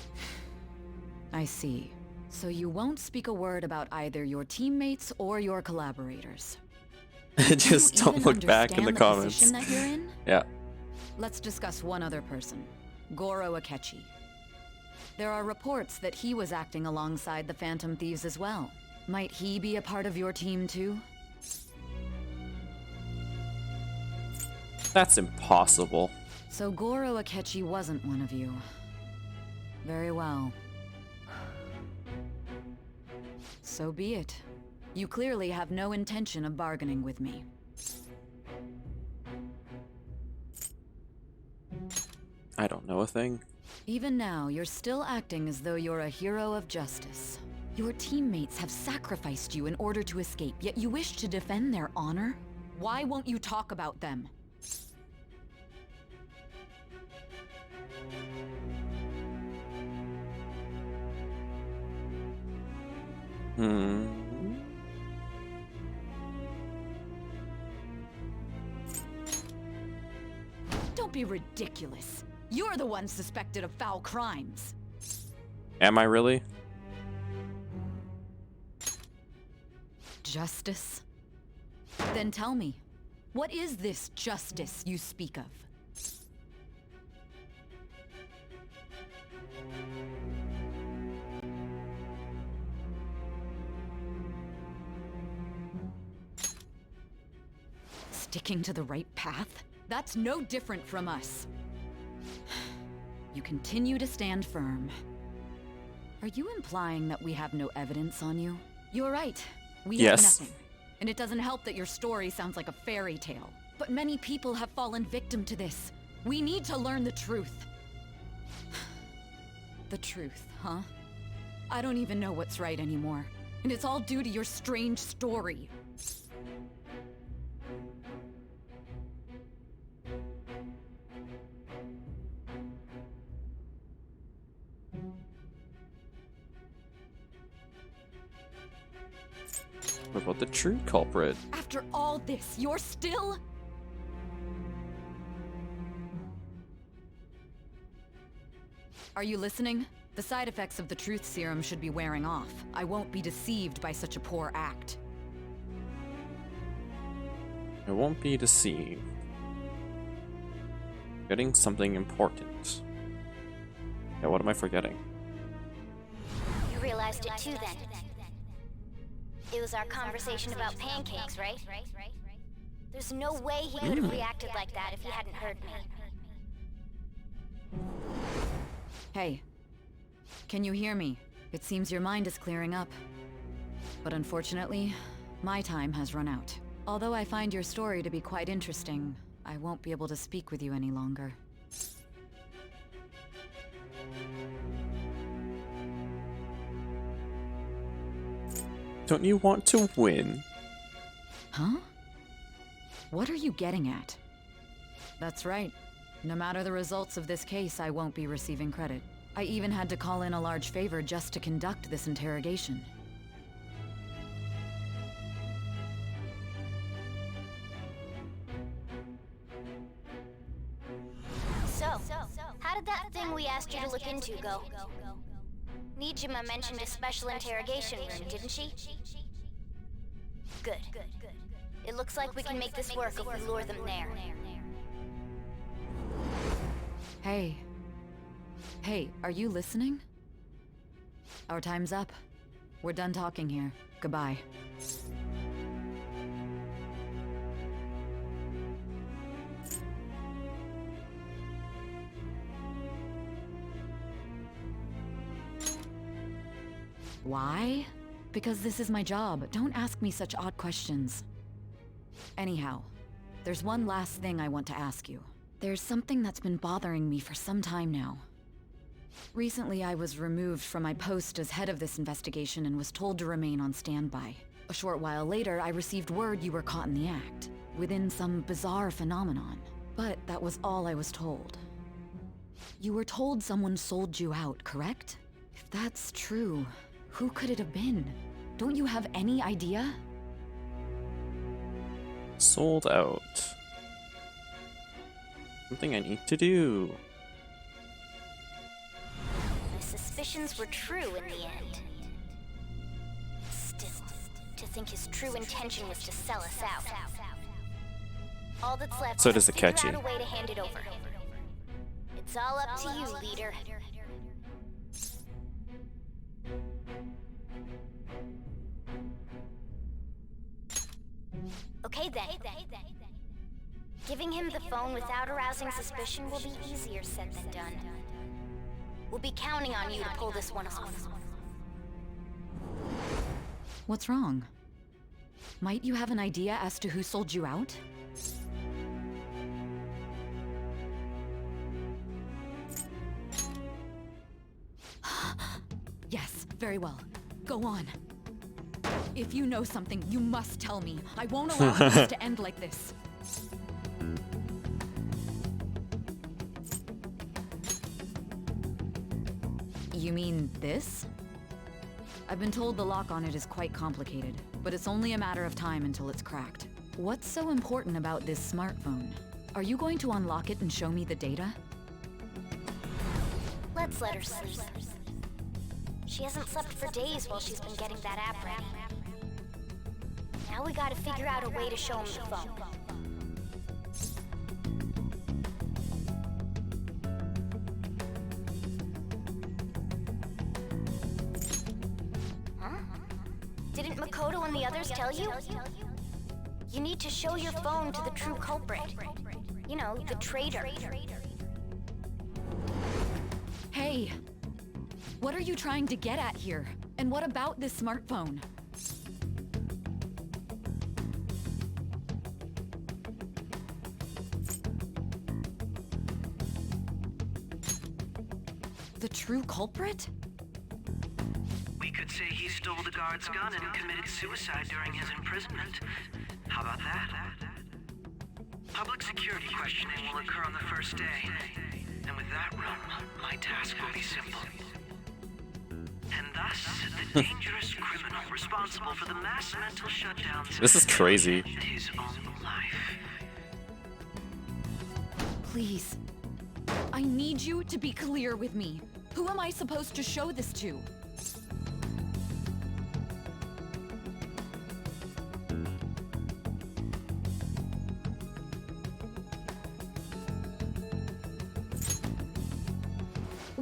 I see. So you won't speak a word about either your teammates or your collaborators. Just don't look back in the comments. Position that you're in? Yeah. Let's discuss one other person, Goro Akechi. There are reports that he was acting alongside the Phantom Thieves as well. Might he be a part of your team too? That's impossible. So Goro Akechi wasn't one of you. Very well. So be it. You clearly have no intention of bargaining with me. I don't know a thing. Even now, you're still acting as though you're a hero of justice. Your teammates have sacrificed you in order to escape, yet you wish to defend their honor? Why won't you talk about them? Don't be ridiculous. You're the one suspected of foul crimes. Am I really? Justice? Then tell me, what is this justice you speak of? Sticking to the right path? That's no different from us. You continue to stand firm. Are you implying that we have no evidence on you? You're right. We have nothing. And it doesn't help that your story sounds like a fairy tale. But many people have fallen victim to this. We need to learn the truth. The truth, huh? I don't even know what's right anymore. And it's all due to your strange story. What about the true culprit? After all this, you're still... Are you listening? The side effects of the truth serum should be wearing off. I won't be deceived by such a poor act. I won't be deceived. Forgetting something important. Yeah, what am I forgetting? You realized it too then. It was our conversation about pancakes, right? There's no way he could have reacted like that if he hadn't heard me. Hey, can you hear me? It seems your mind is clearing up. But unfortunately, my time has run out. Although I find your story to be quite interesting, I won't be able to speak with you any longer. Don't you want to win? Huh? What are you getting at? That's right. No matter the results of this case, I won't be receiving credit. I even had to call in a large favor just to conduct this interrogation. asked you to look into, Go. Nijima mentioned a special interrogation room, didn't she? Good. It looks like we can make this work if we lure them there. Hey. Hey, are you listening? Our time's up. We're done talking here. Goodbye. Why? Because this is my job. Don't ask me such odd questions. Anyhow, there's one last thing I want to ask you. There's something that's been bothering me for some time now. Recently, I was removed from my post as head of this investigation and was told to remain on standby. A short while later, I received word you were caught in the act, within some bizarre phenomenon. But that was all I was told. You were told someone sold you out, correct? If that's true, who could it have been? Don't you have any idea? Sold out. Something I need to do. My suspicions were true in the end. Still, to think his true intention was to sell us out. All that's left So is does to Akechi. figure out a way to hand it over. It's all up to you, leader. Okay then. Giving him the phone without arousing suspicion will be easier said than done. We'll be counting on you to pull this one off. What's wrong? Might you have an idea as to who sold you out? Yes, very well. Go on. If you know something, you must tell me. I won't allow this to end like this. You mean this? I've been told the lock on it is quite complicated, but it's only a matter of time until it's cracked. What's so important about this smartphone? Are you going to unlock it and show me the data? Let's let her sleep. She hasn't slept for days while she's been getting that app ready. Now we gotta figure out a way to show him the phone. Huh? Didn't Makoto and the others tell you? You need to show your phone to the true culprit. You know, the traitor. Hey! What are you trying to get at here? And what about this smartphone? The true culprit? We could say he stole the guard's gun and committed suicide during his imprisonment. How about that? Public security questioning will occur on the first day. And with that run, my task will be simple. And thus, the dangerous criminal responsible for the mass mental shutdowns This is crazy. of his own life. Please. I need you to be clear with me. Who am I supposed to show this to?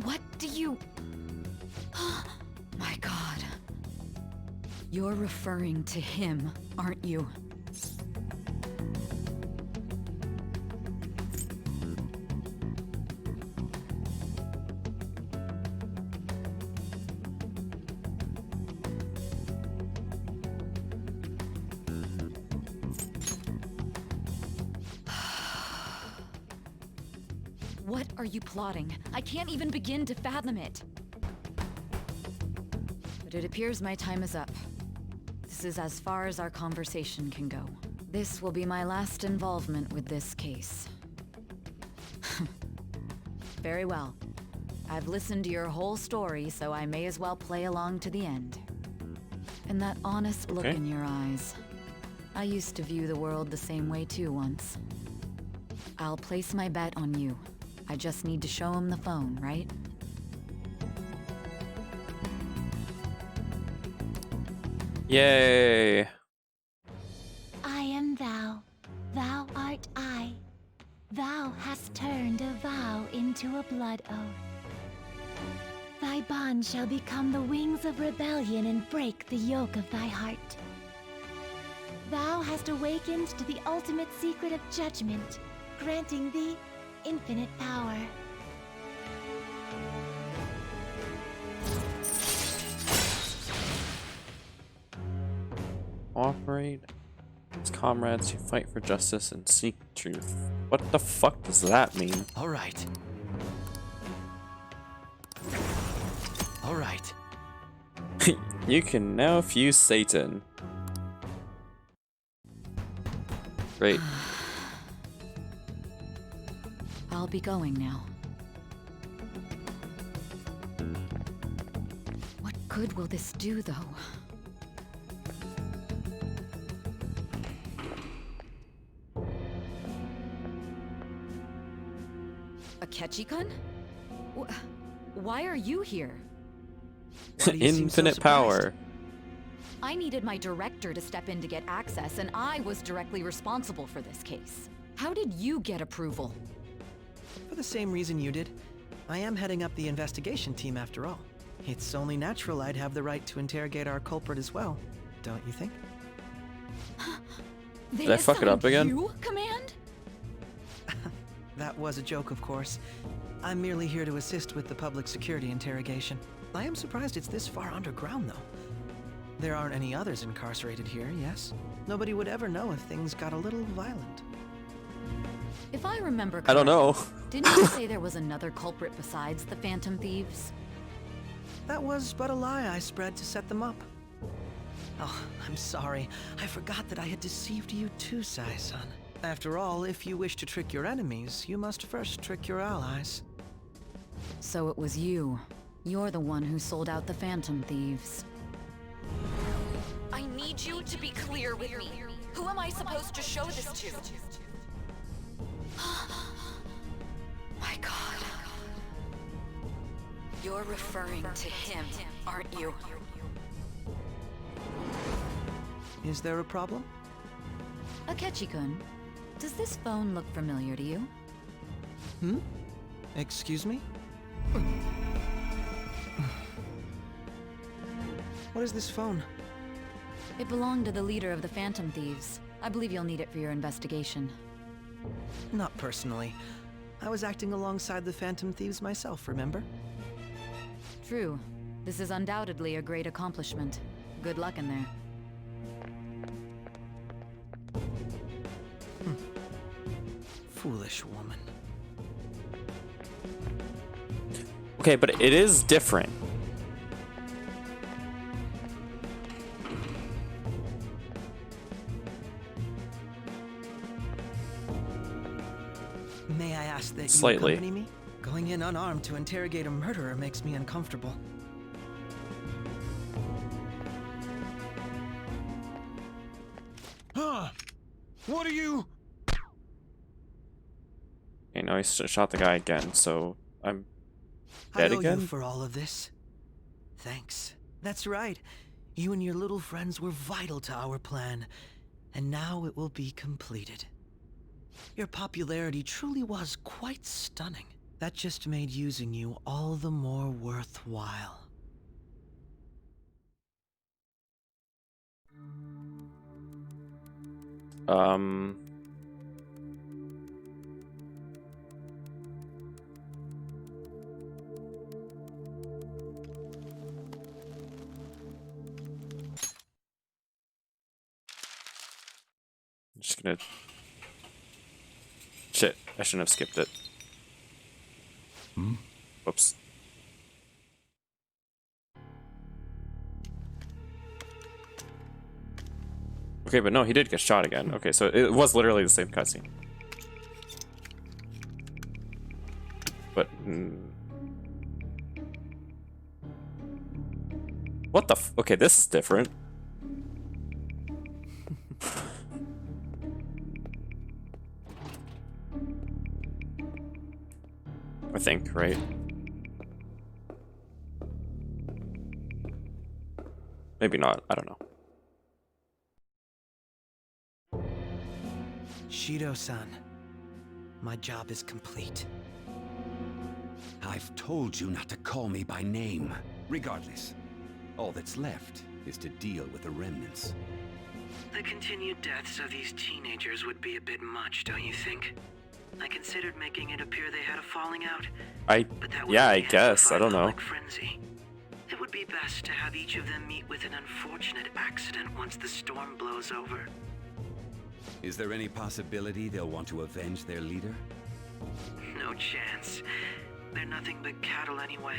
What do you... My God. You're referring to him, aren't you? What are you plotting? I can't even begin to fathom it. But it appears my time is up. This is as far as our conversation can go. This will be my last involvement with this case. Very well. I've listened to your whole story, so I may as well play along to the end. And that honest look in your eyes. I used to view the world the same way too once. I'll place my bet on you. I just need to show him the phone, right? Yay! I am thou, thou art I. Thou hast turned a vow into a blood oath. Thy bond shall become the wings of rebellion and break the yoke of thy heart. Thou hast awakened to the ultimate secret of judgment, granting thee infinite power. Cooperate as comrades who fight for justice and seek truth. What the fuck does that mean? All right. All right. You can now fuse Satan. Great. I'll be going now. What good will this do, though? Akechi-kun? Why are you here? Infinite power. I needed my director to step in to get access, and I was directly responsible for this case. How did you get approval? For the same reason you did. I am heading up the investigation team after all. It's only natural I'd have the right to interrogate our culprit as well, don't you think? Did I fuck it up again? You, Command? That was a joke, of course. I'm merely here to assist with the public security interrogation. I am surprised it's this far underground, though. There aren't any others incarcerated here, yes? Nobody would ever know if things got a little violent. If I remember correctly, I don't know. Didn't you say there was another culprit besides the Phantom Thieves? That was but a lie I spread to set them up. Oh, I'm sorry. I forgot that I had deceived you too, Sai-san. After all, if you wish to trick your enemies, you must first trick your allies. So it was you. You're the one who sold out the Phantom Thieves. I need you to be clear with me. Who am I supposed to show this to? My God. You're referring to him, aren't you? Is there a problem? Akechi-kun, does this phone look familiar to you? Hmm? Excuse me? What is this phone? It belonged to the leader of the Phantom Thieves. I believe you'll need it for your investigation. Not personally. I was acting alongside the Phantom Thieves myself, remember? True. This is undoubtedly a great accomplishment. Good luck in there. Foolish woman. Okay, but it is different. May I ask that Slightly. you accompany me? Going in unarmed to interrogate a murderer makes me uncomfortable. Huh? What are you? Okay, now he shot the guy again, so I'm I dead owe again? you for all of this. Thanks. That's right. You and your little friends were vital to our plan, and now it will be completed. Your popularity truly was quite stunning. That just made using you all the more worthwhile. I'm just gonna... Shit, I shouldn't have skipped it. Whoops. Okay, but no, he did get shot again. Okay, so it was literally the same cutscene. But... What the f- Okay, this is different. think, right? Maybe not. I don't know. Shido-san, my job is complete. I've told you not to call me by name. Regardless, all that's left is to deal with the remnants. The continued deaths of these teenagers would be a bit much, don't you think? I considered making it appear they had a falling out. Yeah, I guess. I don't know. Frenzy. It would be best to have each of them meet with an unfortunate accident once the storm blows over. Is there any possibility they'll want to avenge their leader? No chance. They're nothing but cattle anyway.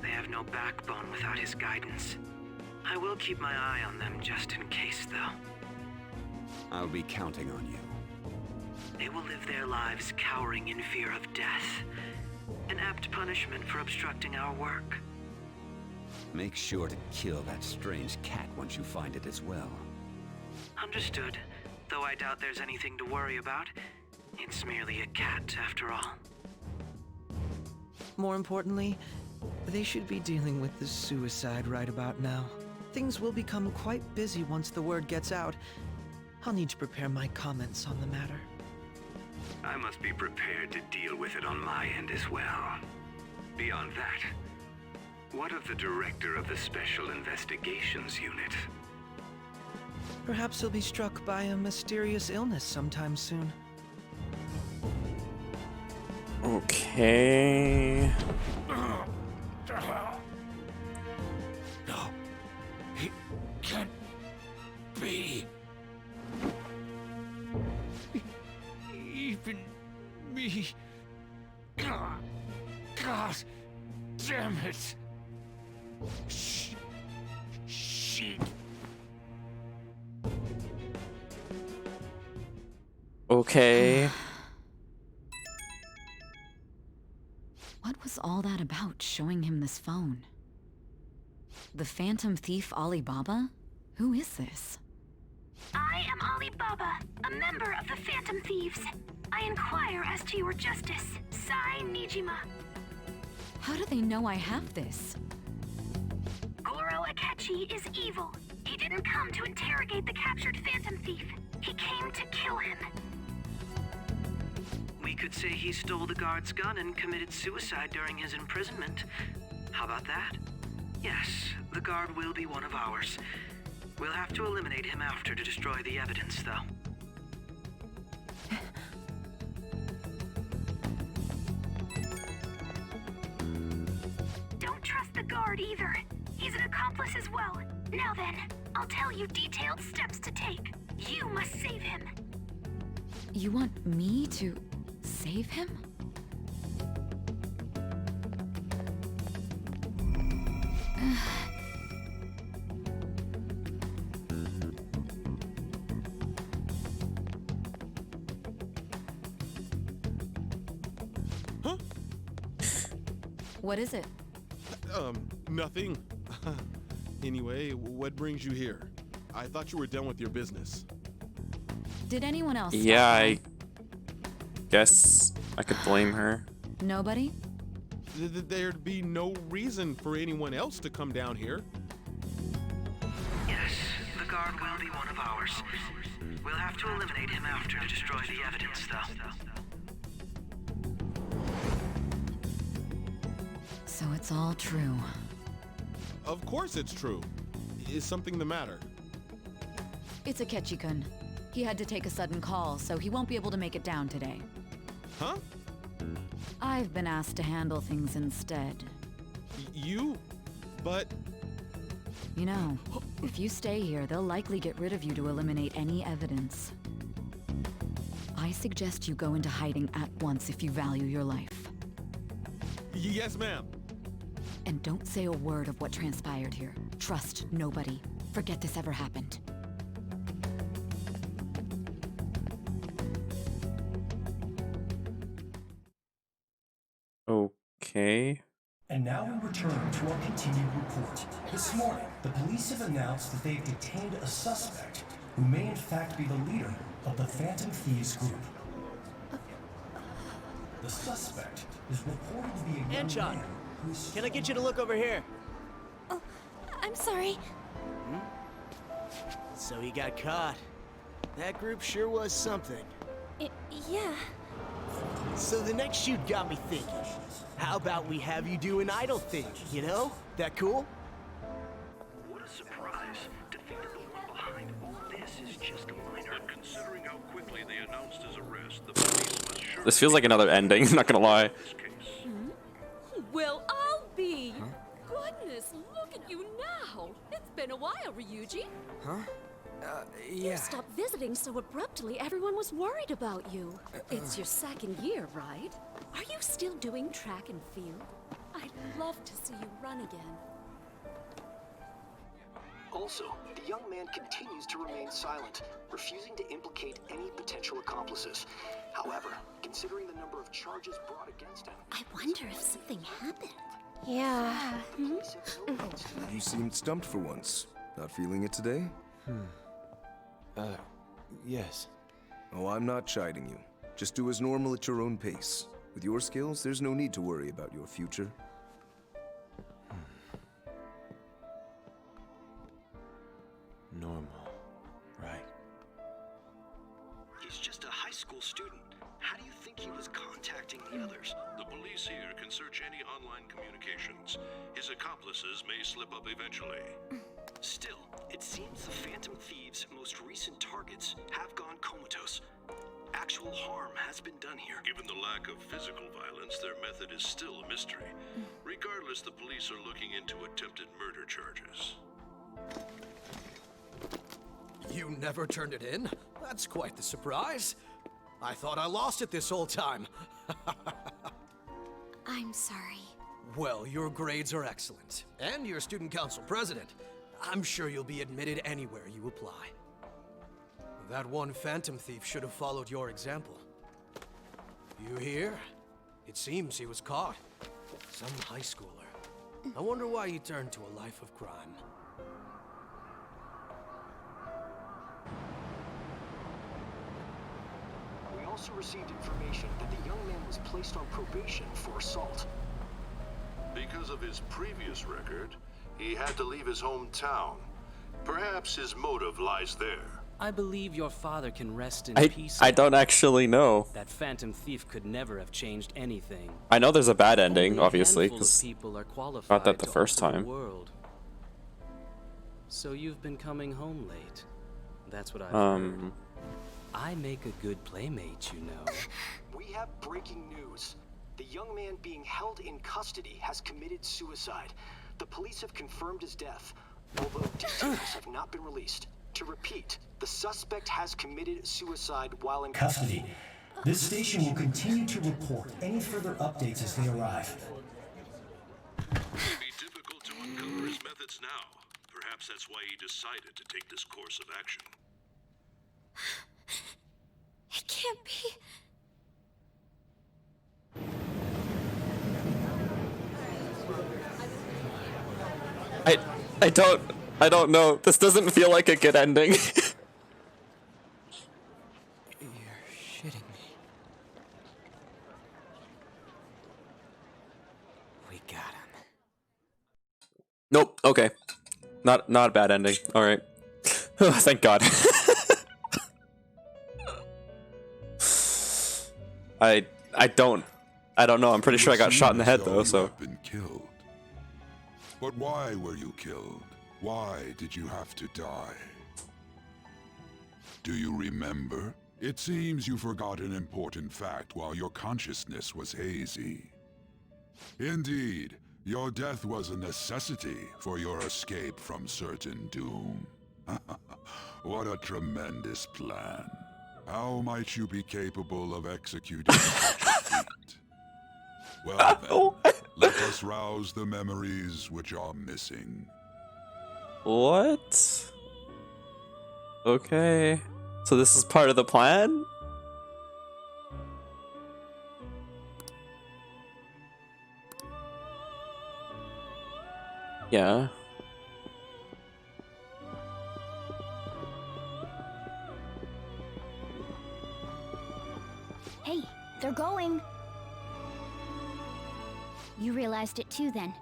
They have no backbone without his guidance. I will keep my eye on them just in case, though. I'll be counting on you. They will live their lives cowering in fear of death. An apt punishment for obstructing our work. Make sure to kill that strange cat once you find it as well. Understood. Though I doubt there's anything to worry about. It's merely a cat, after all. More importantly, they should be dealing with the suicide right about now. Things will become quite busy once the word gets out. I'll need to prepare my comments on the matter. I must be prepared to deal with it on my end as well. Beyond that, what of the director of the Special Investigations Unit? Perhaps he'll be struck by a mysterious illness sometime soon. Okay. No, it can't be. Even me. God damn it. Shit. Okay. What was all that about, showing him this phone? The Phantom Thief Alibaba? Who is this? I am Alibaba, a member of the Phantom Thieves. I inquire as to your justice, Sai Nijima. How do they know I have this? Goro Akechi is evil. He didn't come to interrogate the captured Phantom Thief. He came to kill him. We could say he stole the guard's gun and committed suicide during his imprisonment. How about that? Yes, the guard will be one of ours. We'll have to eliminate him after to destroy the evidence, though. Don't trust the guard either. He's an accomplice as well. Now then, I'll tell you detailed steps to take. You must save him. You want me to save him? Huh? What is it? Nothing. Anyway, what brings you here? I thought you were done with your business. Did anyone else? Yeah, I guess I could blame her. Nobody? There'd be no reason for anyone else to come down here. Yes, the guard will be one of ours. We'll have to eliminate him after to destroy the evidence, though. So it's all true. Of course it's true. Is something the matter? It's Akechi-kun. He had to take a sudden call, so he won't be able to make it down today. Huh? I've been asked to handle things instead. You? But... You know, if you stay here, they'll likely get rid of you to eliminate any evidence. I suggest you go into hiding at once if you value your life. Yes, ma'am. And don't say a word of what transpired here. Trust nobody. Forget this ever happened. Okay. And now we return to our continued report. This morning, the police have announced that they've detained a suspect who may in fact be the leader of the Phantom Thieves group. The suspect is reported to be a young Anchon, man who's... can I get you to look over here? Oh, I'm sorry. So he got caught. That group sure was something. Yeah. So the next shoot got me thinking. How about we have you do an idle thing, you know? That cool? What a surprise to think that the one behind all this is just a minor. But considering how quickly they announced his arrest, the police must surely... This feels like another ending, not gonna lie. Well, I'll be. Goodness, look at you now. It's been a while, Ryuji. Huh? You Yeah. stopped visiting so abruptly, everyone was worried about you. It's your second year, right? Are you still doing track and field? I'd love to see you run again. Also, the young man continues to remain silent, refusing to implicate any potential accomplices. However, considering the number of charges brought against him... I wonder if something happened. Yeah. You seemed stumped for once. Not feeling it today? Yes. Oh, I'm not chiding you. Just do as normal at your own pace. With your skills, there's no need to worry about your future. Normal, right? He's just a high school student. How do you think he was contacting the others? The police here can search any online communications. His accomplices may slip up eventually. Still, it seems the Phantom Thieves' most recent targets have gone comatose. Actual harm has been done here. Given the lack of physical violence, their method is still a mystery. Regardless, the police are looking into attempted murder charges. You never turned it in? That's quite the surprise. I thought I lost it this whole time. I'm sorry. Well, your grades are excellent. And you're student council president. I'm sure you'll be admitted anywhere you apply. That one Phantom Thief should have followed your example. You hear? It seems he was caught. Some high schooler. I wonder why he turned to a life of crime. We also received information that the young man was placed on probation for assault. Because of his previous record, he had to leave his hometown. Perhaps his motive lies there. I believe your father can rest in peace. I don't actually know. That Phantom Thief could never have changed anything. I know there's a bad ending, Only a obviously, handful of because people are qualified got that the to first alter the time. world. So you've been coming home late. That's what I've heard. I make a good playmate, you know. We have breaking news. The young man being held in custody has committed suicide. The police have confirmed his death, although details have not been released. To repeat, the suspect has committed suicide while in Custody. This station will continue to report any further updates as they arrive. It may be difficult to uncover his methods now. Perhaps that's why he decided to take this course of action. It can't be. I don't know. This doesn't feel like a good ending. You're shitting me. We got him. Nope. Okay. Not a bad ending. All right. Thank God. I don't know. I'm pretty sure I got shot in the head though. So. Been killed. But why were you killed? Why did you have to die? Do you remember? It seems you forgot an important fact while your consciousness was hazy. Indeed, your death was a necessity for your escape from certain doom. What a tremendous plan. How might you be capable of executing such a feat? Well then, let us rouse the memories which are missing. What? Okay. So this is part of the plan? Yeah. Hey, they're going. You realized it too then.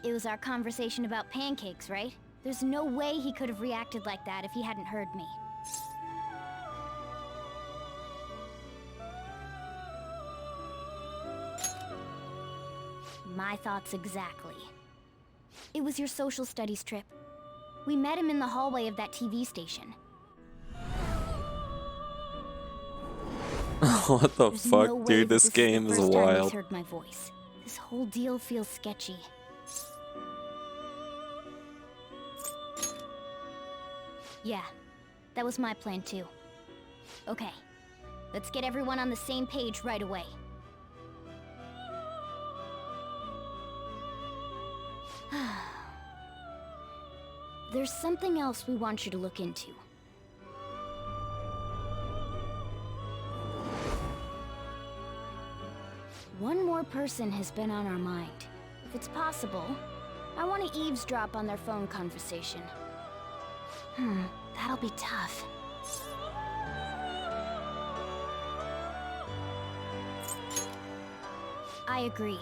It was our conversation about pancakes, right? There's no way he could have reacted like that if he hadn't heard me. My thoughts exactly. It was your social studies trip. We met him in the hallway of that TV station. What the There's fuck, no way dude? that This game the is first time he's wild. heard my voice. This whole deal feels sketchy. Yeah, that was my plan too. Okay, let's get everyone on the same page right away. There's something else we want you to look into. One more person has been on our mind. If it's possible, I want to eavesdrop on their phone conversation. That'll be tough. I agree.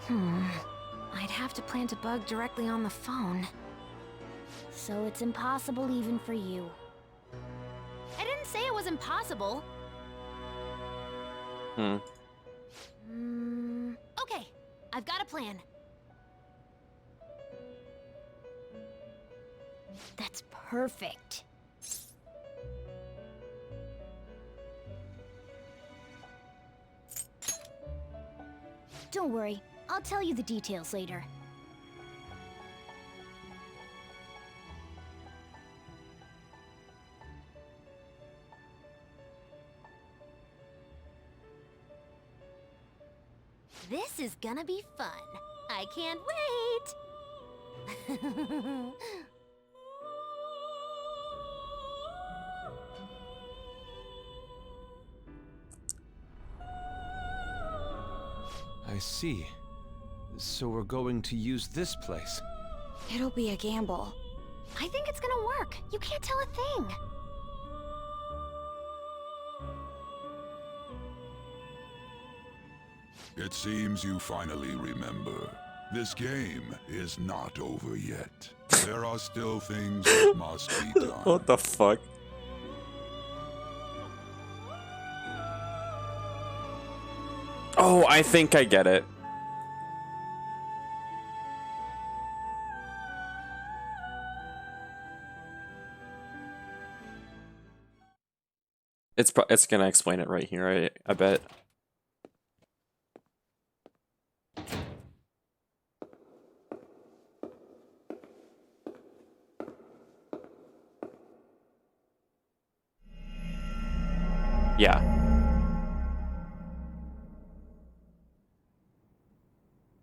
I'd have to plant a bug directly on the phone. So it's impossible even for you. I didn't say it was impossible. Okay, I've got a plan. That's perfect. Don't worry, I'll tell you the details later. This is gonna be fun. I can't wait! I see. So we're going to use this place. It'll be a gamble. I think it's gonna work. You can't tell a thing. It seems you finally remember. This game is not over yet. There are still things that must be done. What the fuck? Oh, I think I get it. It's gonna explain it right here, I bet. Yeah.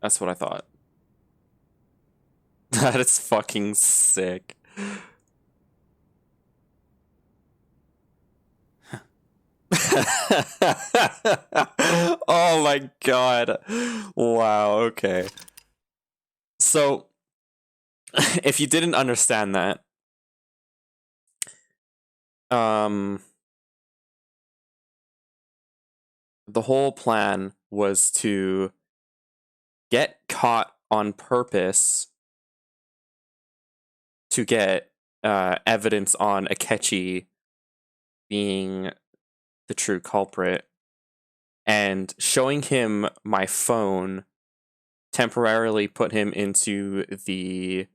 That's what I thought. That is fucking sick. Oh my god. Wow, okay. So, if you didn't understand that, the whole plan was to get caught on purpose to get evidence on Akechi being the true culprit, and showing him my phone temporarily put him into the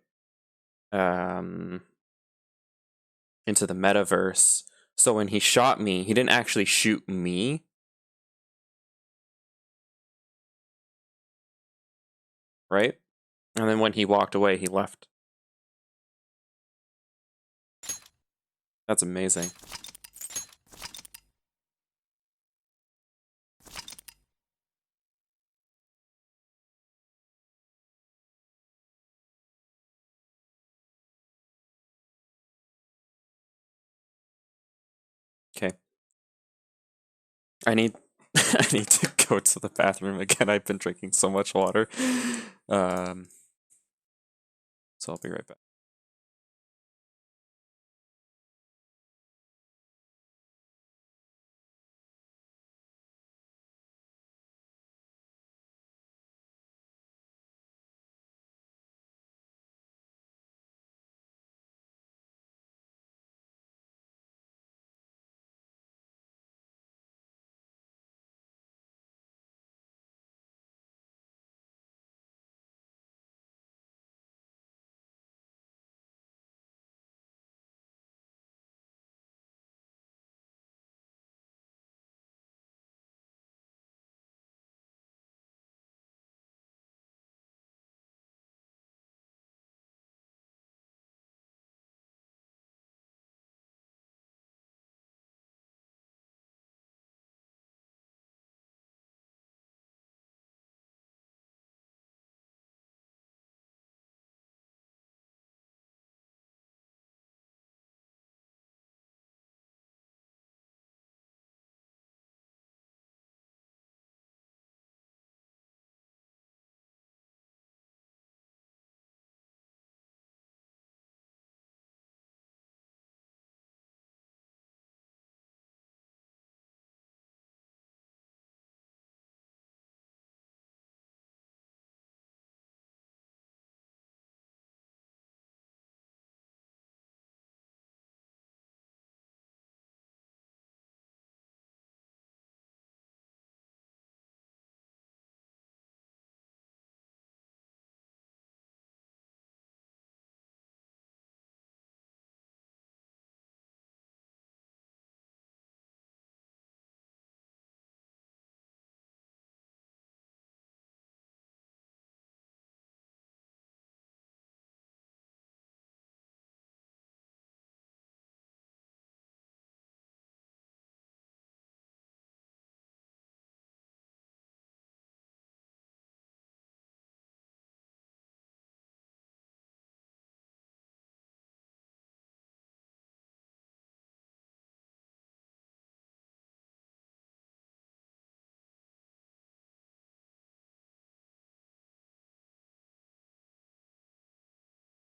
metaverse. So when he shot me, he didn't actually shoot me. Right? And then when he walked away, he left. That's amazing. Okay. I need to go to the bathroom again. I've been drinking so much water. So I'll be right back.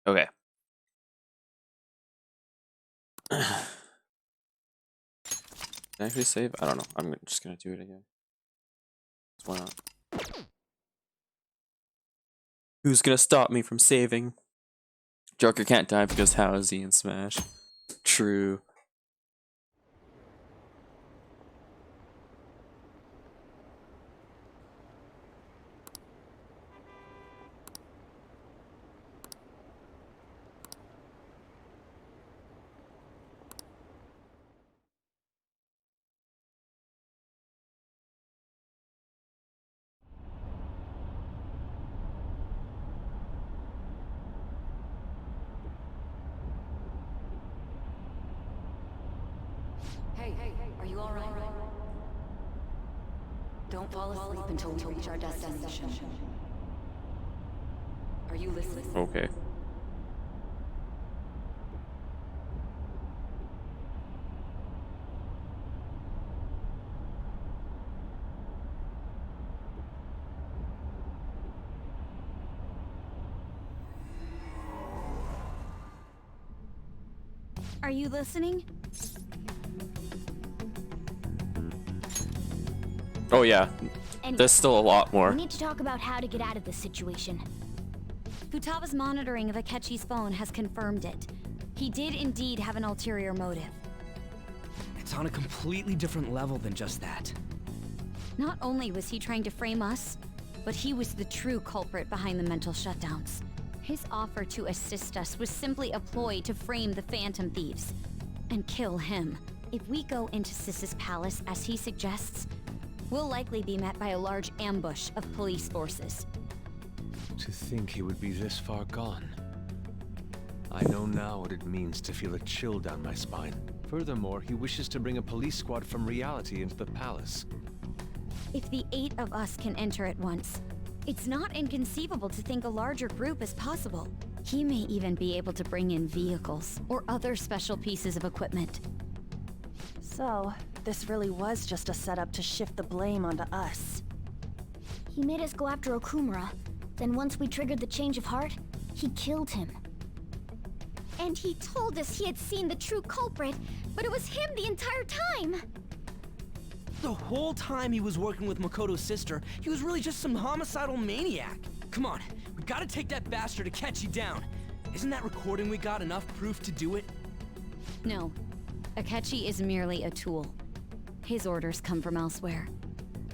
Okay. Can I actually save? I don't know. I'm just gonna do it again. Why not? Who's gonna stop me from saving? Joker can't die because how is he in Smash? True. Hey, are you all right? Don't fall asleep until we reach our destination. Are you listening? Okay. Are you listening? Oh yeah. Anyway, There's still a lot more. We need to talk about how to get out of this situation. Futaba's monitoring of Akechi's phone has confirmed it. He did indeed have an ulterior motive. It's on a completely different level than just that. Not only was he trying to frame us, but he was the true culprit behind the mental shutdowns. His offer to assist us was simply a ploy to frame the Phantom Thieves and kill him. If we go into Sis's palace as he suggests, we'll likely be met by a large ambush of police forces. To think he would be this far gone. I know now what it means to feel a chill down my spine. Furthermore, he wishes to bring a police squad from reality into the palace. If the 8 of us can enter at once, it's not inconceivable to think a larger group is possible. He may even be able to bring in vehicles or other special pieces of equipment. So, this really was just a setup to shift the blame onto us. He made us go after Okumura. Then once we triggered the change of heart, he killed him. And he told us he had seen the true culprit, but it was him the entire time! The whole time he was working with Makoto's sister, he was really just some homicidal maniac. Come on, we gotta take that bastard Akechi down. Isn't that recording we got enough proof to do it? No. Akechi is merely a tool. His orders come from elsewhere.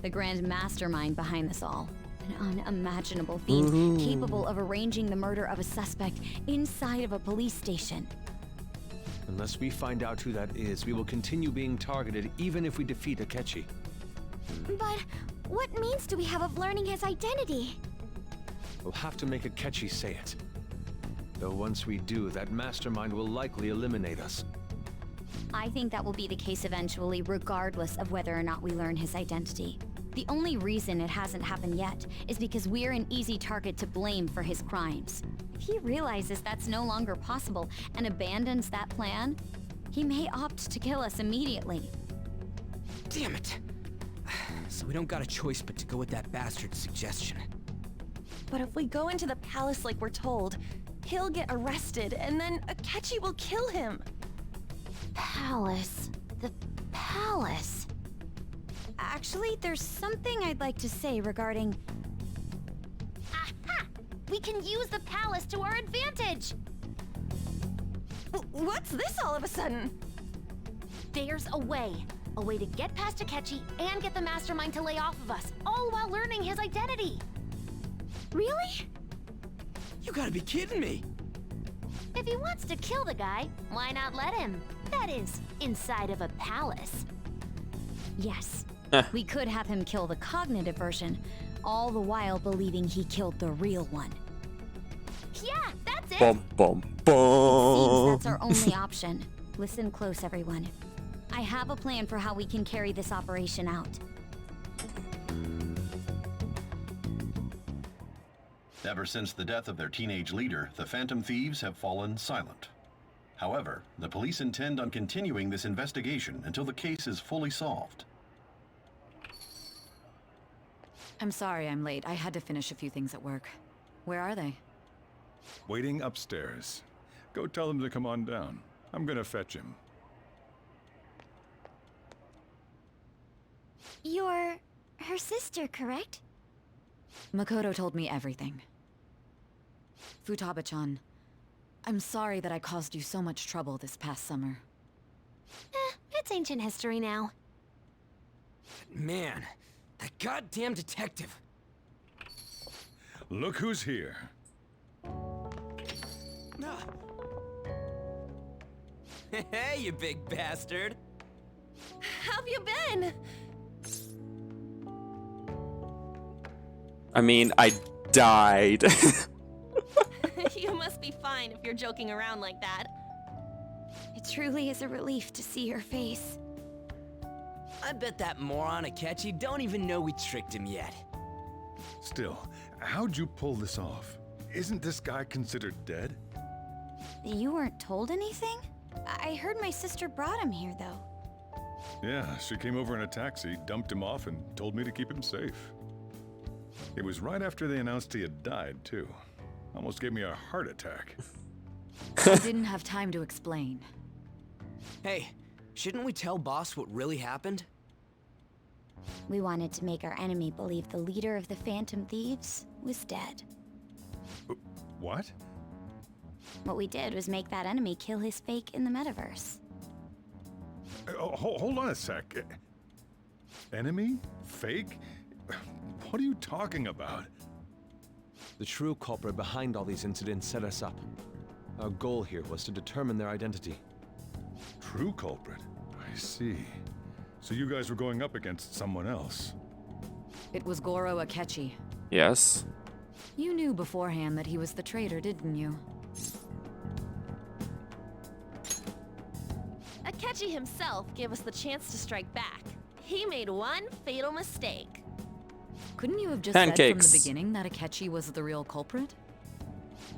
The grand mastermind behind this all. An unimaginable fiend capable of arranging the murder of a suspect inside of a police station. Unless we find out who that is, we will continue being targeted even if we defeat Akechi. But what means do we have of learning his identity? We'll have to make Akechi say it. Though once we do, that mastermind will likely eliminate us. I think that will be the case eventually, regardless of whether or not we learn his identity. The only reason it hasn't happened yet is because we're an easy target to blame for his crimes. If he realizes that's no longer possible and abandons that plan, he may opt to kill us immediately. Damn it! So we don't got a choice but to go with that bastard's suggestion. But if we go into the palace like we're told, he'll get arrested and then Akechi will kill him. Palace. The palace. Actually, there's something I'd like to say regarding... Aha! We can use the palace to our advantage! What's this all of a sudden? There's a way. A way to get past Akechi and get the mastermind to lay off of us, all while learning his identity. Really? You gotta be kidding me! If he wants to kill the guy, why not let him? That is, inside of a palace. Yes. We could have him kill the cognitive version, all the while believing he killed the real one. Yeah, that's it! Bum, bum, It bum. seems that's our only option. Listen close, everyone. I have a plan for how we can carry this operation out. Ever since the death of their teenage leader, the Phantom Thieves have fallen silent. However, the police intend on continuing this investigation until the case is fully solved. I'm sorry I'm late. I had to finish a few things at work. Where are they? Waiting upstairs. Go tell him to come on down. I'm gonna fetch him. You're her sister, correct? Makoto told me everything. Futaba-chan, I'm sorry that I caused you so much trouble this past summer. It's ancient history now. Man, that goddamn detective. Look who's here. Hey, you big bastard. How've you been? I mean, I died. You must be fine if you're joking around like that. It truly is a relief to see your face. I bet that moron Akechi don't even know we tricked him yet. Still, how'd you pull this off? Isn't this guy considered dead? You weren't told anything? I heard my sister brought him here, though. Yeah, she came over in a taxi, dumped him off, and told me to keep him safe. It was right after they announced he had died, too. Almost gave me a heart attack. I didn't have time to explain. Hey, shouldn't we tell boss what really happened? We wanted to make our enemy believe the leader of the Phantom Thieves was dead. What? What we did was make that enemy kill his fake in the metaverse. Hold on a sec. Enemy? Fake? What are you talking about? The true culprit behind all these incidents set us up. Our goal here was to determine their identity. True culprit? I see. So you guys were going up against someone else? It was Goro Akechi. Yes. You knew beforehand that he was the traitor, didn't you? Akechi himself gave us the chance to strike back. He made one fatal mistake. Couldn't you have just Pancakes. said from the beginning that Akechi was the real culprit?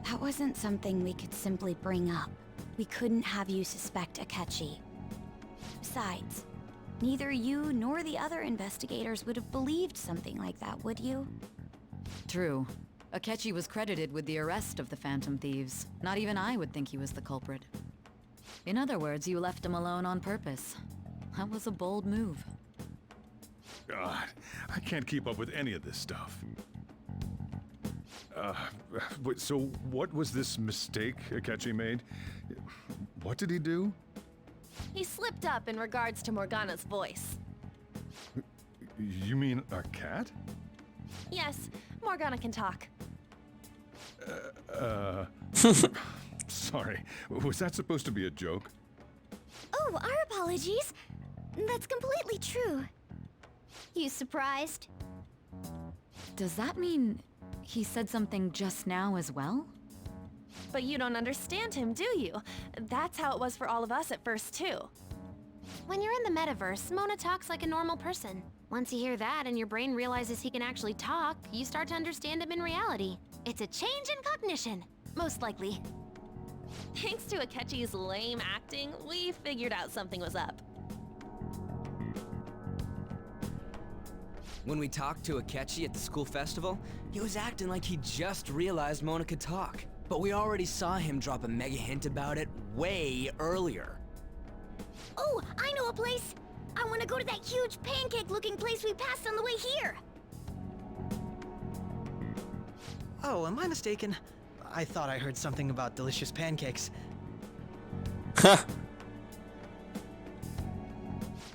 That wasn't something we could simply bring up. We couldn't have you suspect Akechi. Besides, neither you nor the other investigators would have believed something like that, would you? True. Akechi was credited with the arrest of the Phantom Thieves. Not even I would think he was the culprit. In other words, you left him alone on purpose. That was a bold move. God, I can't keep up with any of this stuff. So what was this mistake Akechi made? What did he do? He slipped up in regards to Morgana's voice. You mean a cat? Yes, Morgana can talk. Sorry, was that supposed to be a joke? Oh, our apologies. That's completely true. You surprised? Does that mean he said something just now as well? But you don't understand him, do you? That's how it was for all of us at first, too. When you're in the metaverse, Mona talks like a normal person. Once you hear that and your brain realizes he can actually talk, you start to understand him in reality. It's a change in cognition, most likely. Thanks to Akechi's lame acting, we figured out something was up. When we talked to Akechi at the school festival, he was acting like he just realized Mona could talk. But we already saw him drop a mega hint about it way earlier. Oh, I know a place! I want to go to that huge pancake-looking place we passed on the way here! Oh, am I mistaken? I thought I heard something about delicious pancakes.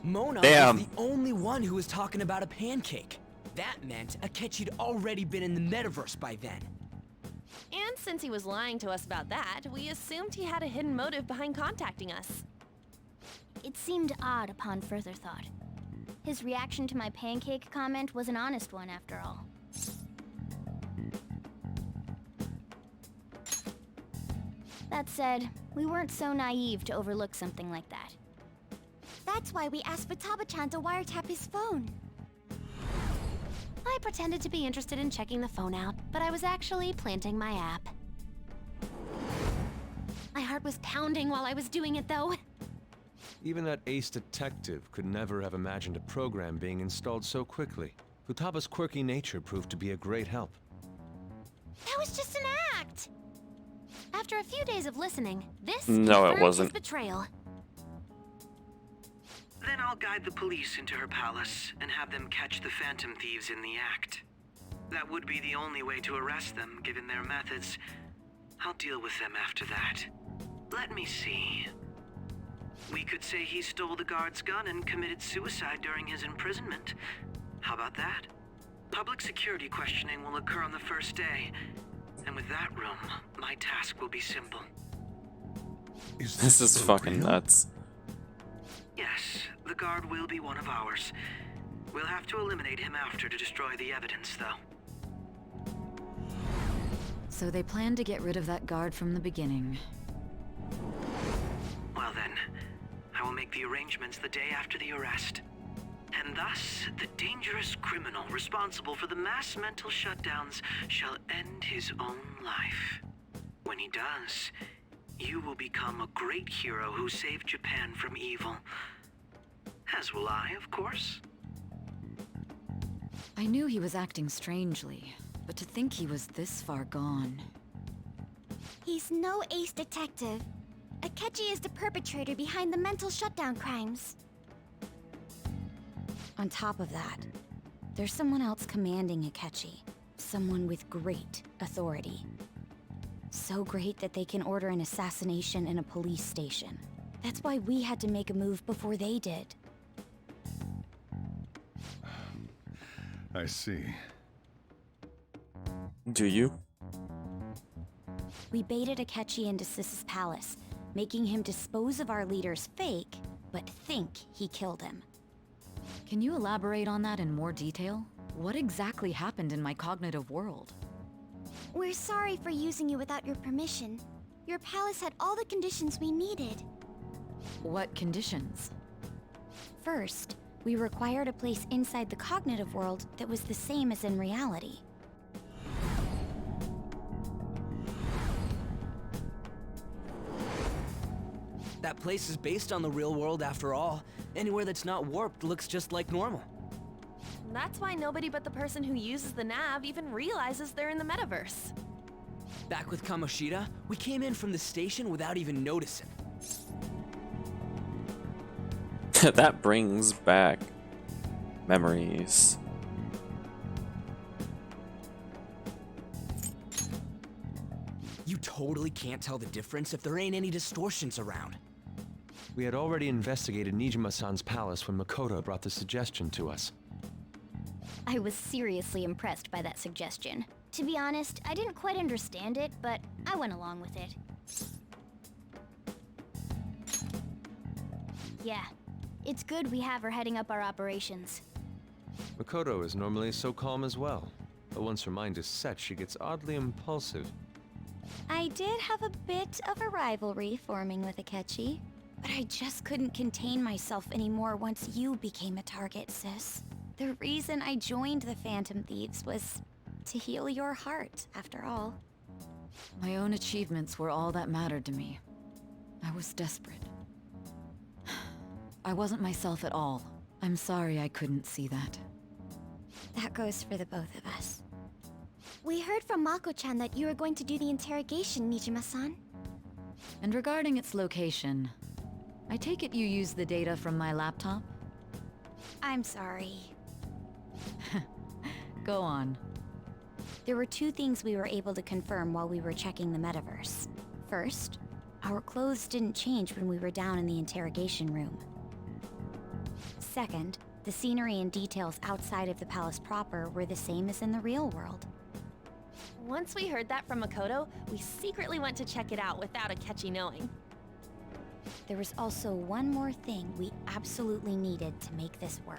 Mona Damn. was the only one who was talking about a pancake. That meant Akechi'd already been in the metaverse by then. And since he was lying to us about that, we assumed he had a hidden motive behind contacting us. It seemed odd upon further thought. His reaction to my pancake comment was an honest one, after all. That said, we weren't so naive to overlook something like that. That's why we asked Futaba-chan to wiretap his phone. I pretended to be interested in checking the phone out, but I was actually planting my app. My heart was pounding while I was doing it, though. Even that ace detective could never have imagined a program being installed so quickly. Futaba's quirky nature proved to be a great help. That was just an act! After a few days of listening, this No, it is wasn't. betrayal. Then I'll guide the police into her palace and have them catch the Phantom Thieves in the act. That would be the only way to arrest them, given their methods. I'll deal with them after that. Let me see. We could say he stole the guard's gun and committed suicide during his imprisonment. How about that? Public security questioning will occur on the first day. And with that room, my task will be simple. This is fucking nuts. Yes, the guard will be one of ours. We'll have to eliminate him after to destroy the evidence, though. So they planned to get rid of that guard from the beginning. Well then, I will make the arrangements the day after the arrest. And thus, the dangerous criminal responsible for the mass mental shutdowns shall end his own life. When he does, you will become a great hero who saved Japan from evil. As will I, of course. I knew he was acting strangely, but to think he was this far gone. He's no ace detective. Akechi is the perpetrator behind the mental shutdown crimes. On top of that, there's someone else commanding Akechi. Someone with great authority. So great that they can order an assassination in a police station. That's why we had to make a move before they did. I see. Do you? We baited Akechi into Sis's palace, making him dispose of our leader's fake, but think he killed him. Can you elaborate on that in more detail? What exactly happened in my cognitive world? We're sorry for using you without your permission. Your palace had all the conditions we needed. What conditions? First, we required a place inside the cognitive world that was the same as in reality. That place is based on the real world after all. Anywhere that's not warped looks just like normal. That's why nobody but the person who uses the nav even realizes they're in the metaverse. Back with Kamoshida, we came in from the station without even noticing. That brings back memories. You totally can't tell the difference if there ain't any distortions around. We had already investigated Nijima-san's palace when Makoto brought the suggestion to us. I was seriously impressed by that suggestion. To be honest, I didn't quite understand it, but I went along with it. Yeah, it's good we have her heading up our operations. Makoto is normally so calm as well, but once her mind is set, she gets oddly impulsive. I did have a bit of a rivalry forming with Akechi, but I just couldn't contain myself anymore once you became a target, sis. The reason I joined the Phantom Thieves was to heal your heart, after all. My own achievements were all that mattered to me. I was desperate. I wasn't myself at all. I'm sorry I couldn't see that. That goes for the both of us. We heard from Mako-chan that you were going to do the interrogation, Nijima-san. And regarding its location, I take it you used the data from my laptop? I'm sorry. Go on. There were two things we were able to confirm while we were checking the metaverse. First, our clothes didn't change when we were down in the interrogation room. Second, the scenery and details outside of the palace proper were the same as in the real world. Once we heard that from Makoto, we secretly went to check it out without Akechi knowing. There was also one more thing we absolutely needed to make this work.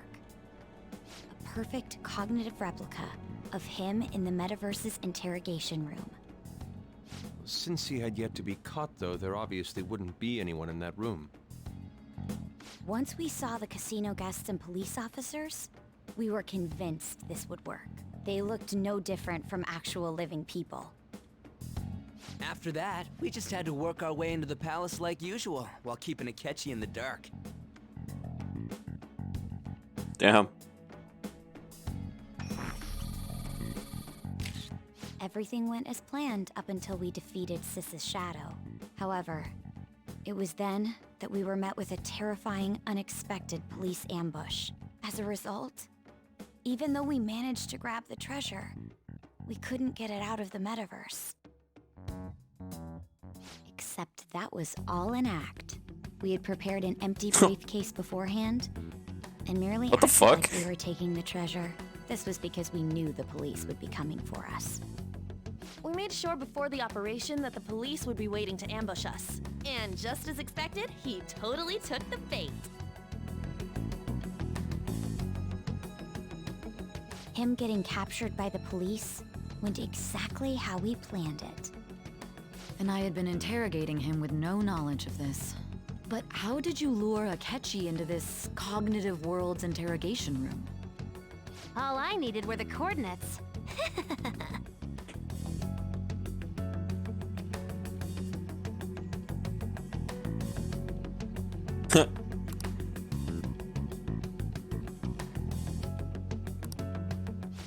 A perfect cognitive replica of him in the metaverse's interrogation room. Since he had yet to be caught, though, there obviously wouldn't be anyone in that room. Once we saw the casino guests and police officers, we were convinced this would work. They looked no different from actual living people. After that, we just had to work our way into the palace like usual, while keeping Akechi in the dark. Damn. Everything went as planned up until we defeated Sis's shadow. However, it was then that we were met with a terrifying, unexpected police ambush. As a result, even though we managed to grab the treasure, we couldn't get it out of the metaverse. Except that was all an act. We had prepared an empty briefcase beforehand, and merely What the acted fuck? like we were taking the treasure. This was because we knew the police would be coming for us. We made sure before the operation that the police would be waiting to ambush us. And just as expected, he totally took the bait. Him getting captured by the police went exactly how we planned it. And I had been interrogating him with no knowledge of this. But how did you lure Akechi into this cognitive world's interrogation room? All I needed were the coordinates.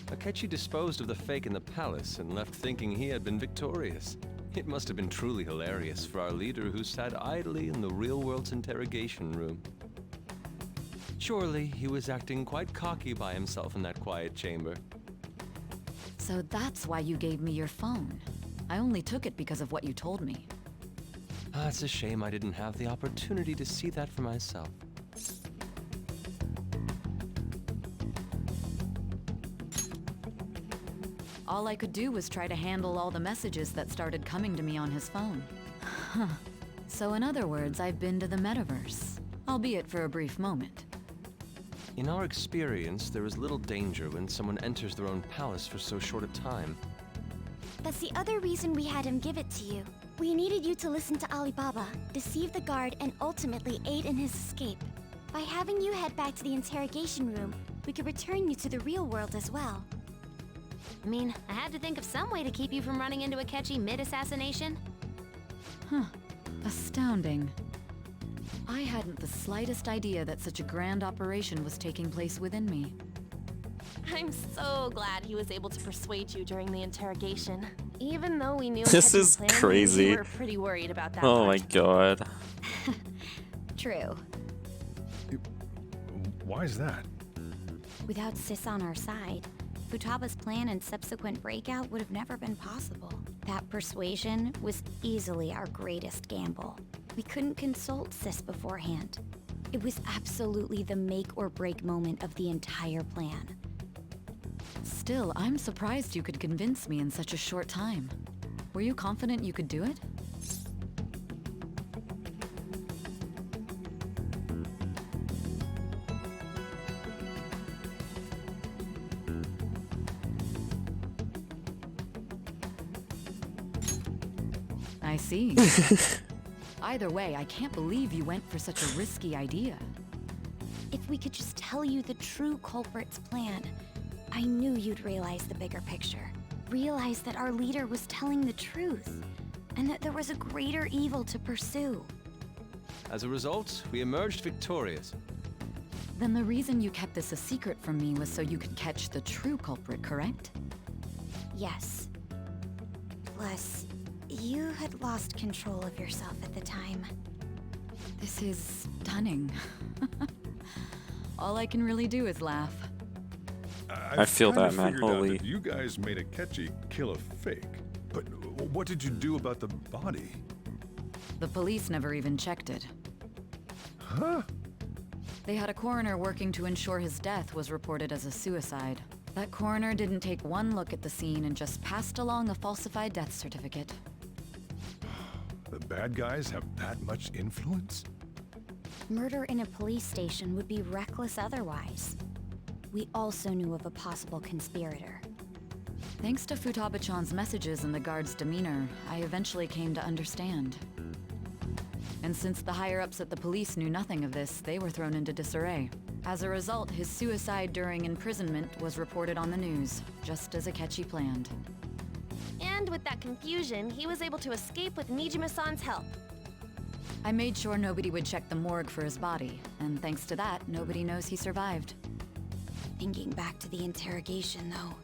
Akechi disposed of the fake in the palace and left thinking he had been victorious. It must have been truly hilarious for our leader who sat idly in the real world's interrogation room. Surely he was acting quite cocky by himself in that quiet chamber. So that's why you gave me your phone. I only took it because of what you told me. It's a shame I didn't have the opportunity to see that for myself. All I could do was try to handle all the messages that started coming to me on his phone. Huh. So in other words, I've been to the metaverse, albeit for a brief moment. In our experience, there is little danger when someone enters their own palace for so short a time. That's the other reason we had him give it to you. We needed you to listen to Alibaba, deceive the guard, and ultimately aid in his escape. By having you head back to the interrogation room, we could return you to the real world as well. I mean, I had to think of some way to keep you from running into Akechi mid-assassination. Huh. Astounding. I hadn't the slightest idea that such a grand operation was taking place within me. I'm so glad he was able to persuade you during the interrogation. Even though we knew This Akechi's is plan, crazy. we were pretty worried about that Oh part. my god. True. Why is that? Without Sis on our side, Futaba's plan and subsequent breakout would have never been possible. That persuasion was easily our greatest gamble. We couldn't consult Sis beforehand. It was absolutely the make or break moment of the entire plan. Still, I'm surprised you could convince me in such a short time. Were you confident you could do it? I see. Either way, I can't believe you went for such a risky idea. If we could just tell you the true culprit's plan, I knew you'd realize the bigger picture. Realize that our leader was telling the truth, and that there was a greater evil to pursue. As a result, we emerged victorious. Then the reason you kept this a secret from me was so you could catch the true culprit, correct? Yes. Plus, you had lost control of yourself at the time. This is stunning. All I can really do is laugh. I feel kinda that, man. figured out Holy. that you guys made Akechi kill a fake. But what did you do about the body? The police never even checked it. Huh? They had a coroner working to ensure his death was reported as a suicide. That coroner didn't take one look at the scene and just passed along a falsified death certificate. The bad guys have that much influence? Murder in a police station would be reckless otherwise. We also knew of a possible conspirator. Thanks to Futaba-chan's messages and the guard's demeanor, I eventually came to understand. And since the higher-ups at the police knew nothing of this, they were thrown into disarray. As a result, his suicide during imprisonment was reported on the news, just as Akechi planned. And with that confusion, he was able to escape with Nijima-san's help. I made sure nobody would check the morgue for his body, and thanks to that, nobody knows he survived. Thinking back to the interrogation, though,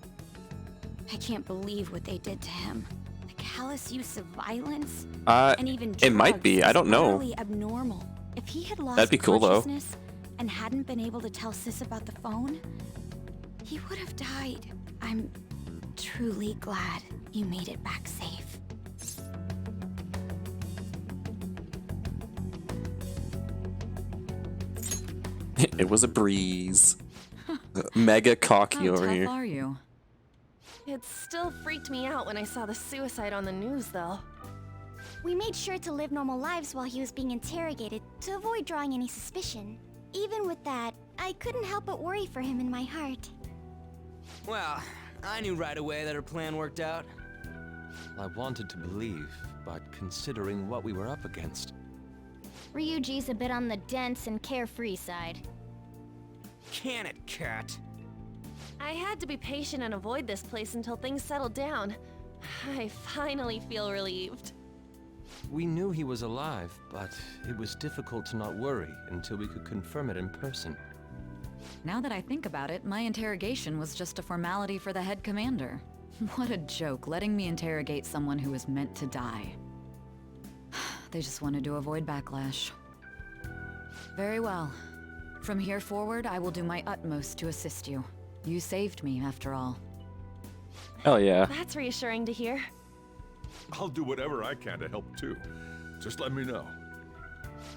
I can't believe what they did to him. The callous use of violence and even it might be. I don't know. utterly abnormal. If he had lost That'd be cool, though. consciousness and hadn't been able to tell Sis about the phone, he would have died. I'm truly glad you made it back safe. It was a breeze. Mega cocky How over tough here. are you? It still freaked me out when I saw the suicide on the news, though. We made sure to live normal lives while he was being interrogated to avoid drawing any suspicion. Even with that, I couldn't help but worry for him in my heart. Well, I knew right away that her plan worked out. I wanted to believe, but considering what we were up against... Ryuji's a bit on the dense and carefree side. Can it, Cat? I had to be patient and avoid this place until things settled down. I finally feel relieved. We knew he was alive, but it was difficult to not worry until we could confirm it in person. Now that I think about it, my interrogation was just a formality for the head commander. What a joke, letting me interrogate someone who was meant to die. They just wanted to avoid backlash. Very well. From here forward, I will do my utmost to assist you. You saved me, after all. Oh yeah. That's reassuring to hear. I'll do whatever I can to help too. Just let me know.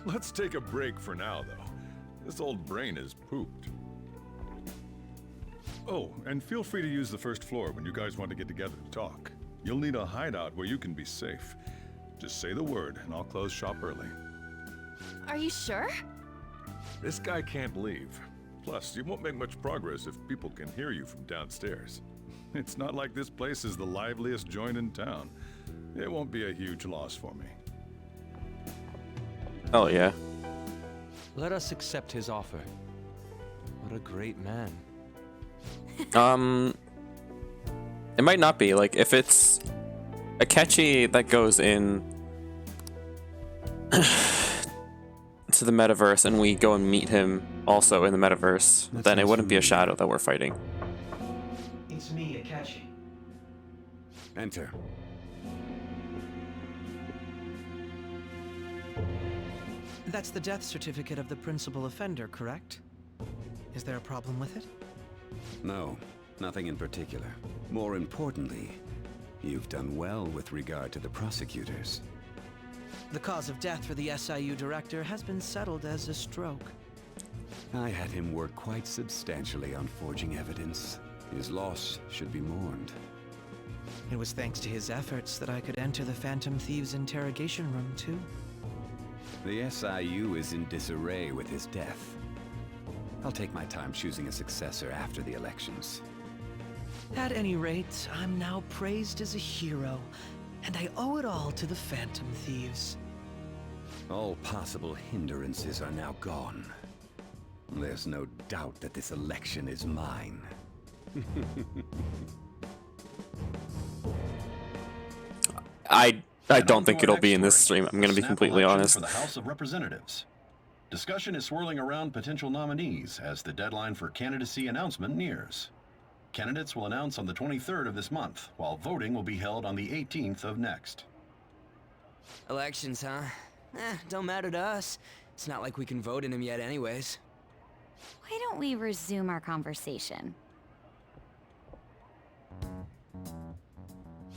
Let's take a break for now, though. This old brain is pooped. Oh, and feel free to use the first floor when you guys want to get together to talk. You'll need a hideout where you can be safe. Just say the word, and I'll close shop early. Are you sure? This guy can't leave. Plus, you won't make much progress if people can hear you from downstairs. It's not like this place is the liveliest joint in town. It won't be a huge loss for me. Oh yeah. Let us accept his offer. What a great man. It might not be. Like, if it's Akechi that goes in to the metaverse and we go and meet him also in the metaverse, then it wouldn't be a shadow that we're fighting. It's me, Akechi. Enter. That's the death certificate of the principal offender, correct? Is there a problem with it? No, nothing in particular. More importantly, you've done well with regard to the prosecutors. The cause of death for the SIU director has been settled as a stroke. I had him work quite substantially on forging evidence. His loss should be mourned. It was thanks to his efforts that I could enter the Phantom Thieves' interrogation room, too. The SIU is in disarray with his death. I'll take my time choosing a successor after the elections. At any rate, I'm now praised as a hero, and I owe it all to the Phantom Thieves. All possible hindrances are now gone. There's no doubt that this election is mine. I don't think it'll be in this stream. I'm going to be completely honest. For the House of Representatives. Discussion is swirling around potential nominees as the deadline for candidacy announcement nears. Candidates will announce on the 23rd of this month, while voting will be held on the 18th of next. Elections, huh? Don't matter to us. It's not like we can vote in them yet anyways. Why don't we resume our conversation?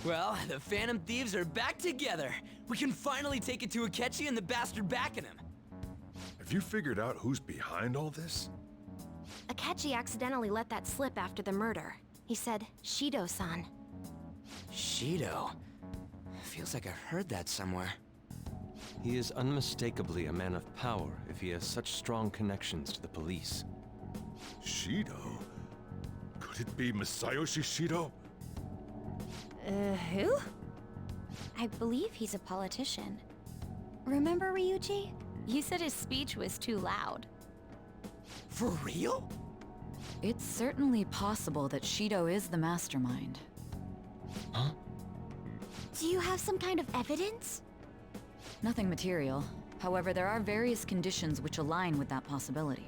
Well, the Phantom Thieves are back together. We can finally take it to Akechi and the bastard backing him. Have you figured out who's behind all this? Akechi accidentally let that slip after the murder. He said, Shido-san. Shido? Feels like I've heard that somewhere. He is unmistakably a man of power if he has such strong connections to the police. Shido? Could it be Masayoshi Shido? Who? I believe he's a politician. Remember Ryuji? You said his speech was too loud. For real? It's certainly possible that Shido is the mastermind. Huh? Do you have some kind of evidence? Nothing material. However, there are various conditions which align with that possibility.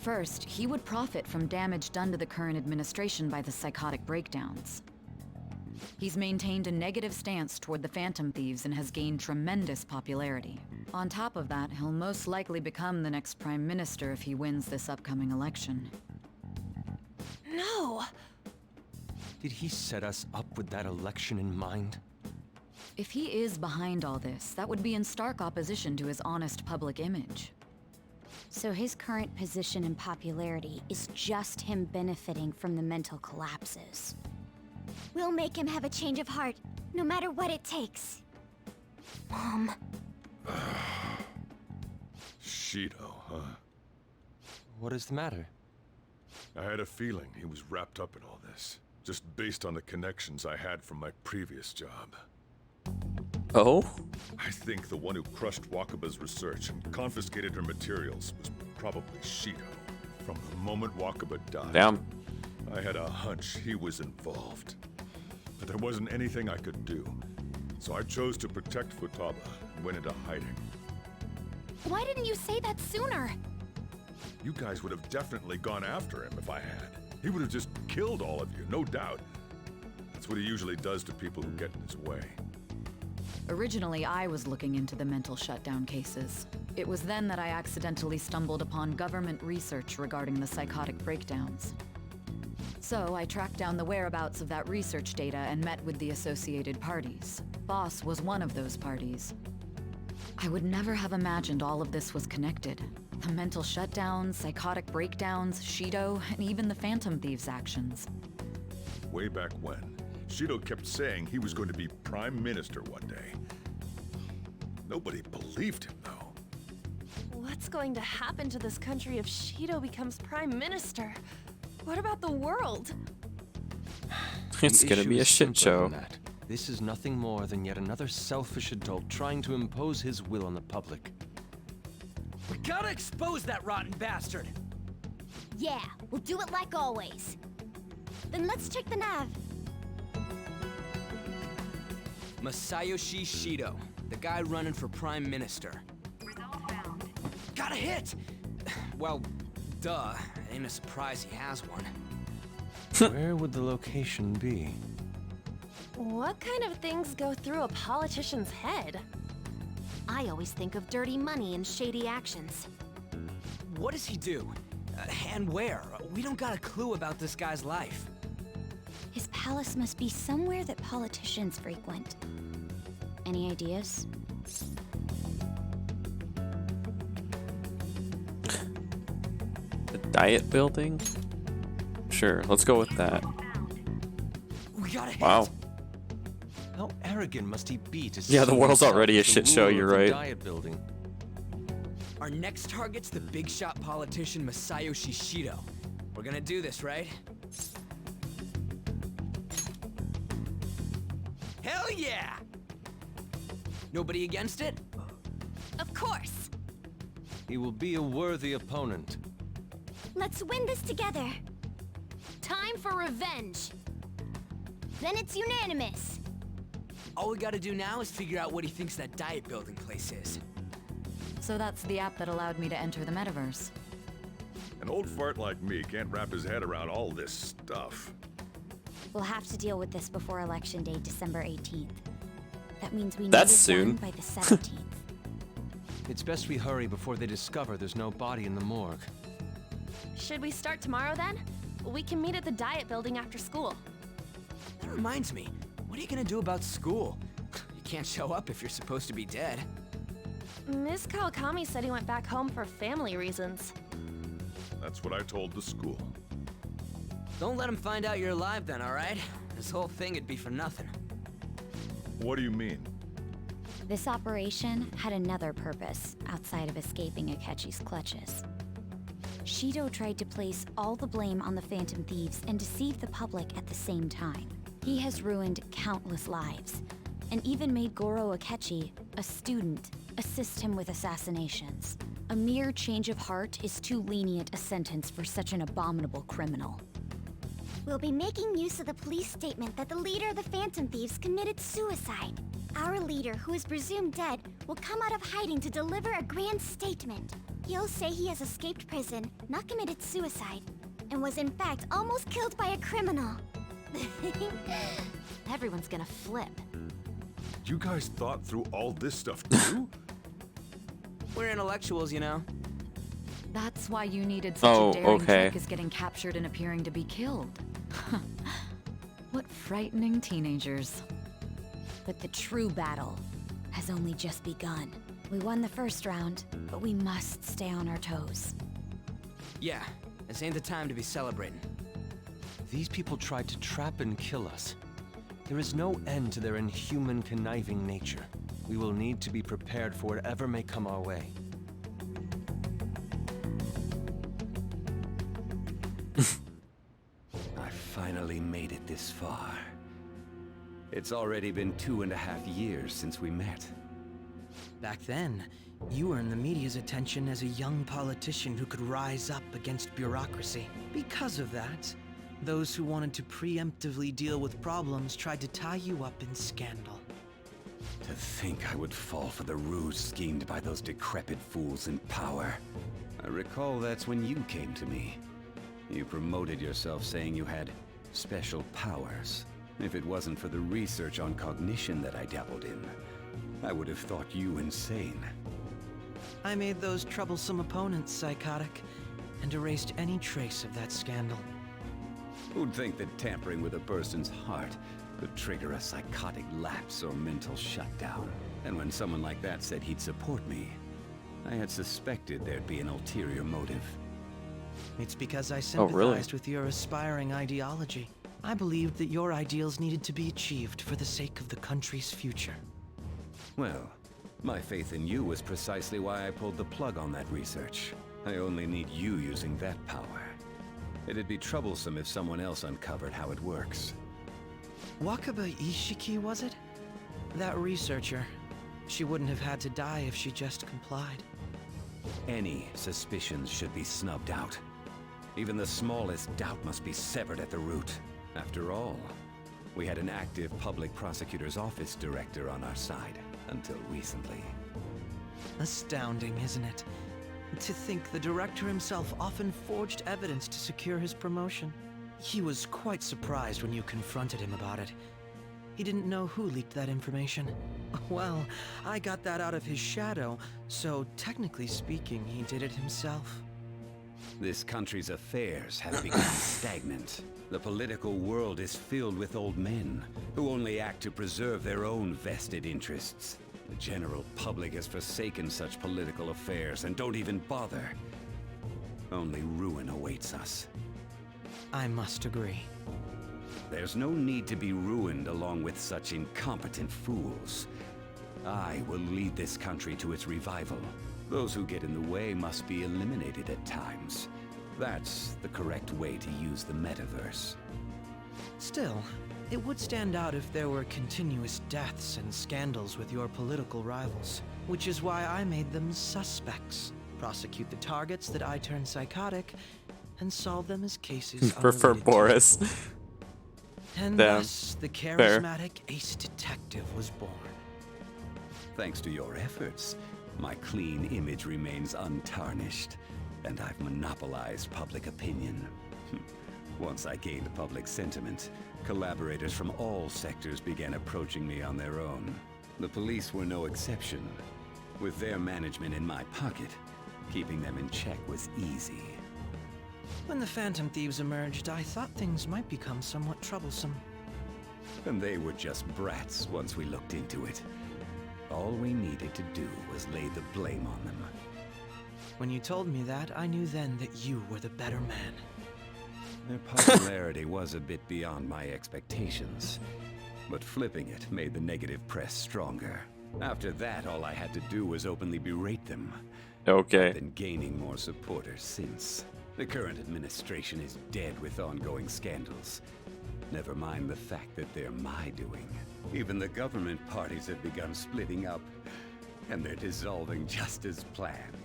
First, he would profit from damage done to the current administration by the psychotic breakdowns. He's maintained a negative stance toward the Phantom Thieves and has gained tremendous popularity. On top of that, he'll most likely become the next Prime Minister if he wins this upcoming election. No! Did he set us up with that election in mind? If he is behind all this, that would be in stark opposition to his honest public image. So his current position and popularity is just him benefiting from the mental collapses. We'll make him have a change of heart, no matter what it takes. Mom. Shido, huh? What is the matter? I had a feeling he was wrapped up in all this, just based on the connections I had from my previous job. Oh? I think the one who crushed Wakaba's research and confiscated her materials was probably Shido. From the moment Wakaba died, Damn. I had a hunch he was involved. But there wasn't anything I could do. So I chose to protect Futaba and went into hiding. Why didn't you say that sooner? You guys would have definitely gone after him if I had. He would have just killed all of you, no doubt. That's what he usually does to people who get in his way. Originally, I was looking into the mental shutdown cases. It was then that I accidentally stumbled upon government research regarding the psychotic breakdowns. So I tracked down the whereabouts of that research data and met with the associated parties. Boss was one of those parties. I would never have imagined all of this was connected. The mental shutdowns, psychotic breakdowns, Shido, and even the Phantom Thieves' actions. Way back when, Shido kept saying he was going to be Prime Minister one day. Nobody believed him, though. What's going to happen to this country if Shido becomes Prime Minister? What about the world? It's gonna be a shit show. This is nothing more than yet another selfish adult trying to impose his will on the public. We gotta expose that rotten bastard! Yeah, we'll do it like always. Then let's check the nav. Masayoshi Shido, the guy running for Prime Minister. Got a hit! Well, duh. Ain't a surprise he has one. Where would the location be? What kind of things go through a politician's head? I always think of dirty money and shady actions. What does he do? And where? We don't got a clue about this guy's life. His palace must be somewhere that politicians frequent. Any ideas? The Diet Building? Sure, let's go with that. We got a hit. Wow. How arrogant must he be to Yeah, the see world's himself already a as the shit show, ruler you're of the right. Diet Building. Our next target's the big shot politician Masayoshi Shido. We're gonna do this, right? Hell yeah! Nobody against it? Of course! He will be a worthy opponent. Let's win this together. Time for revenge! Then it's unanimous. All we gotta do now is figure out what he thinks that diet building place is. So that's the app that allowed me to enter the metaverse. An old fart like me can't wrap his head around all this stuff. We'll have to deal with this before Election Day, December 18th. That means we need That's it soon. done by the 17th. It's best we hurry before they discover there's no body in the morgue. Should we start tomorrow then? We can meet at the Diet Building after school. That reminds me, what are you gonna do about school? You can't show up if you're supposed to be dead. Ms. Kawakami said he went back home for family reasons. That's what I told the school. Don't let him find out you're alive then, alright? This whole thing would be for nothing. What do you mean? This operation had another purpose outside of escaping Akechi's clutches. Shido tried to place all the blame on the Phantom Thieves and deceive the public at the same time. He has ruined countless lives, and even made Goro Akechi, a student, assist him with assassinations. A mere change of heart is too lenient a sentence for such an abominable criminal. We'll be making use of the police statement that the leader of the Phantom Thieves committed suicide. Our leader, who is presumed dead, will come out of hiding to deliver a grand statement. He'll say he has escaped prison, not committed suicide, and was in fact almost killed by a criminal. Everyone's gonna flip. You guys thought through all this stuff too? We're intellectuals, you know. That's why you needed such Oh, a daring okay. trick as getting captured and appearing to be killed. What frightening teenagers. But the true battle has only just begun. We won the first round, but we must stay on our toes. Yeah, this ain't the time to be celebrating. These people tried to trap and kill us. There is no end to their inhuman, conniving nature. We will need to be prepared for whatever may come our way. I finally made it this far. It's already been 2.5 years since we met. Back then, you earned the media's attention as a young politician who could rise up against bureaucracy. Because of that, those who wanted to preemptively deal with problems tried to tie you up in scandal. To think I would fall for the ruse schemed by those decrepit fools in power. I recall that's when you came to me. You promoted yourself saying you had special powers. If it wasn't for the research on cognition that I dabbled in, I would have thought you insane. I made those troublesome opponents psychotic, and erased any trace of that scandal. Who'd think that tampering with a person's heart could trigger a psychotic lapse or mental shutdown? And when someone like that said he'd support me, I had suspected there'd be an ulterior motive. It's because I Oh, really? sympathized with your aspiring ideology. I believed that your ideals needed to be achieved for the sake of the country's future. Well, my faith in you was precisely why I pulled the plug on that research. I only need you using that power. It'd be troublesome if someone else uncovered how it works. Wakaba Ishiki, was it? That researcher. She wouldn't have had to die if she just complied. Any suspicions should be snubbed out. Even the smallest doubt must be severed at the root. After all, we had an active public prosecutor's office director on our side, until recently. Astounding, isn't it? To think the director himself often forged evidence to secure his promotion. He was quite surprised when you confronted him about it. He didn't know who leaked that information. Well, I got that out of his shadow, so technically speaking, he did it himself. This country's affairs have become stagnant. The political world is filled with old men who only act to preserve their own vested interests. The general public has forsaken such political affairs and don't even bother. Only ruin awaits us. I must agree. There's no need to be ruined along with such incompetent fools. I will lead this country to its revival. Those who get in the way must be eliminated at times. That's the correct way to use the metaverse. Still, it would stand out if there were continuous deaths and scandals with your political rivals, which is why I made them suspects. Prosecute the targets that I turn psychotic, and solve them as cases Prefer Boris. And Damn. thus, the Fair. charismatic ace detective was born. Thanks to your efforts, my clean image remains untarnished, and I've monopolized public opinion. Once I gained public sentiment, collaborators from all sectors began approaching me on their own. The police were no exception. With their management in my pocket, keeping them in check was easy. When the Phantom Thieves emerged, I thought things might become somewhat troublesome. And they were just brats once we looked into it. All we needed to do was lay the blame on them. When you told me that, I knew then that you were the better man. Their popularity was a bit beyond my expectations, but flipping it made the negative press stronger. After that, all I had to do was openly berate them. Okay. I've been gaining more supporters since. The current administration is dead with ongoing scandals. Never mind the fact that they're my doing. Even the government parties have begun splitting up, and they're dissolving just as planned.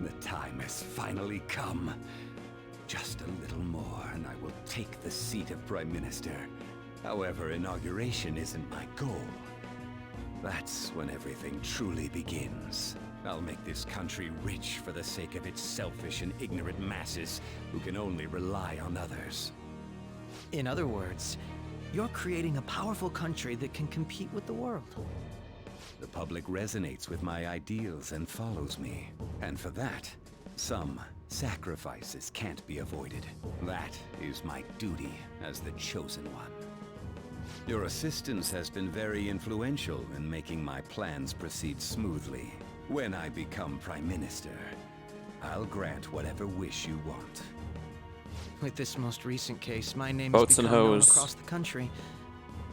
The time has finally come. Just a little more, and I will take the seat of Prime Minister. However, inauguration isn't my goal. That's when everything truly begins. I'll make this country rich for the sake of its selfish and ignorant masses who can only rely on others. In other words, you're creating a powerful country that can compete with the world. The public resonates with my ideals and follows me. And for that, some sacrifices can't be avoided. That is my duty as the Chosen One. Your assistance has been very influential in making my plans proceed smoothly. When I become Prime Minister, I'll grant whatever wish you want. With this most recent case, my name Boats has and become known hoes. across the country,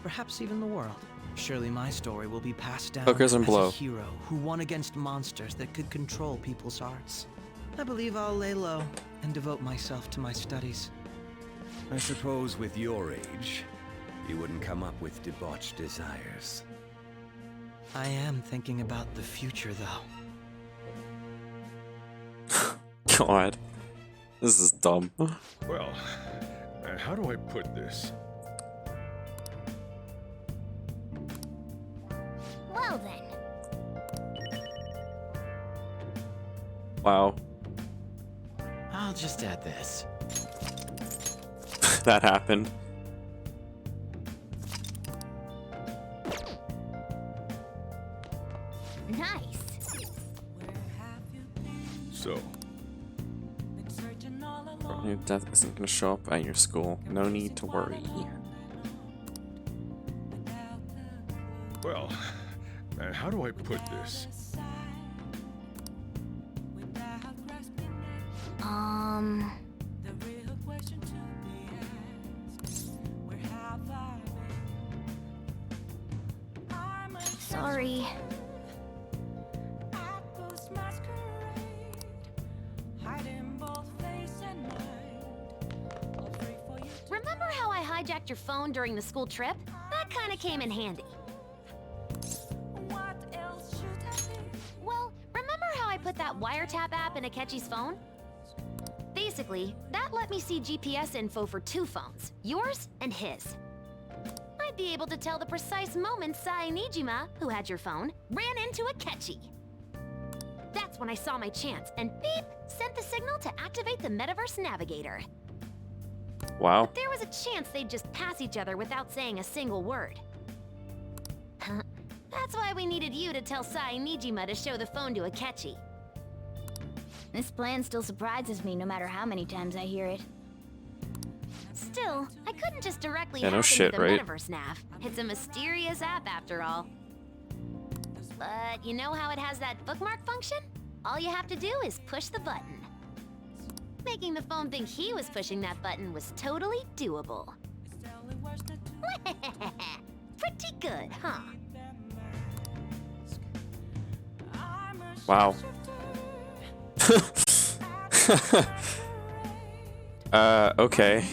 perhaps even the world. Surely my story will be passed down Hookers and as blow. a hero who won against monsters that could control people's hearts. I believe I'll lay low and devote myself to my studies. I suppose with your age, you wouldn't come up with debauched desires. I am thinking about the future, though. God. This is dumb. Well, how do I put this? Well then. Wow. I'll just add this. That happened. Nice. So, Your death isn't gonna show up at your school. No need to worry. well, how do I put this? Sorry. Remember how I hijacked your phone during the school trip? That kind of came in handy. Well, remember how I put that wiretap app in Akechi's phone? Basically, that let me see GPS info for 2 phones, yours and his. I'd be able to tell the precise moment Sae Nijima, who had your phone, ran into Akechi. That's when I saw my chance and beep, sent the signal to activate the Metaverse Navigator. Wow. But there was a chance they'd just pass each other without saying a single word. That's why we needed you to tell Sae Nijima to show the phone to Akechi. This plan still surprises me no matter how many times I hear it. Still, I couldn't just directly Yeah, no hack shit, into the right? Metaverse Nav. It's a mysterious app after all. But you know how it has that bookmark function? All you have to do is push the button. Making the phone think he was pushing that button was totally doable. Pretty good, huh? Wow. Okay.